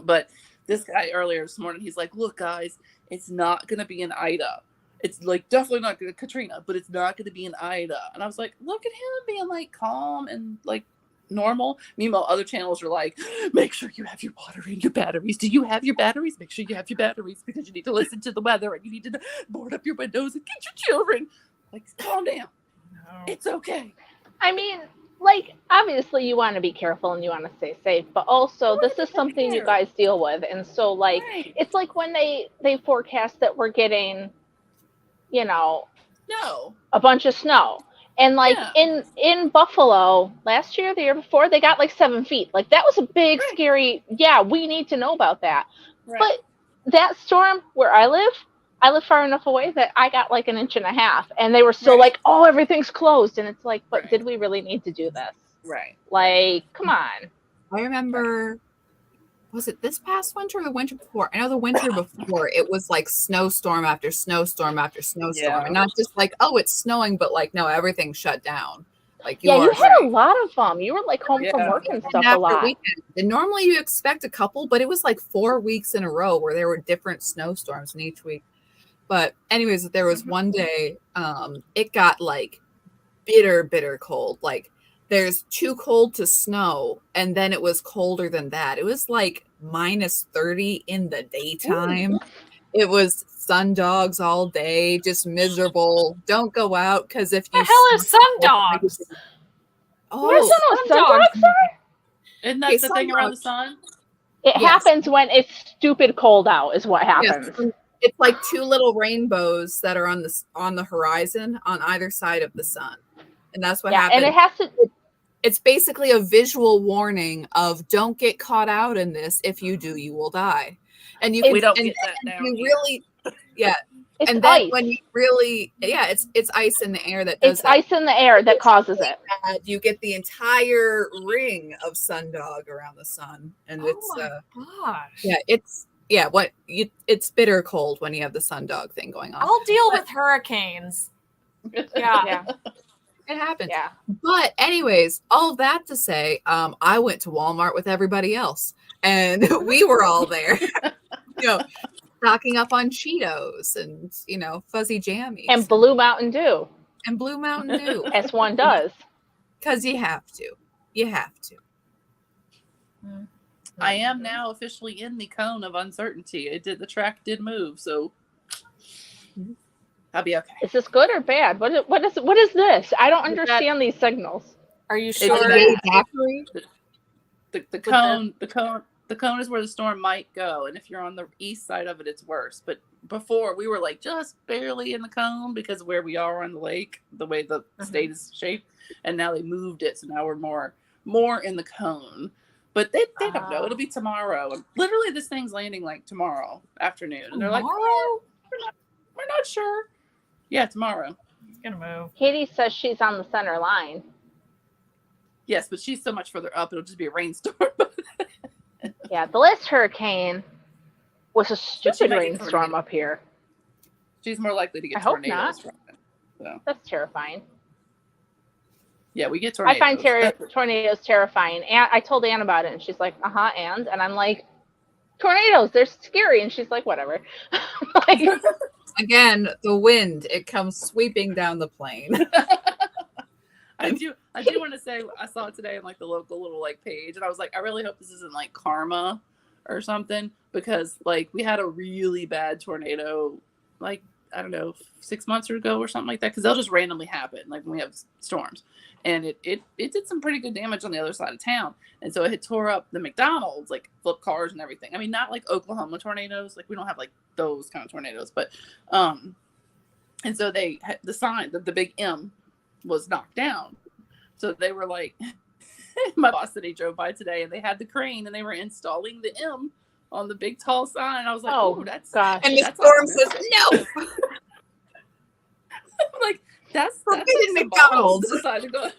[SPEAKER 3] But this guy earlier this morning, he's like, look, guys, it's not going to be an Ida. It's like definitely not going to Katrina, but it's not going to be an Ida. And I was like, look at him being like calm and like normal. Meanwhile, other channels are like, make sure you have your water and your batteries. Do you have your batteries? Make sure you have your batteries because you need to listen to the weather and you need to board up your windows and get your children. Like, calm down.
[SPEAKER 4] No.
[SPEAKER 3] It's okay.
[SPEAKER 1] I mean, like, obviously you want to be careful and you want to stay safe, but also this is something you guys deal with. And so, like,
[SPEAKER 3] Right.
[SPEAKER 1] it's like when they forecast that we're getting, you know,
[SPEAKER 3] No.
[SPEAKER 1] a bunch of snow. And like
[SPEAKER 3] Yeah.
[SPEAKER 1] in Buffalo last year, the year before, they got like 7 feet. Like that was a big,
[SPEAKER 3] Right.
[SPEAKER 1] scary, yeah, we need to know about that.
[SPEAKER 3] Right.
[SPEAKER 1] But that storm where I live far enough away that I got like 1.5 inches, and they were still
[SPEAKER 3] Right.
[SPEAKER 1] like, oh, everything's closed. And it's like, but
[SPEAKER 3] Right.
[SPEAKER 1] did we really need to do this?
[SPEAKER 3] Right.
[SPEAKER 1] Like, come on.
[SPEAKER 5] I remember, was it this past winter or the winter before? I know the winter before, it was like snowstorm after snowstorm after snowstorm.
[SPEAKER 3] Yeah.
[SPEAKER 5] And not just like, oh, it's snowing, but like, no, everything shut down. Like
[SPEAKER 1] Yeah, you
[SPEAKER 5] are
[SPEAKER 1] had a lot of them. You were like home from
[SPEAKER 3] Yeah.
[SPEAKER 1] work and
[SPEAKER 5] and
[SPEAKER 1] stuff a
[SPEAKER 5] after
[SPEAKER 1] lot.
[SPEAKER 5] weekend. And normally you expect a couple, but it was like 4 weeks in a row where there were different snowstorms in each week. But anyways, there was one day, it got like bitter cold. Like there's too cold to snow, and then it was colder than that. It was like -30 in the daytime. It was sun dogs all day, just miserable. Don't go out because if you
[SPEAKER 4] The hell is sun dogs?
[SPEAKER 1] There's
[SPEAKER 5] oh,
[SPEAKER 1] no
[SPEAKER 4] sun
[SPEAKER 1] sun
[SPEAKER 4] dogs.
[SPEAKER 1] dogs there?
[SPEAKER 3] Isn't that
[SPEAKER 5] Okay,
[SPEAKER 3] the thing around the
[SPEAKER 5] sundogs.
[SPEAKER 3] sun?
[SPEAKER 1] It
[SPEAKER 5] Yes.
[SPEAKER 1] happens when it's stupid cold out is what happens.
[SPEAKER 5] yes, it's like two little rainbows that are on the horizon on either side of the sun, and that's what
[SPEAKER 1] Yeah,
[SPEAKER 5] happened.
[SPEAKER 1] and it has to.
[SPEAKER 5] It's basically a visual warning of don't get caught out in this. If you do, you will die. And you can
[SPEAKER 3] We don't
[SPEAKER 5] and
[SPEAKER 3] get that
[SPEAKER 5] then
[SPEAKER 3] down
[SPEAKER 5] you
[SPEAKER 3] here.
[SPEAKER 5] really yeah.
[SPEAKER 1] It's
[SPEAKER 5] And then
[SPEAKER 1] ice.
[SPEAKER 5] when you really it's ice in the air that does
[SPEAKER 1] It's
[SPEAKER 5] that.
[SPEAKER 1] ice in the air that causes it.
[SPEAKER 5] And you get the entire ring of sundog around the sun, and
[SPEAKER 4] Oh my gosh.
[SPEAKER 5] it's bitter cold when you have the sundog thing going on.
[SPEAKER 4] I'll deal with hurricanes. Yeah.
[SPEAKER 1] Yeah,
[SPEAKER 5] It happens.
[SPEAKER 1] yeah.
[SPEAKER 5] But anyways, all of that to say, I went to Walmart with everybody else, and we were all there, stocking up on Cheetos and fuzzy jammies
[SPEAKER 1] And Blue Mountain Dew,
[SPEAKER 5] and Blue Mountain Dew,
[SPEAKER 1] as one does.
[SPEAKER 5] because you have to. You have to.
[SPEAKER 3] I am now officially in the cone of uncertainty. The track did move, so I'll be okay.
[SPEAKER 1] Is this good or bad? What is this? I don't understand these signals.
[SPEAKER 4] Are you
[SPEAKER 3] It's
[SPEAKER 4] sure?
[SPEAKER 3] bad.
[SPEAKER 5] Yay, Zachary.
[SPEAKER 3] The cone is where the storm might go, and if you're on the east side of it, it's worse. But before we were like just barely in the cone because of where we are on the lake, the way the state is shaped, and now they moved it, so now we're more in the cone. But they don't know. It'll be tomorrow. And literally, this thing's landing like tomorrow afternoon, and they're like,
[SPEAKER 4] Tomorrow?
[SPEAKER 3] we're not sure. Yeah, tomorrow.
[SPEAKER 4] It's gonna move.
[SPEAKER 1] Katie says she's on the center line.
[SPEAKER 3] Yes, but she's so much further up, it'll just be a rainstorm.
[SPEAKER 1] Yeah, the last hurricane was a stupid
[SPEAKER 3] might get
[SPEAKER 1] rainstorm
[SPEAKER 3] tornado.
[SPEAKER 1] up here.
[SPEAKER 3] She's more likely to
[SPEAKER 1] I
[SPEAKER 3] get
[SPEAKER 1] hope
[SPEAKER 3] tornadoes
[SPEAKER 1] not.
[SPEAKER 3] from it. So
[SPEAKER 1] That's terrifying.
[SPEAKER 3] yeah, we get
[SPEAKER 1] I
[SPEAKER 3] tornadoes.
[SPEAKER 1] find tornadoes terrifying. And I told Ann about it, and she's like, and I'm like, tornadoes, they're scary. And she's like, whatever. Like,
[SPEAKER 5] Again, the wind, it comes sweeping down the plane.
[SPEAKER 3] I do want to say I saw it today in like the local little like page, and I was like, I really hope this isn't like karma or something, because like we had a really bad tornado like I don't know, 6 months ago or something like that, because they'll just randomly happen, like when we have storms. And it did some pretty good damage on the other side of town. And so it had tore up the McDonald's, like flipped cars and everything. I mean, not like Oklahoma tornadoes. Like we don't have like those kind of tornadoes, but and so they had the sign, the big M was knocked down. So they were like, my boss said he drove by today and they had the crane and they were installing the M on the big tall sign. And I was like, oh, that's
[SPEAKER 1] gosh.
[SPEAKER 5] And the
[SPEAKER 3] that's
[SPEAKER 5] storm
[SPEAKER 3] awesome.
[SPEAKER 5] says no.
[SPEAKER 3] Like that's
[SPEAKER 5] Forbidden
[SPEAKER 3] like
[SPEAKER 5] McDonald's.
[SPEAKER 3] to decide to go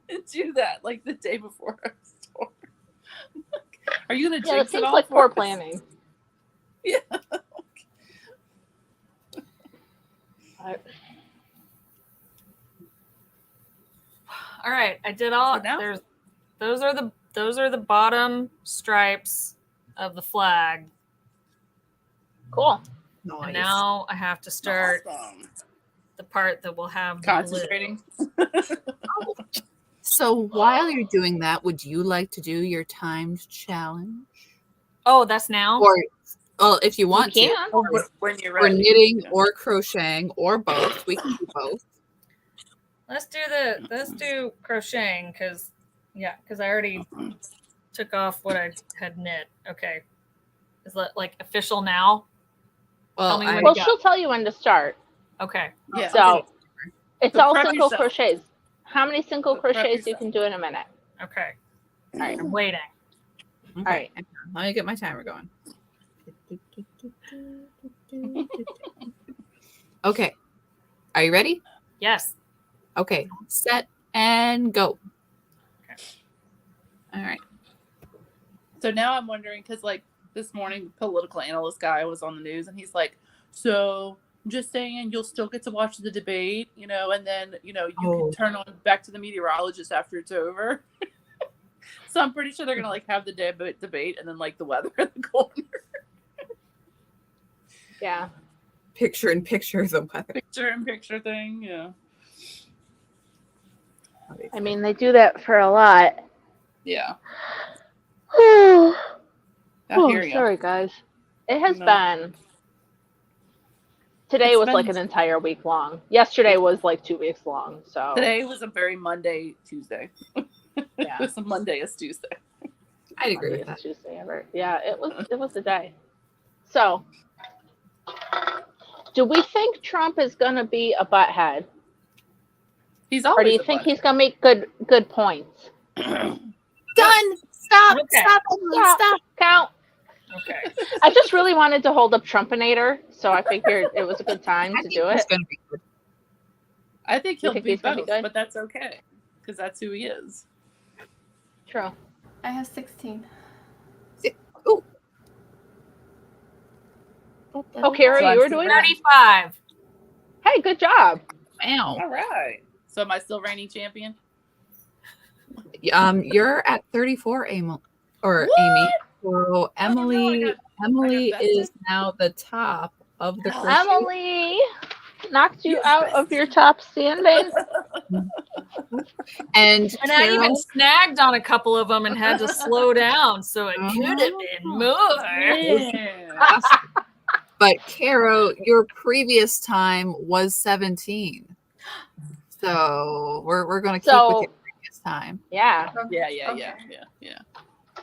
[SPEAKER 3] and do that like the day before a storm. Are you gonna
[SPEAKER 1] Yeah, it
[SPEAKER 3] jinx it
[SPEAKER 1] seems
[SPEAKER 3] all
[SPEAKER 1] like
[SPEAKER 3] for
[SPEAKER 1] poor
[SPEAKER 3] us?
[SPEAKER 1] planning.
[SPEAKER 3] Yeah.
[SPEAKER 4] All right, I did all.
[SPEAKER 3] So now-
[SPEAKER 4] There's those are the bottom stripes of the flag.
[SPEAKER 1] Cool.
[SPEAKER 5] Nice.
[SPEAKER 4] And now I have to start
[SPEAKER 3] Awesome.
[SPEAKER 4] the part that will have the
[SPEAKER 3] Concentrating.
[SPEAKER 5] So while you're doing that, would you like to do your timed challenge?
[SPEAKER 4] Oh, that's now.
[SPEAKER 5] Or, well, if you want
[SPEAKER 1] You
[SPEAKER 5] to,
[SPEAKER 1] can.
[SPEAKER 5] or,
[SPEAKER 3] When you're
[SPEAKER 5] or
[SPEAKER 3] ready.
[SPEAKER 5] knitting
[SPEAKER 3] Yeah.
[SPEAKER 5] or crocheting or both. We can do both.
[SPEAKER 4] Let's do crocheting because I already took off what I had knit. Okay, is that like official now?
[SPEAKER 5] Well,
[SPEAKER 4] Tell me when
[SPEAKER 1] Well,
[SPEAKER 4] to go.
[SPEAKER 1] she'll tell you when to start.
[SPEAKER 4] Okay,
[SPEAKER 3] Yeah.
[SPEAKER 1] So it's
[SPEAKER 3] So
[SPEAKER 1] all
[SPEAKER 3] prep
[SPEAKER 1] single
[SPEAKER 3] yourself.
[SPEAKER 1] crochets. How many single
[SPEAKER 3] So prep
[SPEAKER 1] crochets you
[SPEAKER 3] yourself.
[SPEAKER 1] can do in a minute?
[SPEAKER 4] okay.
[SPEAKER 1] All right.
[SPEAKER 4] I'm waiting.
[SPEAKER 5] Okay.
[SPEAKER 1] right.
[SPEAKER 5] Let me get my timer going. Okay. Are you ready?
[SPEAKER 4] Yes.
[SPEAKER 5] Okay. Set and go.
[SPEAKER 4] Okay.
[SPEAKER 5] All right.
[SPEAKER 3] So now I'm wondering, because like this morning, the political analyst guy was on the news and he's like, so I'm just saying you'll still get to watch the debate, you know, and then, you know, you can turn on back to the meteorologist after it's over. So I'm pretty sure they're going to like have the debate and then like the weather in the corner.
[SPEAKER 1] Yeah.
[SPEAKER 5] Picture in picture the weather.
[SPEAKER 3] Picture in picture thing. Yeah.
[SPEAKER 1] I mean, they do that for a lot.
[SPEAKER 3] Yeah.
[SPEAKER 1] Oh,
[SPEAKER 3] I hear you.
[SPEAKER 1] sorry, guys. It has
[SPEAKER 3] No.
[SPEAKER 1] been. Today
[SPEAKER 3] It's
[SPEAKER 1] was like
[SPEAKER 3] been-
[SPEAKER 1] an entire week long. Yesterday was like 2 weeks long. So
[SPEAKER 3] Today was a very Monday, Tuesday.
[SPEAKER 1] Yeah.
[SPEAKER 3] It was a Monday is Tuesday.
[SPEAKER 5] I'd agree with that.
[SPEAKER 1] Monday is Tuesday ever. Yeah, it was a day. So, do we think Trump is going to be a butthead,
[SPEAKER 3] He's
[SPEAKER 1] or
[SPEAKER 3] always
[SPEAKER 1] do you
[SPEAKER 3] a
[SPEAKER 1] think
[SPEAKER 3] butt.
[SPEAKER 1] he's going to make good points?
[SPEAKER 5] Done. Stop.
[SPEAKER 4] Okay.
[SPEAKER 5] Stop. Emily, stop.
[SPEAKER 1] Count.
[SPEAKER 4] Okay.
[SPEAKER 1] I just really wanted to hold up Trumpinator, so I figured it was a good time
[SPEAKER 5] I
[SPEAKER 1] to
[SPEAKER 5] think
[SPEAKER 1] do
[SPEAKER 5] it's
[SPEAKER 1] it.
[SPEAKER 5] gonna be good.
[SPEAKER 3] I think he'll
[SPEAKER 1] think
[SPEAKER 3] be
[SPEAKER 1] he's gonna be
[SPEAKER 3] both,
[SPEAKER 1] good?
[SPEAKER 3] but that's okay because that's who he is.
[SPEAKER 1] True.
[SPEAKER 6] I have 16.
[SPEAKER 5] Ooh.
[SPEAKER 1] Oh, Kara,
[SPEAKER 3] So I'm
[SPEAKER 1] you were
[SPEAKER 3] still
[SPEAKER 1] doing that?
[SPEAKER 4] 35.
[SPEAKER 1] Hey, good job.
[SPEAKER 5] Wow.
[SPEAKER 3] All right. So am I still reigning champion?
[SPEAKER 5] You're at 34, Amy. Or
[SPEAKER 3] What?
[SPEAKER 5] Amy. So Emily,
[SPEAKER 3] no,
[SPEAKER 5] Emily
[SPEAKER 3] bested?
[SPEAKER 5] is now the top of the crochet.
[SPEAKER 1] Emily knocked you
[SPEAKER 3] Yes,
[SPEAKER 1] out of your top standing.
[SPEAKER 5] And
[SPEAKER 4] And I even
[SPEAKER 5] Carol,
[SPEAKER 4] snagged on a couple of them and had to slow down, so it could have been more.
[SPEAKER 3] Yeah.
[SPEAKER 5] but Caro, your previous time was 17. So we're gonna keep
[SPEAKER 1] So-
[SPEAKER 5] with your previous time.
[SPEAKER 1] Yeah.
[SPEAKER 3] Yeah.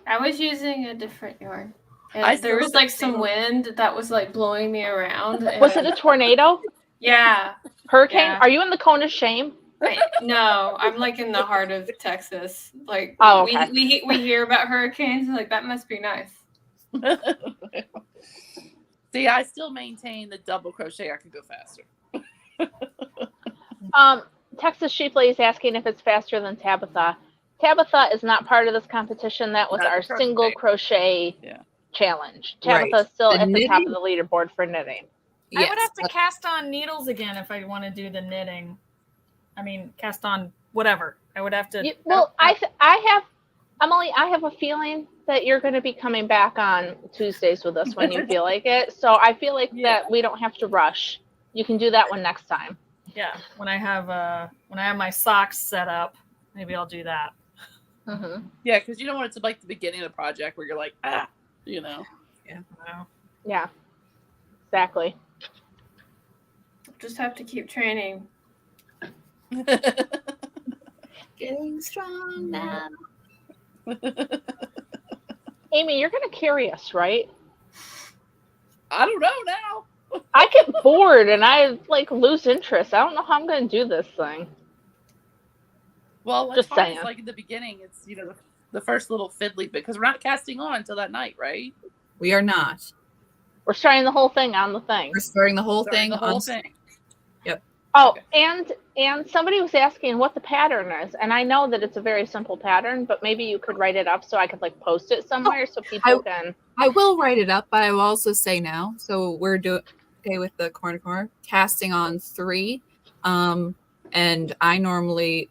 [SPEAKER 6] I was using a different yarn. And
[SPEAKER 3] I
[SPEAKER 6] there
[SPEAKER 3] still
[SPEAKER 6] was like some
[SPEAKER 3] think-
[SPEAKER 6] wind that was like blowing me around.
[SPEAKER 1] Was it a tornado?
[SPEAKER 6] Yeah.
[SPEAKER 1] Hurricane?
[SPEAKER 6] Yeah.
[SPEAKER 1] Are you in the cone of shame?
[SPEAKER 6] No, I'm like in the heart of Texas. Like
[SPEAKER 1] Oh, okay.
[SPEAKER 6] we hear about hurricanes, like that must be nice.
[SPEAKER 3] See, I still maintain the double crochet. I could go faster.
[SPEAKER 1] Texas Sheep Lady is asking if it's faster than Tabitha. Tabitha is not part of this competition. That was
[SPEAKER 3] Not
[SPEAKER 1] our
[SPEAKER 3] crochet.
[SPEAKER 1] single crochet
[SPEAKER 3] Yeah.
[SPEAKER 1] challenge.
[SPEAKER 5] Right.
[SPEAKER 1] Tabitha is still
[SPEAKER 5] The
[SPEAKER 1] at the top
[SPEAKER 5] knitting-
[SPEAKER 1] of the leaderboard for knitting.
[SPEAKER 4] I would have to cast on needles again if I want to do the knitting. I mean, cast on whatever. I would have to.
[SPEAKER 1] I have, Emily, I have a feeling that you're going to be coming back on Tuesdays with us when you feel like it. So I feel like that we don't have to rush. You can do that one next time.
[SPEAKER 4] Yeah, when I have my socks set up, maybe I'll do that.
[SPEAKER 1] Mm-hmm.
[SPEAKER 3] Yeah, because you don't want it to like the beginning of the project where you're like, you know.
[SPEAKER 1] Yeah, exactly.
[SPEAKER 6] just have to keep training.
[SPEAKER 5] Getting strong now.
[SPEAKER 1] Amy, you're gonna carry us, right?
[SPEAKER 3] I don't know now.
[SPEAKER 1] I get bored and I like lose interest. I don't know how I'm gonna do this thing.
[SPEAKER 3] Well,
[SPEAKER 1] Just
[SPEAKER 3] it's hard.
[SPEAKER 1] saying.
[SPEAKER 3] It's like in the beginning, it's the first little fiddly bit because we're not casting on until that night, right?
[SPEAKER 5] We are not.
[SPEAKER 1] We're starting the whole thing on the thing.
[SPEAKER 5] We're starting the whole
[SPEAKER 3] Starting
[SPEAKER 5] thing
[SPEAKER 3] the whole
[SPEAKER 5] on
[SPEAKER 3] thing.
[SPEAKER 1] Oh,
[SPEAKER 3] Okay.
[SPEAKER 1] and somebody was asking what the pattern is, and I know that it's a very simple pattern, but maybe you could write it up so I could like post it somewhere so people can.
[SPEAKER 5] I will write it up, but I will also say now. So we're doing okay with the corner casting on 3, and I normally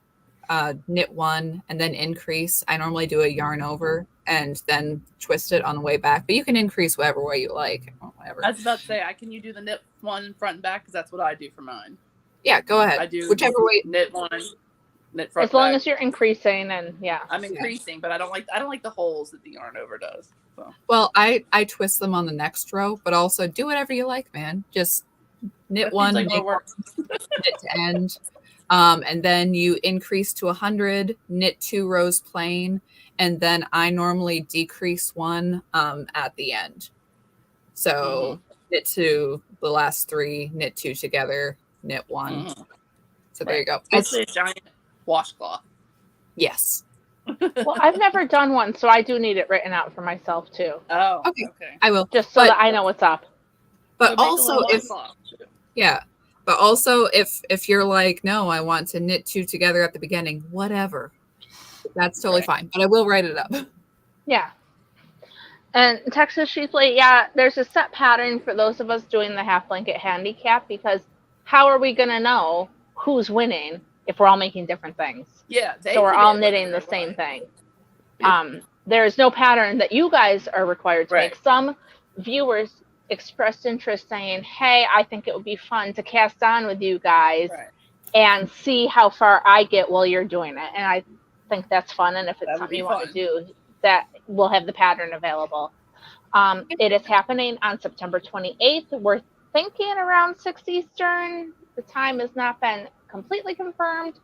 [SPEAKER 5] knit 1 and then increase. I normally do a yarn over and then twist it on the way back, but you can increase whatever way you like. Whatever.
[SPEAKER 3] I was about to say, can you do the knit 1 front and back? Because that's what I do for mine.
[SPEAKER 5] Yeah, go ahead.
[SPEAKER 3] I do
[SPEAKER 5] whichever way.
[SPEAKER 3] knit 1, knit front.
[SPEAKER 1] As long
[SPEAKER 3] back.
[SPEAKER 1] as you're increasing, and yeah.
[SPEAKER 3] I'm increasing, but I don't like the holes that the yarn over does. So.
[SPEAKER 5] Well, I twist them on the next row, but also do whatever you like, man. Just knit
[SPEAKER 3] That
[SPEAKER 5] 1,
[SPEAKER 3] seems like
[SPEAKER 5] knit,
[SPEAKER 3] more work.
[SPEAKER 5] knit to end. And then you increase to 100, knit 2 rows plain, and then I normally decrease 1 at the end. So knit 2 the last 3, knit 2 together, knit 1. So there you go.
[SPEAKER 3] It's a giant washcloth.
[SPEAKER 5] Yes.
[SPEAKER 1] Well, I've never done one, so I do need it written out for myself too.
[SPEAKER 3] Oh,
[SPEAKER 5] Okay.
[SPEAKER 3] okay.
[SPEAKER 5] I will.
[SPEAKER 1] Just so that I know what's up.
[SPEAKER 5] But
[SPEAKER 3] So make a
[SPEAKER 5] also
[SPEAKER 3] little
[SPEAKER 5] if
[SPEAKER 3] washcloth.
[SPEAKER 5] but also if you're like, no, I want to knit 2 together at the beginning, whatever. That's totally fine. But I will write it up.
[SPEAKER 1] Yeah. And Texas Sheathly, yeah, there's a set pattern for those of us doing the half blanket handicap, because how are we going to know who's winning if we're all making different things?
[SPEAKER 3] Yeah.
[SPEAKER 1] So we're all knitting the same thing. There is no pattern that you guys are required to make. Some viewers expressed interest saying, hey, I think it would be fun to cast on with you guys and see how far I get while you're doing it. And I think that's fun. And if it's something you want to do, that we'll have the pattern available. It is happening on September 28th. We're thinking around 6 Eastern. The time has not been completely confirmed,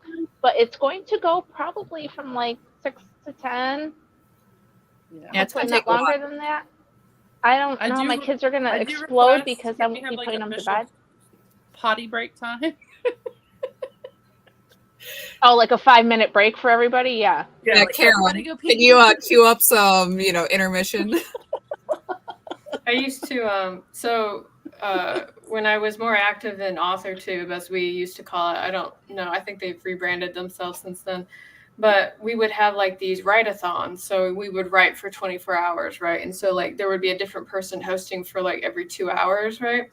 [SPEAKER 1] but it's going to go probably from like 6 to 10.
[SPEAKER 5] Yeah, it's going to take
[SPEAKER 1] longer than that. I don't know. My kids are going to explode because I'm going to be putting them to bed.
[SPEAKER 3] Potty break time.
[SPEAKER 1] Oh, like a 5-minute break for everybody? Yeah.
[SPEAKER 5] Yeah,
[SPEAKER 3] like,
[SPEAKER 5] Carolyn,
[SPEAKER 3] go
[SPEAKER 5] can you cue up some, intermission?
[SPEAKER 6] I used to when I was more active in AuthorTube, as we used to call it, I don't know, I think they've rebranded themselves since then, but we would have like these write-a-thons. So we would write for 24 hours, right? And so like there would be a different person hosting for like every 2 hours, right?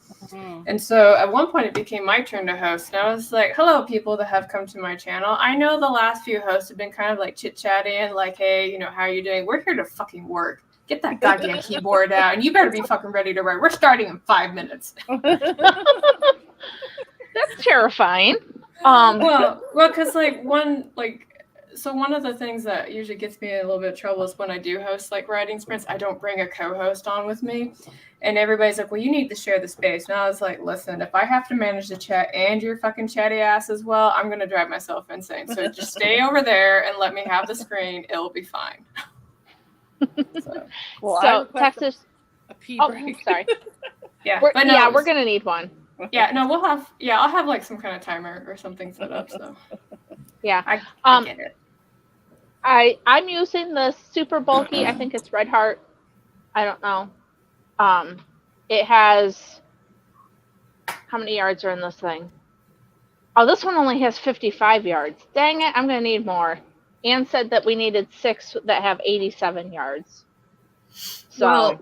[SPEAKER 6] And so at one point it became my turn to host, and I was like, hello people that have come to my channel. I know the last few hosts have been kind of like chit-chatting, like, hey, how are you doing? We're here to fucking work. Get that goddamn keyboard out, and you better be fucking ready to write. We're starting in 5 minutes.
[SPEAKER 1] That's terrifying.
[SPEAKER 6] Well, because one of the things that usually gets me in a little bit of trouble is when I do host like writing sprints, I don't bring a co-host on with me, and everybody's like, well, you need to share the space. And I was like, listen, if I have to manage the chat and your fucking chatty ass as well, I'm gonna drive myself insane. So just stay over there and let me have the screen. It'll be fine.
[SPEAKER 1] So Texas,
[SPEAKER 3] a pee
[SPEAKER 1] oh,
[SPEAKER 3] break.
[SPEAKER 1] Sorry.
[SPEAKER 6] Yeah,
[SPEAKER 1] we're gonna need one.
[SPEAKER 6] Yeah, no, I'll have like some kind of timer or something set up. So
[SPEAKER 1] yeah,
[SPEAKER 6] I get it.
[SPEAKER 1] I'm using the super bulky. I think it's Red Heart. I don't know. It has, how many yards are in this thing? Oh, this one only has 55 yards. Dang it! I'm gonna need more. Anne said that we needed 6 that have 87 yards. So,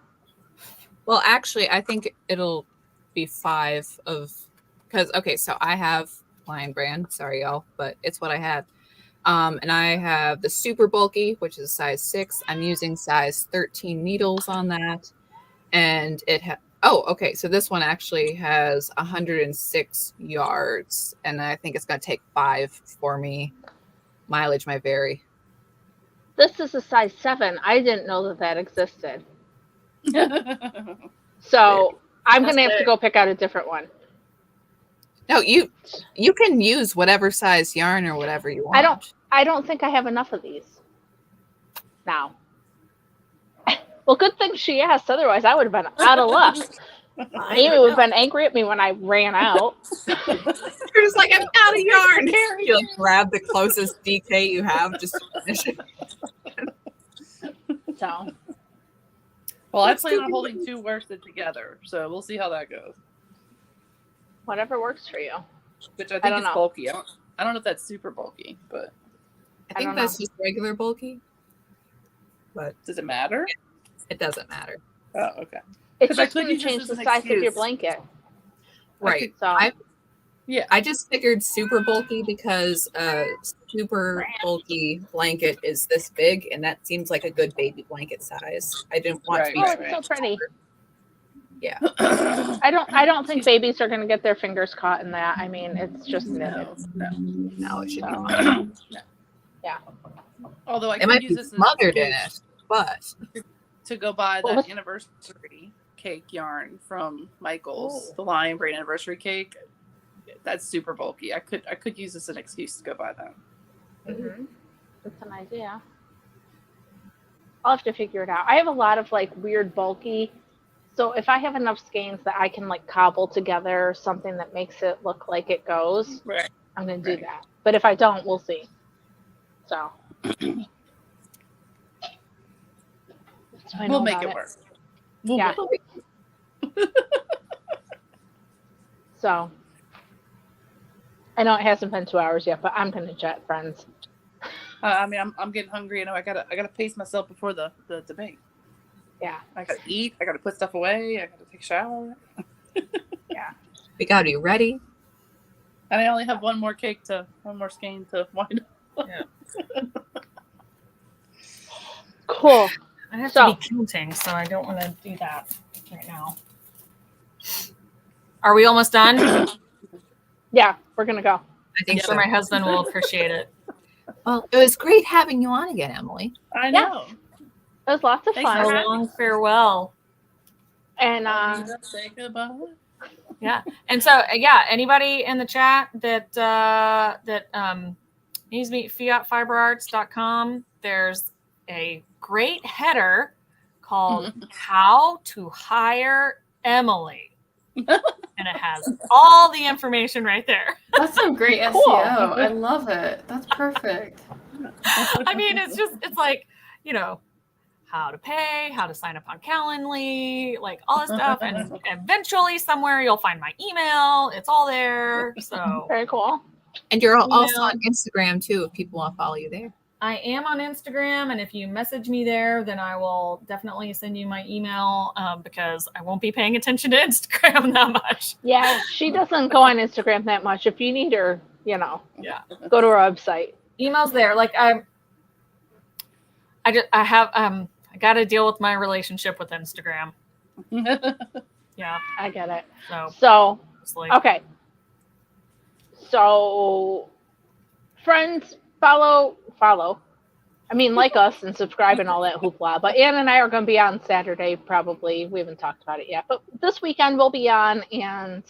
[SPEAKER 5] well, actually, I think it'll be 5 because so I have Lion Brand. Sorry, y'all, but it's what I had. And I have the super bulky, which is size 6. I'm using size 13 needles on that, and so this one actually has 106 yards, and I think it's going to take 5 for me. Mileage may vary.
[SPEAKER 1] This is a size 7. I didn't know that existed. So I'm going to have to go pick out a different one.
[SPEAKER 5] No, you can use whatever size yarn or whatever you want.
[SPEAKER 1] I don't think I have enough of these now. Well, good thing she asked. Otherwise, I would have been out of luck. Amy would have been angry at me when I ran out.
[SPEAKER 5] You're just like, I'm out of yarn. You like grab the closest DK you have, just finish it.
[SPEAKER 1] So,
[SPEAKER 3] Well, I plan on holding 2 worsted together, so we'll see how that goes.
[SPEAKER 1] whatever works for you.
[SPEAKER 3] Which I
[SPEAKER 1] I
[SPEAKER 3] think
[SPEAKER 1] don't
[SPEAKER 3] is
[SPEAKER 1] know.
[SPEAKER 3] bulky. I don't know if that's super bulky, but
[SPEAKER 5] I think
[SPEAKER 1] don't
[SPEAKER 5] that's
[SPEAKER 1] know.
[SPEAKER 5] just regular bulky, but
[SPEAKER 3] does it matter?
[SPEAKER 5] it doesn't matter.
[SPEAKER 3] Oh, okay.
[SPEAKER 1] It's
[SPEAKER 3] 'Cause I
[SPEAKER 1] just
[SPEAKER 3] could
[SPEAKER 1] going to
[SPEAKER 3] use this
[SPEAKER 1] change
[SPEAKER 3] as
[SPEAKER 1] the
[SPEAKER 3] an
[SPEAKER 1] size of your
[SPEAKER 3] excuse.
[SPEAKER 1] blanket.
[SPEAKER 5] Right.
[SPEAKER 1] So,
[SPEAKER 5] I just figured super bulky because super bulky blanket is this big, and that seems like a good baby blanket size. I didn't want to be.
[SPEAKER 1] oh, it's so pretty.
[SPEAKER 5] Yeah.
[SPEAKER 1] I don't think babies are going to get their fingers caught in that. I mean, it's just knitted.
[SPEAKER 3] No.
[SPEAKER 5] No, it should be
[SPEAKER 1] So,
[SPEAKER 5] fine.
[SPEAKER 1] yeah.
[SPEAKER 3] Although I
[SPEAKER 5] It
[SPEAKER 3] could
[SPEAKER 5] might
[SPEAKER 3] use
[SPEAKER 5] be
[SPEAKER 3] this as an
[SPEAKER 5] smothered in
[SPEAKER 3] excuse
[SPEAKER 5] it, but
[SPEAKER 3] to go buy
[SPEAKER 1] Well,
[SPEAKER 3] that
[SPEAKER 1] what's-
[SPEAKER 3] anniversary cake yarn from Michael's,
[SPEAKER 1] Oh.
[SPEAKER 3] the Lion Brain anniversary cake. That's super bulky. I could use this as an excuse to go buy that.
[SPEAKER 1] That's an idea. I'll have to figure it out. I have a lot of like weird bulky. So if I have enough skeins that I can like cobble together something that makes it look like it goes,
[SPEAKER 3] Right.
[SPEAKER 1] I'm going to do
[SPEAKER 3] Right.
[SPEAKER 1] that. But if I don't, we'll see. So that's what I know
[SPEAKER 3] We'll make
[SPEAKER 1] about
[SPEAKER 3] it work. We'll
[SPEAKER 1] Yeah.
[SPEAKER 3] make it.
[SPEAKER 1] So I know it hasn't been 2 hours yet, but I'm going to jet, friends.
[SPEAKER 3] I mean, I'm getting hungry. I know I gotta pace myself before the debate.
[SPEAKER 1] Yeah.
[SPEAKER 3] I gotta eat. I gotta put stuff away. I gotta take a shower.
[SPEAKER 5] we got to be ready.
[SPEAKER 3] And I only have one more skein to wind up.
[SPEAKER 1] Cool.
[SPEAKER 4] I have
[SPEAKER 1] So-
[SPEAKER 4] to be counting, so I don't want to do that right now. Are we almost done?
[SPEAKER 1] Yeah, we're going to go.
[SPEAKER 5] I
[SPEAKER 4] I'm
[SPEAKER 5] think
[SPEAKER 4] sure
[SPEAKER 5] so.
[SPEAKER 4] my husband will appreciate it.
[SPEAKER 5] Well, it was great having you on again, Emily.
[SPEAKER 3] I know.
[SPEAKER 1] It was lots of
[SPEAKER 3] Thanks
[SPEAKER 1] fun.
[SPEAKER 3] for
[SPEAKER 4] A
[SPEAKER 3] having
[SPEAKER 4] long farewell.
[SPEAKER 1] And
[SPEAKER 3] Say goodbye.
[SPEAKER 4] Yeah. And so, yeah, anybody in the chat that needs me, fiatfiberarts.com, there's a great header called How to Hire Emily. And it has all the information right there.
[SPEAKER 6] That's some great
[SPEAKER 1] Cool.
[SPEAKER 6] SEO. I love it. That's perfect.
[SPEAKER 4] I mean, it's like, how to pay, how to sign up on Calendly, like all this stuff. And eventually somewhere you'll find my email. It's all there. So
[SPEAKER 1] very cool.
[SPEAKER 5] And you're also
[SPEAKER 4] Email.
[SPEAKER 5] on Instagram too, if people want to follow you there.
[SPEAKER 4] I am on Instagram. And if you message me there, then I will definitely send you my email because I won't be paying attention to Instagram that much.
[SPEAKER 1] Yeah, she doesn't go on Instagram that much. If you need her,
[SPEAKER 4] Yeah.
[SPEAKER 1] go to her website.
[SPEAKER 4] Email's there. Like I got to deal with my relationship with Instagram. Yeah.
[SPEAKER 1] I get it.
[SPEAKER 4] So
[SPEAKER 1] So,
[SPEAKER 4] it's like,
[SPEAKER 1] okay. So, friends, follow. I mean, like us and subscribe and all that hoopla. But Ann and I are going to be on Saturday, probably. We haven't talked about it yet. But this weekend we'll be on, and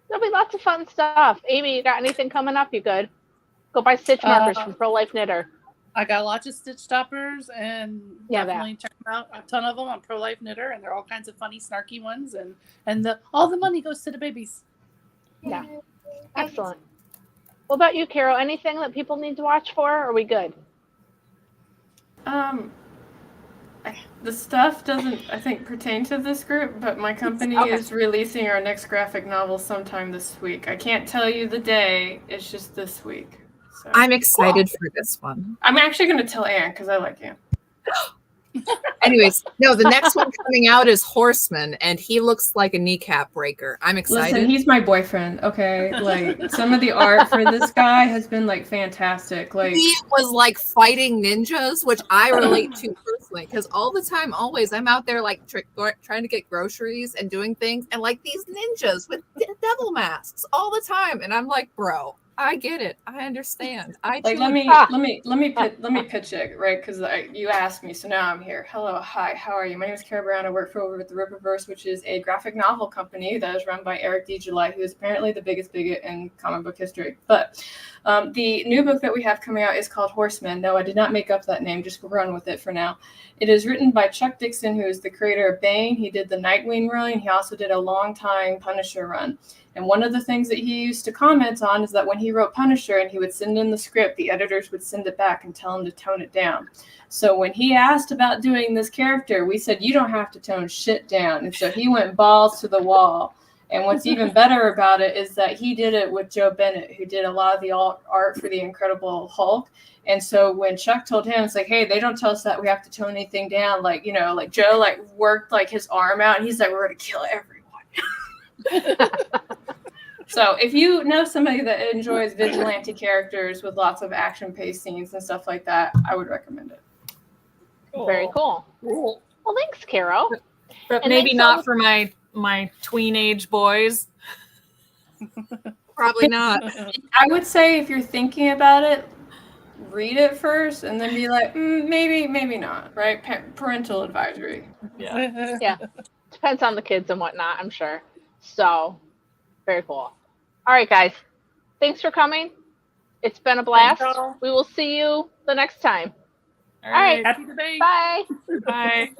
[SPEAKER 1] there'll be lots of fun stuff. Amy, you got anything coming up? You good? Go buy stitch markers from Pro Life Knitter.
[SPEAKER 3] I got lots of stitch stoppers, and
[SPEAKER 1] Yeah,
[SPEAKER 3] definitely check them out. A ton of them on Pro Life Knitter, and they're all kinds of funny, snarky ones. And all the money goes to the babies.
[SPEAKER 1] Yeah. Excellent. What about you, Carol? Anything that people need to watch for? Or are we good?
[SPEAKER 6] The stuff doesn't, I think, pertain to this group, but my company
[SPEAKER 1] Okay.
[SPEAKER 6] is releasing our next graphic novel sometime this week. I can't tell you the day. It's just this week. So
[SPEAKER 5] I'm excited for this one.
[SPEAKER 6] I'm actually going to tell Anne because I like Anne.
[SPEAKER 5] Anyways, no, the next one coming out is Horseman, and he looks like a kneecap breaker. I'm excited.
[SPEAKER 6] Listen, he's my boyfriend. Okay, like some of the art for this guy has been like fantastic. Like
[SPEAKER 5] He was like fighting ninjas, which I relate to personally, because all the time, always, I'm out there like trying to get groceries and doing things, and like these ninjas with devil masks all the time, and I'm like, bro, I get it. I understand. I
[SPEAKER 6] Like,
[SPEAKER 5] too
[SPEAKER 6] let
[SPEAKER 5] would-
[SPEAKER 6] me pitch it, right? Because you asked me, so now I'm here. Hello, hi, how are you? My name is Kara Brown. I work for Over with the Ripperverse, which is a graphic novel company that is run by Eric D. July, who is apparently the biggest bigot in comic book history. But the new book that we have coming out is called Horseman. No, I did not make up that name. Just run with it for now. It is written by Chuck Dixon, who is the creator of Bane. He did the Nightwing run. He also did a long-time Punisher run. And one of the things that he used to comment on is that when he wrote Punisher and he would send in the script, the editors would send it back and tell him to tone it down. So when he asked about doing this character, we said, you don't have to tone shit down. And so he went balls to the wall. And what's even better about it is that he did it with Joe Bennett, who did a lot of the art for the Incredible Hulk. And so when Chuck told him, it's like, hey, they don't tell us that we have to tone anything down. Like, like Joe worked his arm out and he's like, we're going to kill everyone. So if you know somebody that enjoys vigilante characters with lots of action-paced scenes and stuff like that, I would recommend it.
[SPEAKER 1] Very cool.
[SPEAKER 4] Cool.
[SPEAKER 1] Well, thanks, Carol.
[SPEAKER 4] But
[SPEAKER 1] And
[SPEAKER 4] maybe
[SPEAKER 1] thanks
[SPEAKER 4] not
[SPEAKER 1] all-
[SPEAKER 4] for my tweenage boys.
[SPEAKER 5] Probably not.
[SPEAKER 6] I would say if you're thinking about it, read it first and then be like, maybe not, right? Parental advisory.
[SPEAKER 1] Yeah. Depends on the kids and whatnot, I'm sure. So, very cool. All right, guys. Thanks for coming. It's been a blast.
[SPEAKER 3] Thanks, y'all.
[SPEAKER 1] We will see you the next time.
[SPEAKER 4] All
[SPEAKER 1] right.
[SPEAKER 4] right.
[SPEAKER 3] Happy debate.
[SPEAKER 1] Bye.
[SPEAKER 4] Bye.